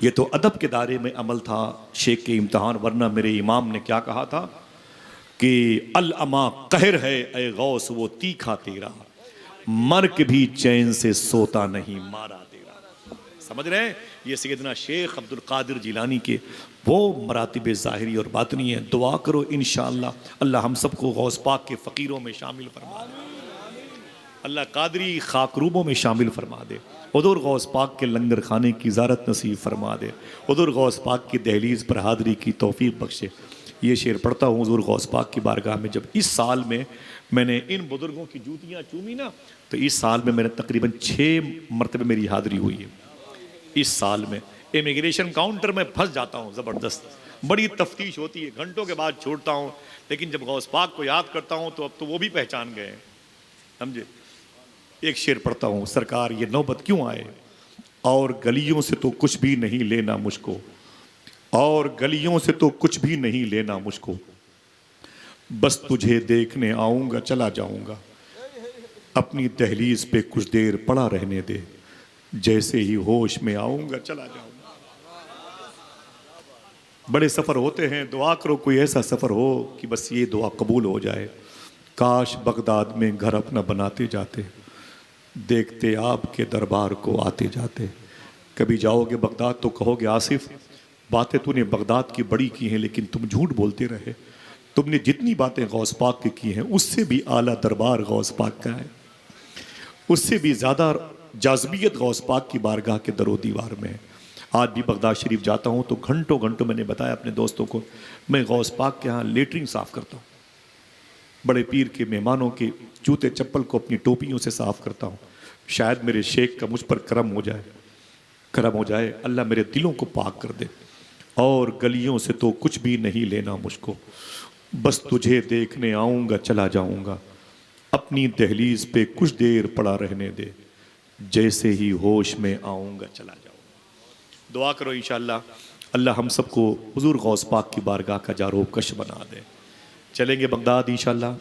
ये तो अदब के दायरे में अमल था, शेख के इम्तिहान, वरना मेरे इमाम ने क्या कहा था कि अल अमा कहर है ए गौस वो तीखा तेरा, मर के भी चैन से सोता नहीं मारा तेरा। समझ रहे हैं? ये सैयदना शेख अब्दुल कादिर जिलानी के वो मरातिब ज़ाहिरी और बातनी है। दुआ करो इंशाअल्लाह अल्लाह हम सबको गौस पाक के फ़कीरों में शामिल फरमा दे, अल्लाह कादरी खाकरूबों में शामिल फरमा दे, हुजूर गौस पाक के लंगर खाने की ज़ारत नसीब फरमा दे, हुजूर गौस पाक की दहलीज़ पर हाज़री की तौफीक बख्शे। ये शेर पढ़ता हूँ हुजूर गौस पाक की बारगाह में। जब इस साल में मैंने इन बुजुर्गों की जूतियाँ चूमी ना, तो इस साल में मैंने तकरीबन 6 मरतबे मेरी हाज़री हुई है। इस साल में इमिग्रेशन काउंटर में फंस जाता हूँ ज़बरदस्त, बड़ी तफ्तीश होती है, घंटों के बाद छोड़ता हूँ, लेकिन जब गौस पाक को याद करता हूँ तो अब तो वो भी पहचान गए, समझे। एक शेर पढ़ता हूँ, सरकार ये नौबत क्यों आए, और गलियों से तो कुछ भी नहीं लेना मुझको, और गलियों से तो कुछ भी नहीं लेना मुझको, बस तुझे देखने आऊँगा चला जाऊँगा। अपनी दहलीज पे कुछ देर पड़ा रहने दे, जैसे ही होश में आऊंगा चला जाऊंगा। बड़े सफ़र होते हैं, दुआ करो कोई ऐसा सफ़र हो कि बस ये दुआ कबूल हो जाए। काश बगदाद में घर अपना बनाते जाते, देखते आपके दरबार को आते जाते। कभी जाओगे बगदाद तो कहोगे आसिफ, बातें तूने बगदाद की बड़ी की हैं लेकिन तुम झूठ बोलते रहे। तुमने जितनी बातें गौस पाक की हैं उससे भी आला दरबार गौस पाक का है, उससे भी ज़्यादा जाज़बियत गौस पाक की बारगाह के दरो दीवार में है। आज भी बगदाद शरीफ जाता हूँ तो घंटों घंटों मैंने बताया अपने दोस्तों को, मैं गौस पाक के यहाँ लेटरिन साफ़ करता हूँ, बड़े पीर के मेहमानों के जूते चप्पल को अपनी टोपियों से साफ़ करता हूँ। शायद मेरे शेख का मुझ पर करम हो जाए, अल्लाह मेरे दिलों को पाक कर दे। और गलियों से तो कुछ भी नहीं लेना मुझको, बस तुझे देखने आऊँगा चला जाऊँगा। अपनी दहलीज पे कुछ देर पड़ा रहने दे, जैसे ही होश में आऊँगा चला जाऊँगा। दुआ करो इंशाअल्लाह अल्लाह हम सबको हुजूर गौस पाक की बारगाह का जारोब कश बना दे। चलेंगे बगदाद इंशाअल्लाह।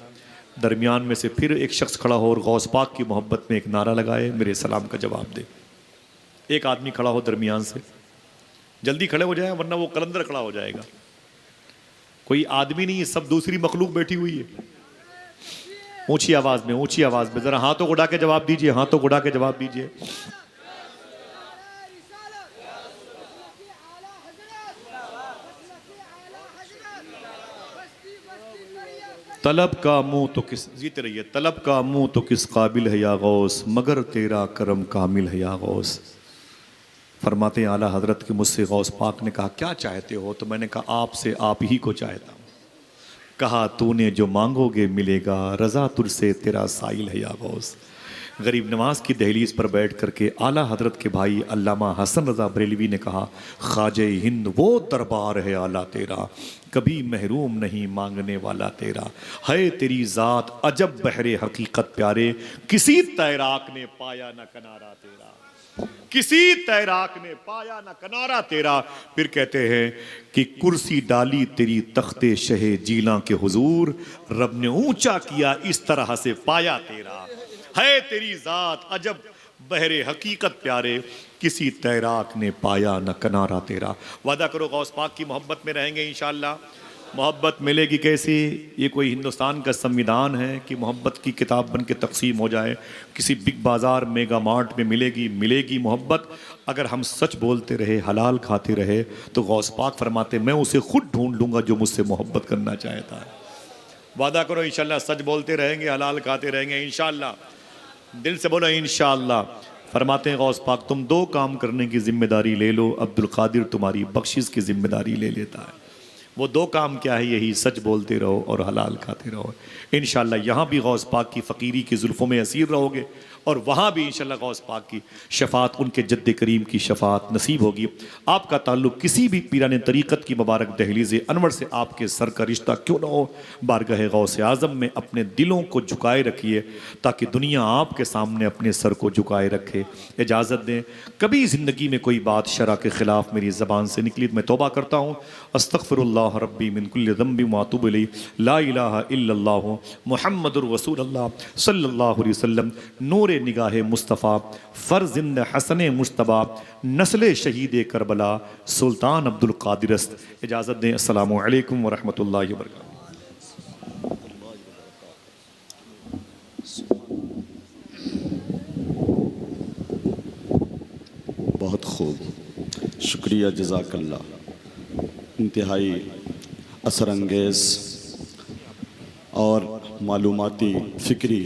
दरमियान में से फिर एक शख्स खड़ा हो और गौस पाक की मोहब्बत में एक नारा लगाए, मेरे सलाम का जवाब दे। एक आदमी खड़ा हो दरमियान से, जल्दी खड़े हो जाए वरना वो कलंदर खड़ा हो जाएगा। कोई आदमी नहीं है, सब दूसरी मखलूक बैठी हुई है। ऊंची आवाज में जरा हाथों को उड़ा के जवाब दीजिए, हाथों को उड़ा के जवाब दीजिए। तलब का मुंह तो किस, जीते रहिए, तलब का मुंह तो किस काबिल है या गौस, मगर तेरा करम कामिल है या गौस। फरमाते हैं आला हजरत के मुझसे गौस पाक ने कहा क्या चाहते हो, तो मैंने कहा आपसे आप ही को चाहता हूँ। कहा तूने जो मांगोगे मिलेगा, रजा तुझसे तेरा साइल है या गौस। गरीब नवाज की दहलीज पर बैठ करके आला हजरत के भाई अल्लामा हसन रजा बरेलवी ने कहा ख्वाजे हिंद वो दरबार है आला तेरा, कभी महरूम नहीं मांगने वाला तेरा। है तेरी ज़ात अजब बहरे हकीकत प्यारे, किसी तैराक ने पाया न किनारा तेरा, किसी तैराक ने पाया न किनारा तेरा। फिर कहते हैं कि कुर्सी डाली तेरी तख्ते शहे जीला के हुजूर, रब ने ऊंचा किया इस तरह से पाया तेरा। है तेरी ज़ात अजब बहरे हकीकत प्यारे, किसी तैराक ने पाया न किनारा तेरा। वादा करो गौस पाक की मोहब्बत में रहेंगे इंशाअल्लाह। मोहब्बत मिलेगी कैसी? ये कोई हिंदुस्तान का संविधान है कि मोहब्बत की किताब बन के तकसीम हो जाए? किसी बिग बाज़ार मेगा मार्ट में मिलेगी मोहब्बत अगर हम सच बोलते रहे, हलाल खाते रहे, तो गौस पाक फरमाते मैं उसे खुद ढूंढ लूँगा जो मुझसे मोहब्बत करना चाहता है। वादा करो इंशाअल्लाह सच बोलते रहेंगे, हलाल खाते रहेंगे इंशाअल्लाह। दिल से बोलो इंशाअल्लाह। फरमाते हैं गौस पाक तुम दो काम करने की जिम्मेदारी ले लो, अब्दुल कादिर तुम्हारी बख्शिश की जिम्मेदारी ले लेता है। वो दो काम क्या है? यही सच बोलते रहो और हलाल खाते रहो। इंशाअल्लाह यहाँ भी गौस पाक की फ़कीरी की जुल्फ़ों में असीर रहोगे और वहाँ भी इंशाअल्लाह गौस पाक की शफ़ात, उनके जद्द करीम की शफ़ात नसीब होगी। आपका ताल्लुक़ किसी भी पीराने तरीक़त की मुबारक दहलीज़ अनवर से आपके सर का रिश्ता क्यों ना हो, बारगाह गौस आज़म में अपने दिलों को झुकाए रखिए ताकि दुनिया आपके सामने अपने सर को झुकाए रखे। इजाज़त दें, कभी ज़िंदगी में कोई बात शरा के ख़िलाफ़ मेरी ज़बान से निकली तो मैं तौबा करता हूँ। अस्तग़फ़िरुल्लाह रब्बी मिन कुल्लि ज़ंबि व अतूबु इलैहि, ला इलाहा इल्लल्लाहु मुहम्मदुर रसूलुल्लाह सल्लल्लाहु अलैहि वसल्लम, नूर निगाह मुस्तफ़ा, फ़र्ज़िंद हसन मुश्तबा, नस्ल शहीद करबला, सुल्तान अब्दुल कादिरस्त। इजाज़त दें, अस्सलामु अलैकुम व रहमतुल्लाहि व बरकातुहू। बहुत खूब, शुक्रिया, जज़ाकल्लाह। इंतहाई असरअंगेज़ और मालूमाती फ़िक्री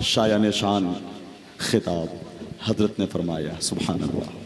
शायान शान खिताब हज़रत ने फरमाया। सुभान अल्लाह।